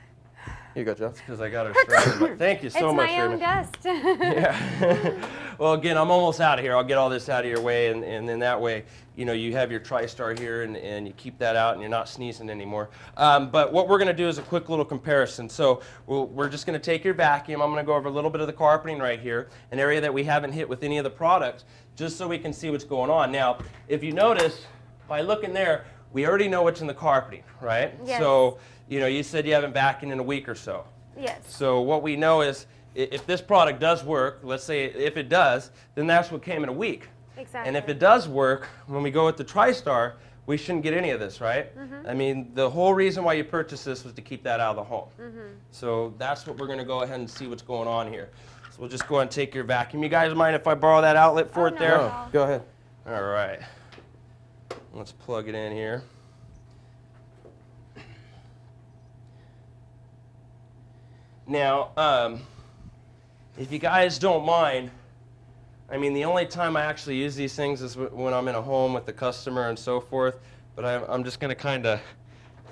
Here you go, Joe. Because I got her surrounded. Thank you so It's much, my own Sherman. dust. Yeah. Well, again, I'm almost out of here. I'll get all this out of your way, and then that way, you know, you have your Tristar here, and you keep that out, and you're not sneezing anymore. But what we're going to do is a quick little comparison. So we're just going to take your vacuum. I'm going to go over a little bit of the carpeting right here, an area that we haven't hit with any of the products, just so we can see what's going on. Now, if you notice, by looking there, we already know what's in the carpeting, right? Yes. So, you know, you said you haven't vacuumed in a week or so. Yes. So what we know is if this product does work, let's say if it does, then that's what came in a week. Exactly. And if it does work, when we go with the Tristar, we shouldn't get any of this, right? Mm-hmm. I mean, the whole reason why you purchased this was to keep that out of the home. Mm-hmm. So that's what we're going to go ahead and see what's going on here. So we'll just go ahead and take your vacuum. You guys mind if I borrow that outlet for Oh, it no. there? Oh, go ahead. All right. Let's plug it in here. Now, if you guys don't mind, I mean, the only time I actually use these things is when I'm in a home with the customer and so forth, but I'm just going to kind of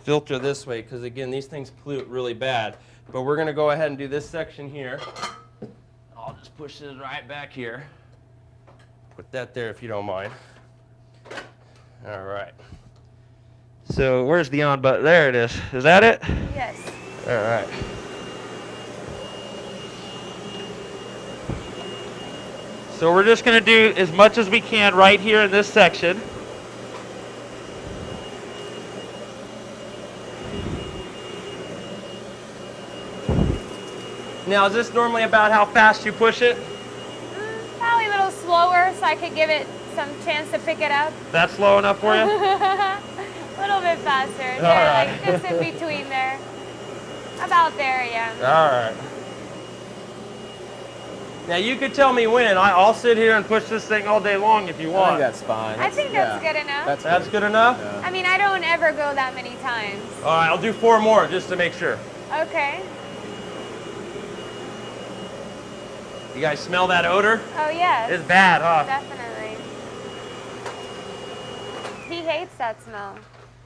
filter this way because, again, these things pollute really bad. But we're going to go ahead and do this section here. I'll just push this right back here. Put that there if you don't mind. All right. So where's the on button? There it is. Is that it? Yes. All right. So we're just going to do as much as we can right here in this section. Now, is this normally about how fast you push it? Probably a little slower so I could give it some chance to pick it up. That's slow enough for you? A little bit faster. All Yeah, right. like just in between there. About there, yeah. All right. Now, you could tell me when. I'll sit here and push this thing all day long if you I want. think that's fine. I think that's good enough. That's good enough? Yeah. I mean, I don't ever go that many times. All right, I'll do 4 more just to make sure. Okay. You guys smell that odor? Oh, yes. It's bad, huh? Definitely. He hates that smell.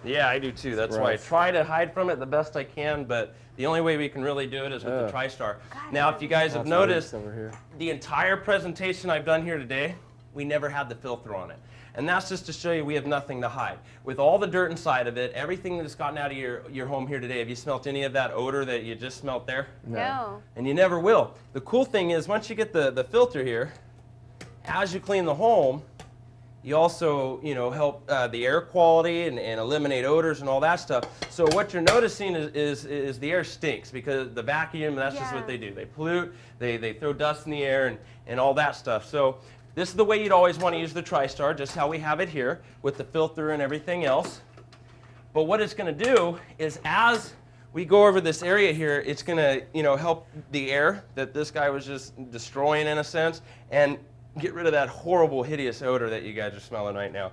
Yeah, I do too. That's why I Gross. try to hide from it the best I can, but the only way we can really do it is with the Ugh. Tristar. God, Now, if you guys have Lots of noticed, roots over here. the entire presentation I've done here today, we never had the filter on it. And that's just to show you we have nothing to hide. With all the dirt inside of it, everything that's gotten out of your home here today, have you smelt any of that odor that you just smelt there? No. And you never will. The cool thing is once you get the filter here, as you clean the home, you also, you know, help the air quality and eliminate odors and all that stuff. So what you're noticing is the air stinks because the vacuum, that's just what they do. They pollute, they throw dust in the air and all that stuff. So this is the way you'd always want to use the Tristar, just how we have it here with the filter and everything else. But what it's going to do is as we go over this area here, it's going to, you know, help the air that this guy was just destroying in a sense and get rid of that horrible, hideous odor that you guys are smelling right now.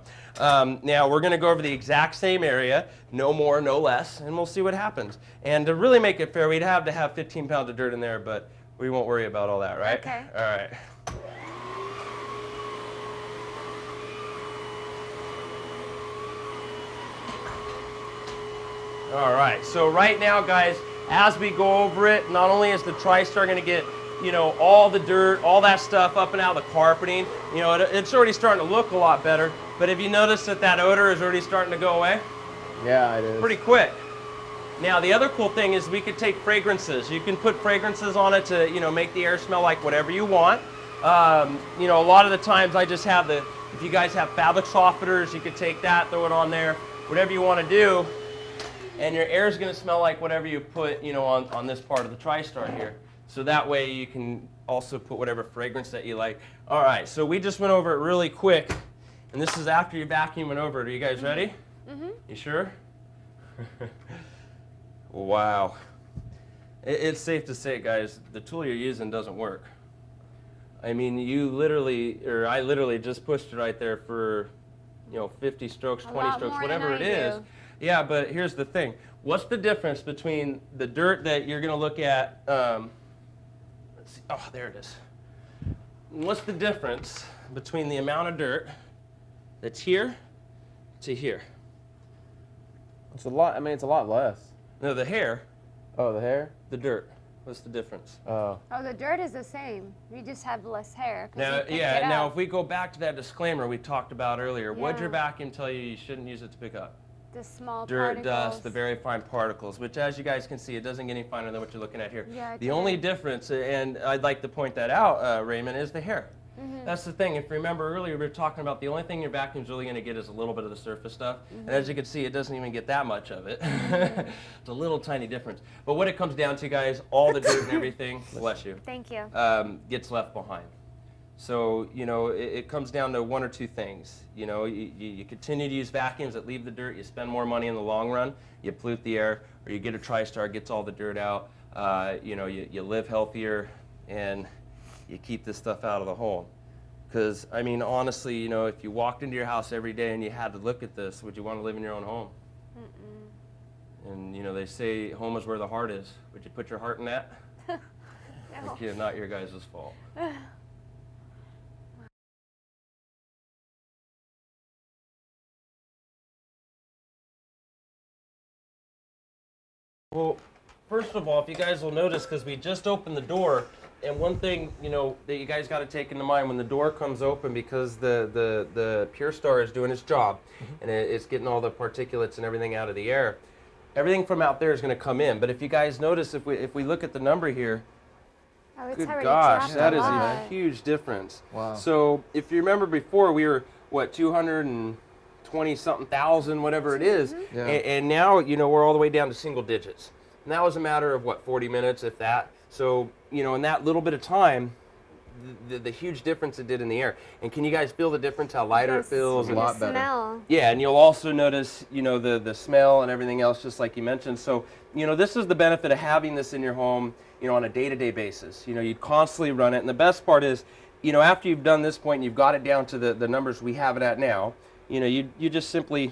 Now, we're going to go over the exact same area, no more, no less, and we'll see what happens. And to really make it fair, we'd have to have 15 pounds of dirt in there, but we won't worry about all that, right? Okay. All right. All right, so right now, guys, as we go over it, not only is the Tristar going to get, you know, all the dirt, all that stuff up and out of the carpeting, you know, it's already starting to look a lot better, but have you noticed that odor is already starting to go away? Yeah, it is. Pretty quick. Now, the other cool thing is we could take fragrances. You can put fragrances on it to, you know, make the air smell like whatever you want. You know, a lot of the times I just have if you guys have fabric softeners, you could take that, throw it on there, whatever you want to do. And your air is going to smell like whatever you put, you know, on this part of the Tristar here. So that way you can also put whatever fragrance that you like. All right, so we just went over it really quick, and this is after you vacuuming over it. Are you guys ready? Mm-hmm. You sure? Wow. It's safe to say, guys, the tool you're using doesn't work. I mean, I literally just pushed it right there for, 50 strokes, 20 strokes, whatever it is. Yeah, but here's the thing. What's the difference between the dirt that you're going to look at? Let's see. Oh, there it is. What's the difference between the amount of dirt that's here to here? It's a lot. I mean, it's a lot less. No, the hair. Oh, the hair? The dirt. What's the difference? Oh, the dirt is the same. We just have less hair. Now, now if we go back to that disclaimer we talked about earlier, what did your vacuum tell you shouldn't use it to pick up? The small dirt, particles. dust, the very fine particles, which as you guys can see, it doesn't get any finer than what you're looking at here. Yeah, the only difference, and I'd like to point that out, Raymond, is the hair. Mm-hmm. That's the thing. If you remember earlier, we were talking about the only thing your vacuum's really going to get is a little bit of the surface stuff. Mm-hmm. And as you can see, it doesn't even get that much of it. Mm-hmm. It's a little tiny difference. But what it comes down to, guys, all the dirt and everything, bless you, thank you, gets left behind. So, it comes down to one or two things. You continue to use vacuums that leave the dirt, you spend more money in the long run, you pollute the air, or you get a Tristar, gets all the dirt out, you live healthier, and you keep this stuff out of the home. Because, I mean, honestly, if you walked into your house every day and you had to look at this, would you want to live in your own home? Mm-mm. And, they say home is where the heart is. Would you put your heart in that? No. Okay, not your guys' fault. Well, first of all, if you guys will notice, because we just opened the door, and one thing, that you guys got to take into mind when the door comes open, because the Tristar is doing its job, and it's getting all the particulates and everything out of the air, everything from out there is going to come in. But if you guys notice, if we look at the number here, good gosh, that is a huge difference. Wow. So if you remember before, we were, what, 220-something thousand, whatever it is, and now, we're all the way down to single digits. And that was a matter of, what, 40 minutes, if that. So, in that little bit of time, the huge difference it did in the air. And can you guys feel the difference, how lighter it feels? A lot better. Smell. Yeah, and you'll also notice, the smell and everything else, just like you mentioned. So, this is the benefit of having this in your home, on a day-to-day basis. You'd constantly run it. And the best part is, after you've done this point and you've got it down to the numbers we have it at now, you just simply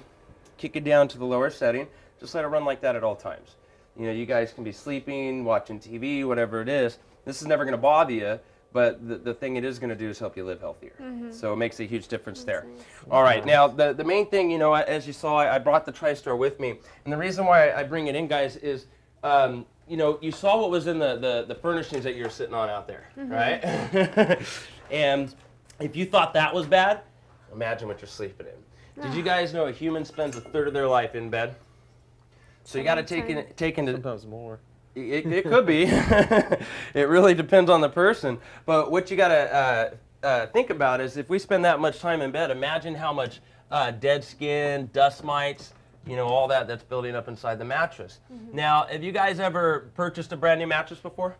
kick it down to the lower setting. Just let it run like that at all times. You guys can be sleeping, watching TV, whatever it is. This is never going to bother you, but the thing it is going to do is help you live healthier. Mm-hmm. So it makes a huge difference there. Nice. All right, now the main thing, as you saw, I brought the Tristar with me. And the reason why I bring it in, guys, is, you saw what was in the furnishings that you're sitting on out there, right? And if you thought that was bad, imagine what you're sleeping in. Did you guys know a human spends a third of their life in bed? So you got to take into sometimes more. It could be. It really depends on the person. But what you got to think about is if we spend that much time in bed, imagine how much dead skin, dust mites, all that's building up inside the mattress. Mm-hmm. Now, have you guys ever purchased a brand new mattress before?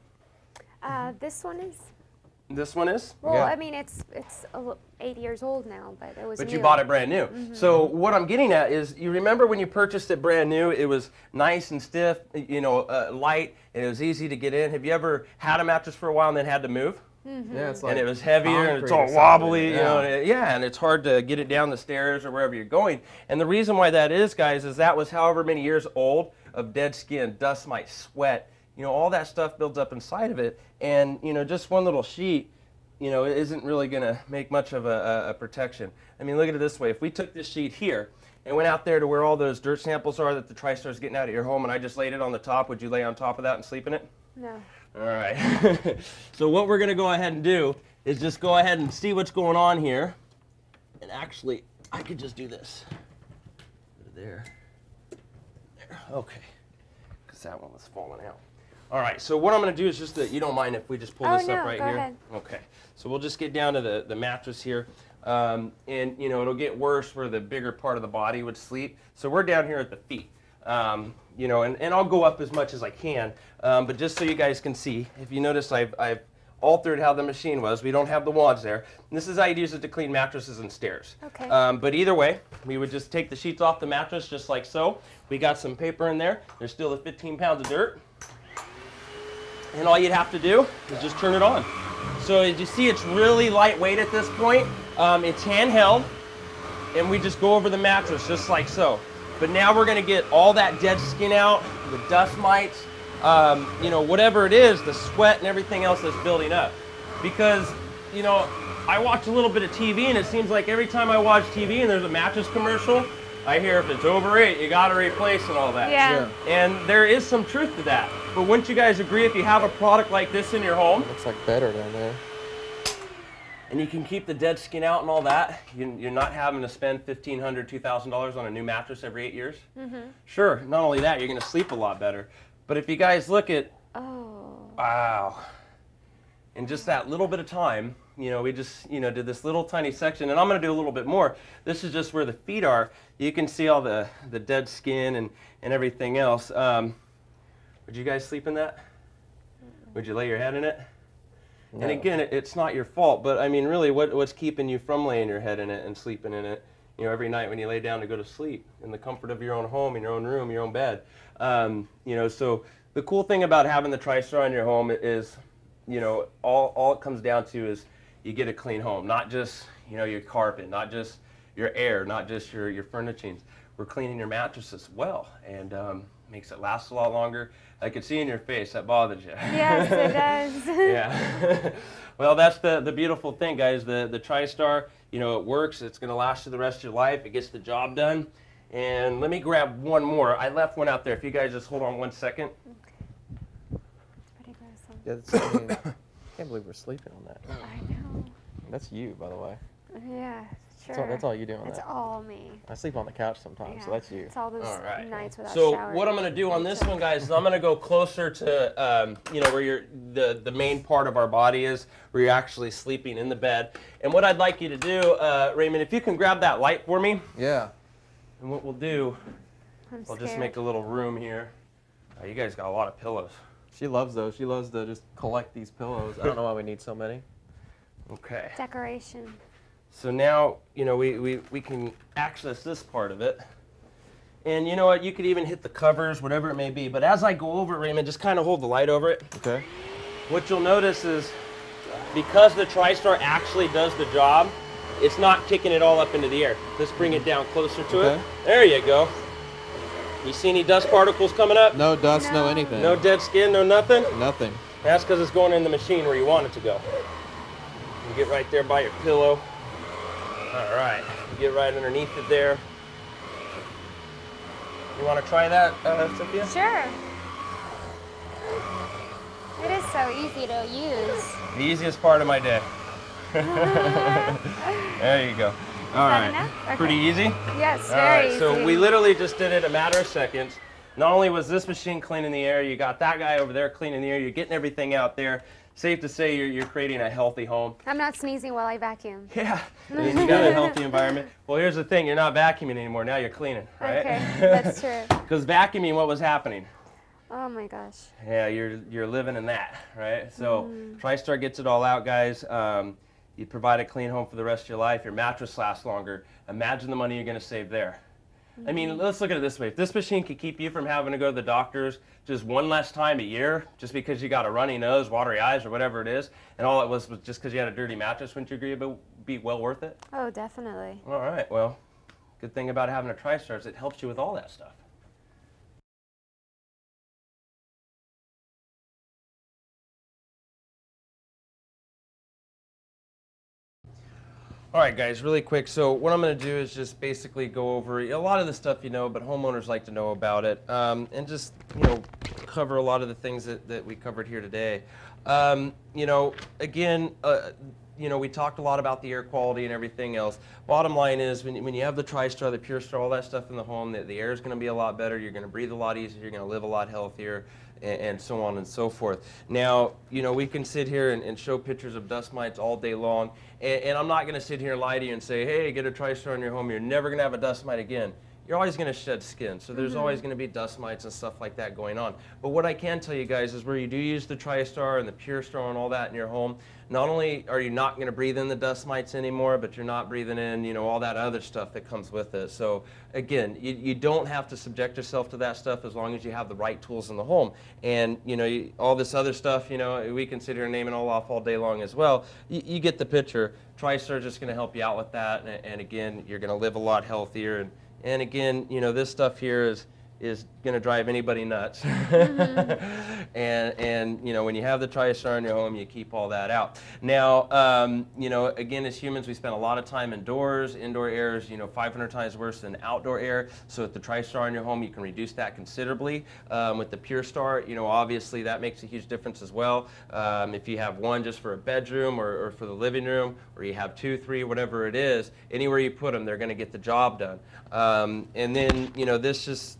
This one is. This one is? Well, yeah. I mean, it's 8 years old now, but it was But new. you bought it brand new. Mm-hmm. So what I'm getting at is, you remember when you purchased it brand new, it was nice and stiff, light, and it was easy to get in. Have you ever had a mattress for a while and then had to move? Mm-hmm. Yeah, it's like and it was heavier and it's all wobbly, and it's hard to get it down the stairs or wherever you're going. And the reason why that is, guys, is that was however many years old of dead skin, dust mites, sweat, all that stuff builds up inside of it. And, just one little sheet, isn't really going to make much of a protection. I mean, look at it this way. If we took this sheet here and went out there to where all those dirt samples are that the Tristar is getting out of your home, and I just laid it on the top, would you lay on top of that and sleep in it? No. All right. So what we're going to go ahead and do is just go ahead and see what's going on here. And actually, I could just do this. There. Okay. Because that one was falling out. All right, so what I'm going to do is just that you don't mind if we just pull this up right here? Ahead. Okay, so we'll just get down to the mattress here. And, it'll get worse where the bigger part of the body would sleep. So we're down here at the feet. And I'll go up as much as I can. But just so you guys can see, if you notice, I've altered how the machine was. We don't have the wads there. And this is how you'd use it to clean mattresses and stairs. Okay. But either way, we would just take the sheets off the mattress just like so. We got some paper in there. There's still the 15 pounds of dirt. And all you'd have to do is just turn it on. So as you see, it's really lightweight at this point. It's handheld, and we just go over the mattress just like so. But now we're going to get all that dead skin out, the dust mites, you know, whatever it is, the sweat and everything else that's building up. Because, you know, I watch a little bit of TV, and it seems like every time I watch TV and there's a mattress commercial, I hear if it's over 8, you got to replace and all that. Yeah. And there is some truth to that. But wouldn't you guys agree, if you have a product like this in your home, Looks like better down there. and you can keep the dead skin out and all that, you're not having to spend $1,500, $2,000 on a new mattress every 8 years? Mm-hmm. Sure, not only that, you're going to sleep a lot better. But if you guys look at, Oh. wow, in just that little bit of time, you know, we just, you know, did this little tiny section, and I'm going to do a little bit more. This is just where the feet are. You can see all the dead skin and everything else. Would you guys sleep in that? Would you lay your head in it? No. And again, it's not your fault, but I mean, really, what's keeping you from laying your head in it and sleeping in it, you know, every night when you lay down to go to sleep in the comfort of your own home, in your own room, your own bed? You know, so the cool thing about having the Tristar in your home is, you know, all it comes down to is you get a clean home, not just, you know, your carpet, not just your air, not just your furnishings. We're cleaning your mattress as well, and makes it last a lot longer. I could see in your face that bothered you. Yes, it does. Yeah. Well, that's the beautiful thing, guys. The Tristar, you know, it works. It's going to last you the rest of your life. It gets the job done. And let me grab one more. I left one out there. If you guys just hold on 1 second. Pretty gruesome. Yeah, that's, I mean, can't believe we're sleeping on that. I know. That's you, by the way. Yeah, sure. That's all you do on It's that. all me. I sleep on the couch sometimes, so Yeah. that's you. It's all those All right. nights without So showering. what I'm going to do on this one, guys, is I'm going to go closer to, you know, where the main part of our body is, where you're actually sleeping in the bed. And what I'd like you to do, Raymond, if you can grab that light for me, Yeah. and what we'll do, I'm we'll scared. just make a little room here. You guys got a lot of pillows. She loves those. She loves to just collect these pillows. I don't know why we need so many. Okay. Decoration. So now, you know, we can access this part of it. And you know what, you could even hit the covers, whatever it may be. But as I go over it, Raymond, just kind of hold the light over it. Okay. What you'll notice is, because the Tristar actually does the job, it's not kicking it all up into the air. Let's bring it down closer to it. Okay. There you go. You see any dust particles coming up? No dust, no No. anything. No dead skin, no nothing? Nothing. That's because it's going in the machine where you want it to go. You get right there by your pillow. All right, you get right underneath it there. You want to try that, Cynthia? Sure. It is so easy to use. The easiest part of my day. There you go. All that right, enough? Okay. pretty easy? Yes, All very right, easy. so we literally just did it a matter of seconds. Not only was this machine cleaning the air, you got that guy over there cleaning the air, you're getting everything out there. Safe to say you're creating a healthy home. I'm not sneezing while I vacuum. Yeah, and you got a healthy environment. Well, here's the thing, you're not vacuuming anymore, now you're cleaning, right? Okay, that's true. Because vacuuming, what was happening? Oh my gosh. Yeah, you're living in that, right? So Tristar gets it all out, guys. You provide a clean home for the rest of your life. Your mattress lasts longer. Imagine the money you're going to save there. I mean, let's look at it this way. If this machine could keep you from having to go to the doctors just one less time a year, just because you got a runny nose, watery eyes, or whatever it is, and all it was just because you had a dirty mattress, wouldn't you agree it would be well worth it? Oh, definitely. All right, well, good thing about having a Tristar is it helps you with all that stuff. All right, guys, really quick. So what I'm going to do is just basically go over a lot of the stuff you know, but homeowners like to know about it, and just, you know, cover a lot of the things that we covered here today. You know, again, you know, we talked a lot about the air quality and everything else. Bottom line is, when you have the Tristar, the PureStar, all that stuff in the home, the air is going to be a lot better. You're going to breathe a lot easier. You're going to live a lot healthier, and so on and so forth. Now, you know, we can sit here and show pictures of dust mites all day long, and I'm not going to sit here and lie to you and say, hey, get a Tristar in your home. You're never going to have a dust mite again. you're always going to shed skin. So there's always going to be dust mites and stuff like that going on. But what I can tell you guys is where you do use the Tristar and the Purestar and all that in your home, not only are you not going to breathe in the dust mites anymore, but you're not breathing in, you know, all that other stuff that comes with it. So again, you don't have to subject yourself to that stuff as long as you have the right tools in the home. And, you know, all this other stuff, you know, we can sit here and name it all off all day long as well. You get the picture. Tristar is just going to help you out with that. And again, you're going to live a lot healthier. And again, you know, this stuff here is going to drive anybody nuts. and you know, when you have the Tristar in your home, you keep all that out. Now, you know, again, as humans, we spend a lot of time indoors. Indoor air is, you know, 500 times worse than outdoor air. So with the Tristar in your home, you can reduce that considerably. With the Purestar, you know, obviously that makes a huge difference as well. If you have one just for a bedroom or for the living room, or you have 2, 3, whatever it is, anywhere you put them, they're going to get the job done. And then, you know, this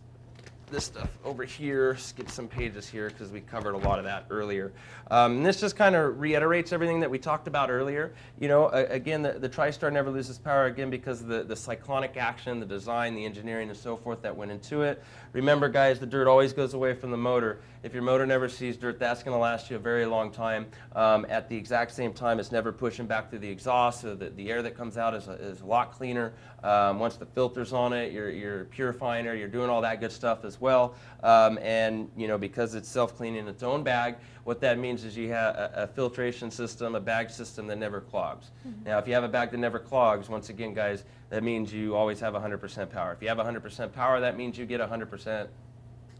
stuff over here, skip some pages here because we covered a lot of that earlier. And this just kind of reiterates everything that we talked about earlier. You know, again, the Tristar never loses power, again, because of the cyclonic action, the design, the engineering, and so forth that went into it. Remember, guys, the dirt always goes away from the motor. If your motor never sees dirt, that's going to last you a very long time. At the exact same time, it's never pushing back through the exhaust, so the air that comes out is a lot cleaner. Once the filter's on it, you're purifying it, you're doing all that good stuff as well. And, you know, because it's self-cleaning its own bag, what that means is you have a filtration system, a bag system that never clogs. Now, if you have a bag that never clogs, once again, guys, that means you always have 100% power. If you have 100% power, that means you get 100%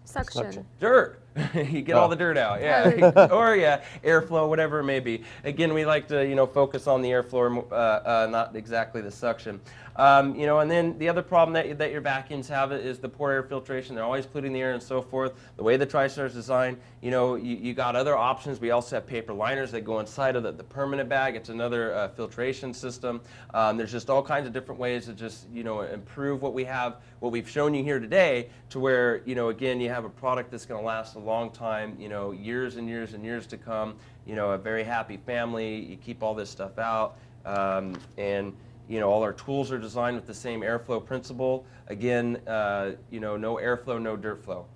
Suction. dirt. You get all the dirt out, yeah. Or yeah, airflow, whatever it may be. Again, we like to, you know, focus on the airflow, not exactly the suction. You know, and then the other problem that your vacuums have is the poor air filtration. They're always polluting the air and so forth. The way the Tristar is designed, you know, you got other options. We also have paper liners that go inside of the permanent bag. It's another filtration system. There's just all kinds of different ways to just, you know, improve what we have, what we've shown you here today, to where, you know, again, you have a product that's going to last a long time, you know, years and years and years to come. You know, a very happy family. You keep all this stuff out, and you know, all our tools are designed with the same airflow principle. Again, you know, no airflow, no dirt flow.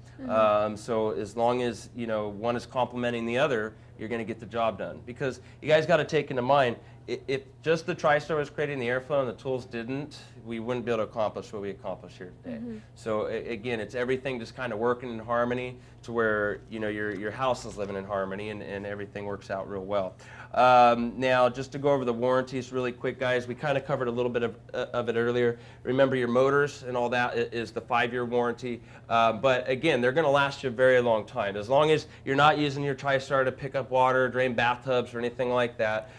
So as long as, you know, one is complementing the other, you're going to get the job done. Because you guys got to take into mind, if just the Tristar was creating the airflow and the tools didn't, we wouldn't be able to accomplish what we accomplished here today. So again, it's everything just kind of working in harmony to where, you know, your house is living in harmony and everything works out real well. Now, just to go over the warranties really quick, guys, we kind of covered a little bit of it earlier. Remember, your motors and all that is the 5-year warranty. But again, they're going to last you a very long time. As long as you're not using your Tristar to pick up water, drain bathtubs, or anything like that,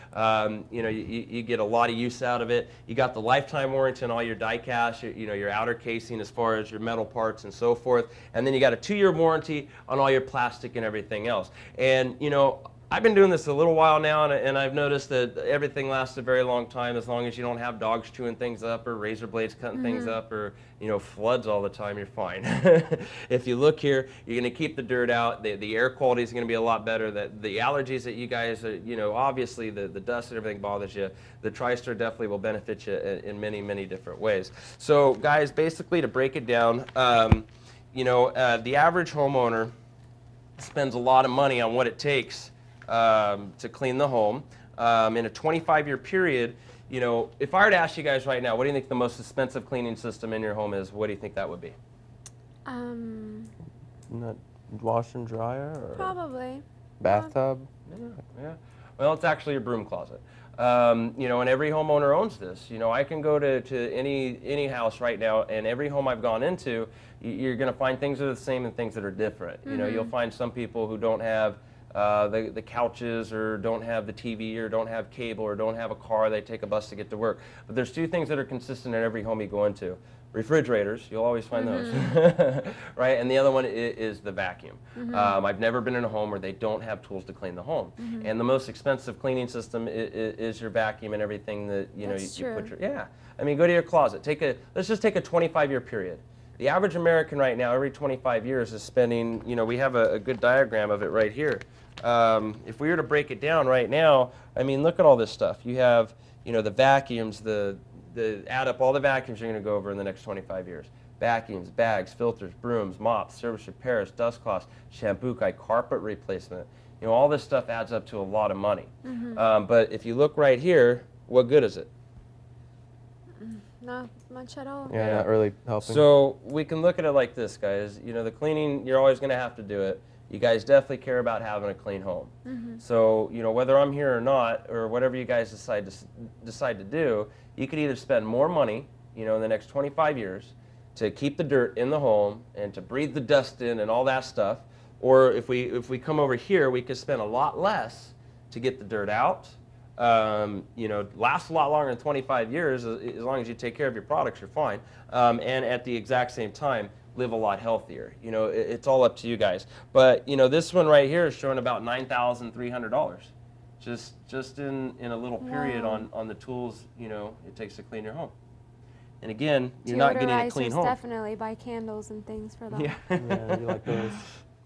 you know, you get a lot of use out of it. You got the lifetime warranty on all your die cast, you know, your outer casing as far as your metal parts and so forth. And then you got a 2-year warranty on all your plastic and everything else. And, you know, I've been doing this a little while now, and I've noticed that everything lasts a very long time as long as you don't have dogs chewing things up or razor blades cutting things up or, you know, floods all the time, you're fine. If you look here, you're going to keep the dirt out. The air quality is going to be a lot better. The allergies that you guys, you know, obviously the dust and everything bothers you. The Tristar definitely will benefit you in many, many different ways. So, guys, basically to break it down, you know, the average homeowner spends a lot of money on what it takes to clean the home. In a 25-year period, you know, if I were to ask you guys right now, what do you think the most expensive cleaning system in your home is? What do you think that would be? Not wash and dryer or Probably. bathtub? Yeah. Well, it's actually a broom closet. You know, and every homeowner owns this. You know, I can go to any house right now, and every home I've gone into, you're going to find things that are the same and things that are different. You know, you'll find some people who don't have the couches, or don't have the TV, or don't have cable, or don't have a car. They take a bus to get to work. But there's 2 things that are consistent in every home you go into. Refrigerators, you'll always find those, right? And the other one is the vacuum. I've never been in a home where they don't have tools to clean the home. And the most expensive cleaning system is your vacuum and everything that, you know, you put your, yeah. I mean, go to your closet. Let's just take a 25-year period. The average American right now, every 25 years, is spending, you know, we have a good diagram of it right here. If we were to break it down right now, I mean, look at all this stuff. You have, you know, the vacuums, add up all the vacuums you're going to go over in the next 25 years. vacuums, bags, filters, brooms, mops, service repairs, dust cloths, shampoo, carpet replacement. You know, all this stuff adds up to a lot of money. But if you look right here, what good is it? Not much at all. Yeah, not really helping. So we can look at it like this, guys. You know, the cleaning, you're always going to have to do it. You guys definitely care about having a clean home. So, you know, whether I'm here or not, or whatever you guys decide to do, you could either spend more money, you know, in the next 25 years to keep the dirt in the home and to breathe the dust in and all that stuff, or if we come over here, we could spend a lot less to get the dirt out. You know, last a lot longer than 25 years. As long as you take care of your products, you're fine. And at the exact same time, live a lot healthier. You know, it's all up to you guys. But you know, this one right here is showing about $9,300, just in a little period on the tools, you know, it takes to clean your home. And again, you're not getting a clean home. Definitely buy candles and things for that. Yeah. Yeah, you like those.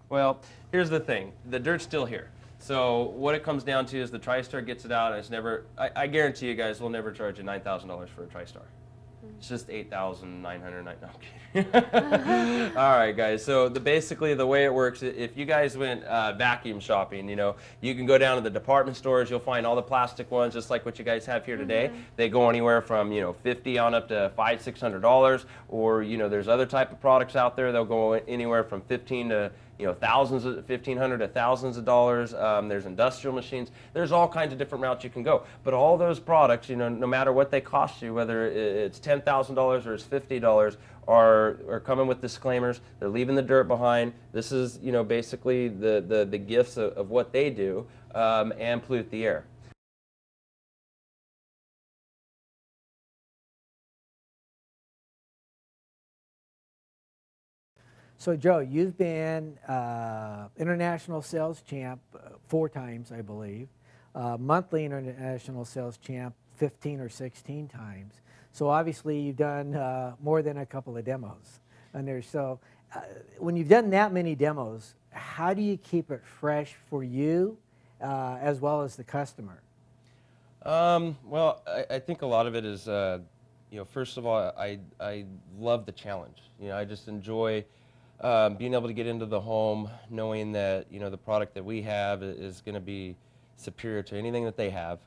Well, here's the thing. The dirt's still here. So what it comes down to is the Tristar gets it out, and it's never, I guarantee you guys, we'll never charge you $9,000 for a Tristar. It's just $8,999. No, I'm kidding. All right, guys. So basically the way it works, if you guys went vacuum shopping, you know, you can go down to the department stores. You'll find all the plastic ones, just like what you guys have here today. They go anywhere from, you know, $50 on up to $500, $600, or you know, there's other type of products out there. They'll go anywhere from 15 to, you know, $1,500 to thousands of dollars. There's industrial machines. There's all kinds of different routes you can go. But all those products, you know, no matter what they cost you, whether it's $10,000 or it's $50, are coming with disclaimers. They're leaving the dirt behind. This is, you know, basically the gifts of what they do, and pollute the air. So Joe, you've been international sales champ 4 times, I believe. Monthly international sales champ 15 or 16 times. So obviously you've done more than a couple of demos. And there's when you've done that many demos, how do you keep it fresh for you as well as the customer? Well, I think a lot of it is, you know, first of all, I love the challenge. You know, I just enjoy being able to get into the home, knowing that, you know, the product that we have is going to be superior to anything that they have.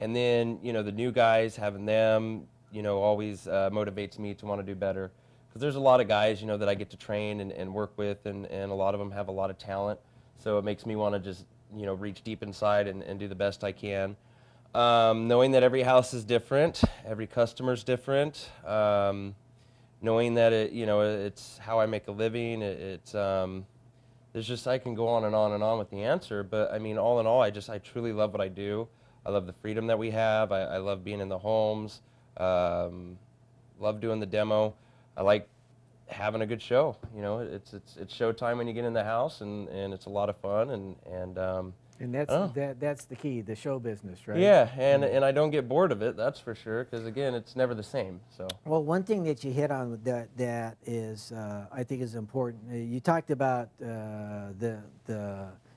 And then, you know, the new guys, having them, you know, always motivates me to want to do better. Because there's a lot of guys, you know, that I get to train and work with, and a lot of them have a lot of talent. So it makes me want to just, you know, reach deep inside and do the best I can. Knowing that every house is different, every customer's different. Knowing that it's how I make a living. There's just, I can go on and on and on with the answer, but I mean, all in all, I truly love what I do. I love the freedom that we have. I love being in the homes. Love doing the demo. I like having a good show. You know, it's showtime when you get in the house, and it's a lot of fun, And that's the key, the show business, right? Yeah, and I don't get bored of it, that's for sure, because again, it's never the same. So. Well, one thing that you hit on that is, I think is important. You talked about the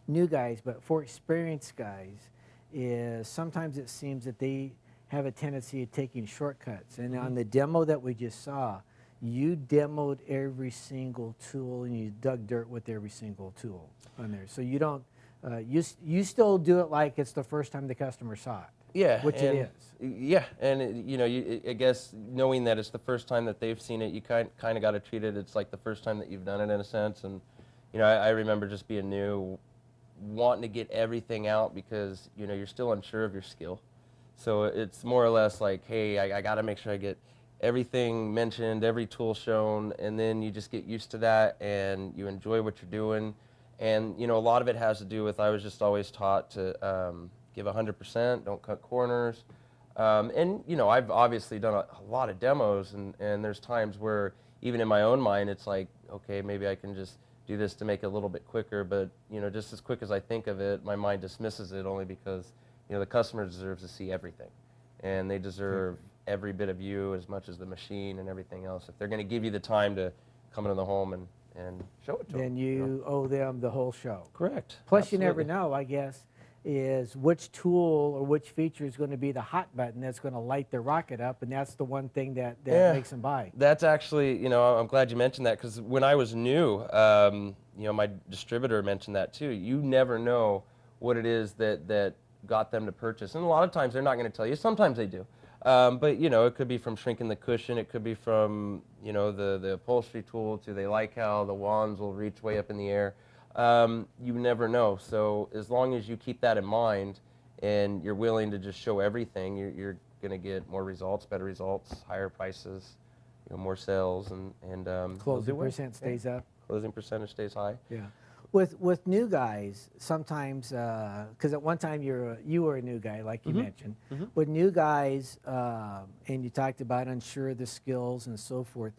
new guys, but for experienced guys, is sometimes it seems that they have a tendency of taking shortcuts. And on the demo that we just saw, you demoed every single tool and you dug dirt with every single tool on there. So you don't. You still do it like it's the first time the customer saw it. Yeah, which it is. Yeah, and you know, I guess knowing that it's the first time that they've seen it, you kind of got to treat it. It's like the first time that you've done it in a sense. And you know, I remember just being new, wanting to get everything out because you know you're still unsure of your skill. So it's more or less like, hey, I got to make sure I get everything mentioned, every tool shown, and then you just get used to that and you enjoy what you're doing. And you know, a lot of it has to do with, I was just always taught to give 100%, don't cut corners. And you know, I've obviously done a lot of demos, and there's times where even in my own mind, it's like, okay, maybe I can just do this to make it a little bit quicker. But you know, just as quick as I think of it, my mind dismisses it only because you know the customer deserves to see everything, and they deserve every bit of you as much as the machine and everything else. If they're going to give you the time to come into the home and show it to them. Then you owe them the whole show. Correct. Plus, Absolutely. you never know, I guess. is which tool or which feature is going to be the hot button that's going to light the rocket up, and that's the one thing that makes them buy. That's actually, I'm glad you mentioned that, because when I was new, my distributor mentioned that too. You never know what it is that got them to purchase, and a lot of times they're not going to tell you. Sometimes they do, but it could be from shrinking the cushion. It could be from the upholstery tool to they like how the wands will reach way up in the air. You never know. So as long as you keep that in mind and you're willing to just show everything, you're going to get more results, better results, higher prices, more sales, and Closing percent stays up. Closing percentage stays high. Yeah. With new guys, sometimes, because at one time you were a new guy, like you mentioned. With new guys, and you talked about unsure of the skills and so forth,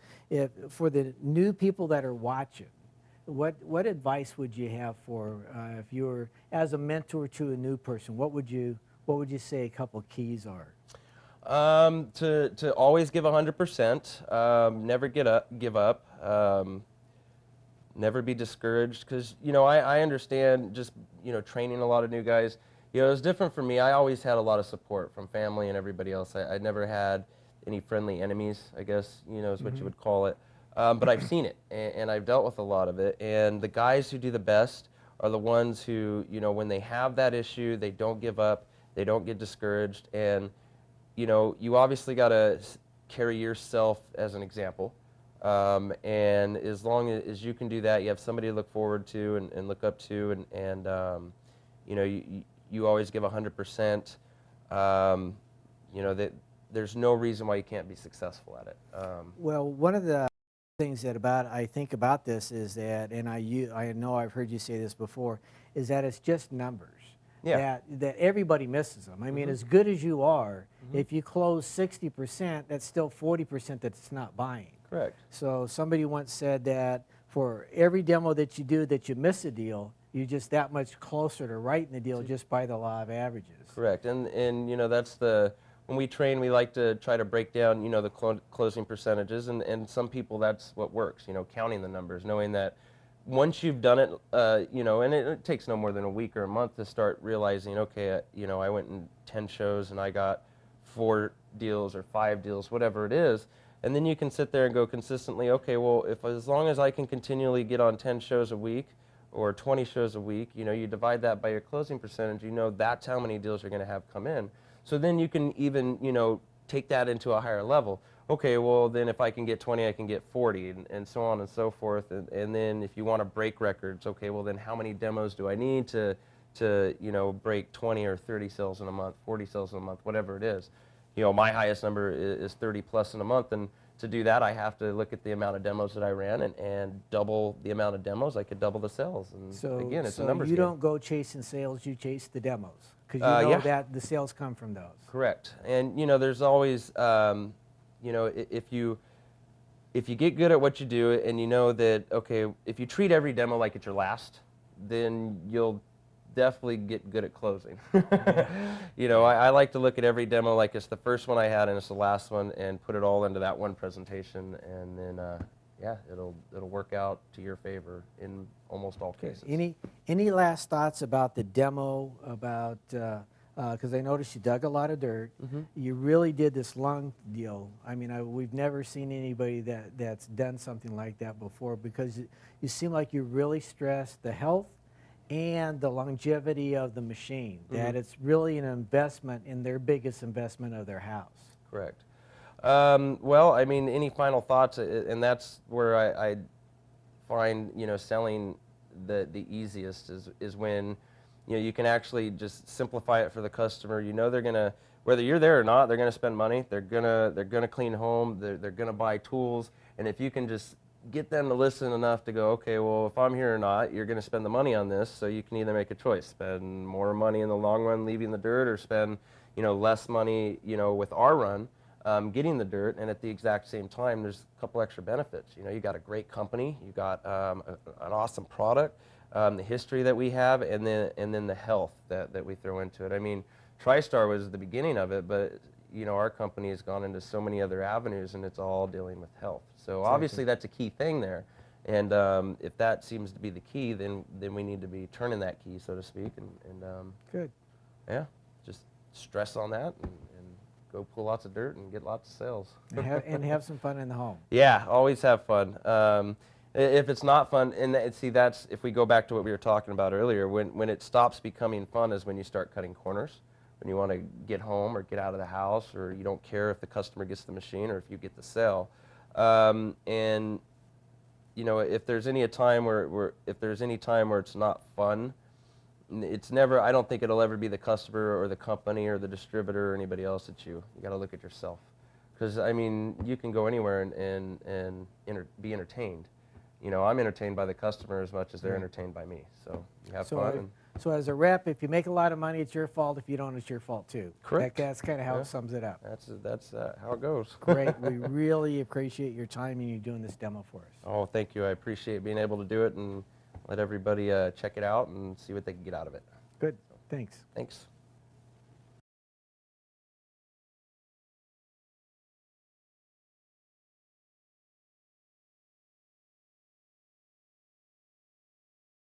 for the new people that are watching, what advice would you have for if you were as a mentor to a new person? What would you say a couple keys are? To always give 100%. Never give up. Never be discouraged, because I understand just training a lot of new guys. It was different for me. I always had a lot of support from family and everybody else. I never had any friendly enemies, I guess is what you would call it. But I've seen it, and I've dealt with a lot of it. And the guys who do the best are the ones who, when they have that issue, they don't give up, they don't get discouraged. And, you obviously got to carry yourself as an example. And as long as you can do that, you have somebody to look forward to and look up to, and you always give 100%. That there's no reason why you can't be successful at it. Well, one of the things that I think about this is that, and I know I've heard you say this before, is that it's just numbers. Yeah. That everybody misses them. I mean, as good as you are, if you close 60%, that's still 40% that's not buying. Correct. So somebody once said that for every demo that you do that you miss a deal, you're just that much closer to writing the deal just by the law of averages. Correct. And that's when we train, we like to try to break down, the closing percentages, and some people that's what works, counting the numbers, knowing that once you've done it, and it takes no more than a week or a month to start realizing, okay, I went in 10 shows and I got 4 deals or 5 deals, whatever it is, and then you can sit there and go consistently, okay, well, as long as I can continually get on 10 shows a week or 20 shows a week, you divide that by your closing percentage, that's how many deals you're going to have come in. So then you can even, take that into a higher level. Okay, well, then if I can get 20, I can get 40, and so on and so forth. And then if you want to break records, okay, well, then how many demos do I need to break 20 or 30 sales in a month, 40 sales in a month, whatever it is. My highest number is 30 plus in a month, and to do that, I have to look at the amount of demos that I ran, and double the amount of demos, I could double the sales. And so, again, it's a numbers game. You don't go chasing sales, you chase the demos, because yeah. that the sales come from those. Correct. And there's always, if you get good at what you do, and you know that, okay, if you treat every demo like it's your last, then you'll definitely get good at closing. I like to look at every demo like it's the first one I had and it's the last one, and put it all into that one presentation, and then yeah, it'll work out to your favor in almost all cases. Any last thoughts about the demo, about because I noticed you dug a lot of dirt. You really did this lung deal. I mean, we've never seen anybody that's done something like that before, because you seem like you really stressed the health and the longevity of the machine, that it's really an investment in their biggest investment of their house. Correct. Well, I mean, any final thoughts, and that's where I find, selling the easiest is when, you can actually just simplify it for the customer. They're gonna, whether you're there or not, they're gonna spend money. They're gonna clean home. They're gonna buy tools, and if you can just get them to listen enough to go, okay, well, if I'm here or not, you're going to spend the money on this, so you can either make a choice, spend more money in the long run leaving the dirt, or spend, less money, with our run, getting the dirt, and at the exact same time, there's a couple extra benefits. You got a great company, you got an awesome product, the history that we have, and then the health that we throw into it. I mean, Tristar was the beginning of it, but our company has gone into so many other avenues, and it's all dealing with health. So obviously that's a key thing there, And if that seems to be the key, then we need to be turning that key, so to speak, and Good. yeah, just stress on that and go pull lots of dirt and get lots of sales. And have some fun in the home. Yeah, always have fun. If it's not fun, and see, that's if we go back to what we were talking about earlier, when it stops becoming fun is when you start cutting corners, when you want to get home or get out of the house, or you don't care if the customer gets the machine or if you get the sale. And you know, if there's any time where it's not fun, it's never. I don't think it'll ever be the customer or the company or the distributor or anybody else. It's you. You got to look at yourself, because I mean, you can go anywhere and be entertained. You know, I'm entertained by the customer as much as they're entertained by me. So you have fun. So as a rep, if you make a lot of money, it's your fault. If you don't, it's your fault too. Correct. That's kind of how it sums it up. That's how it goes. Great. We really appreciate your time and you doing this demo for us. Oh, thank you. I appreciate being able to do it and let everybody check it out and see what they can get out of it. Good. Thanks. Thanks.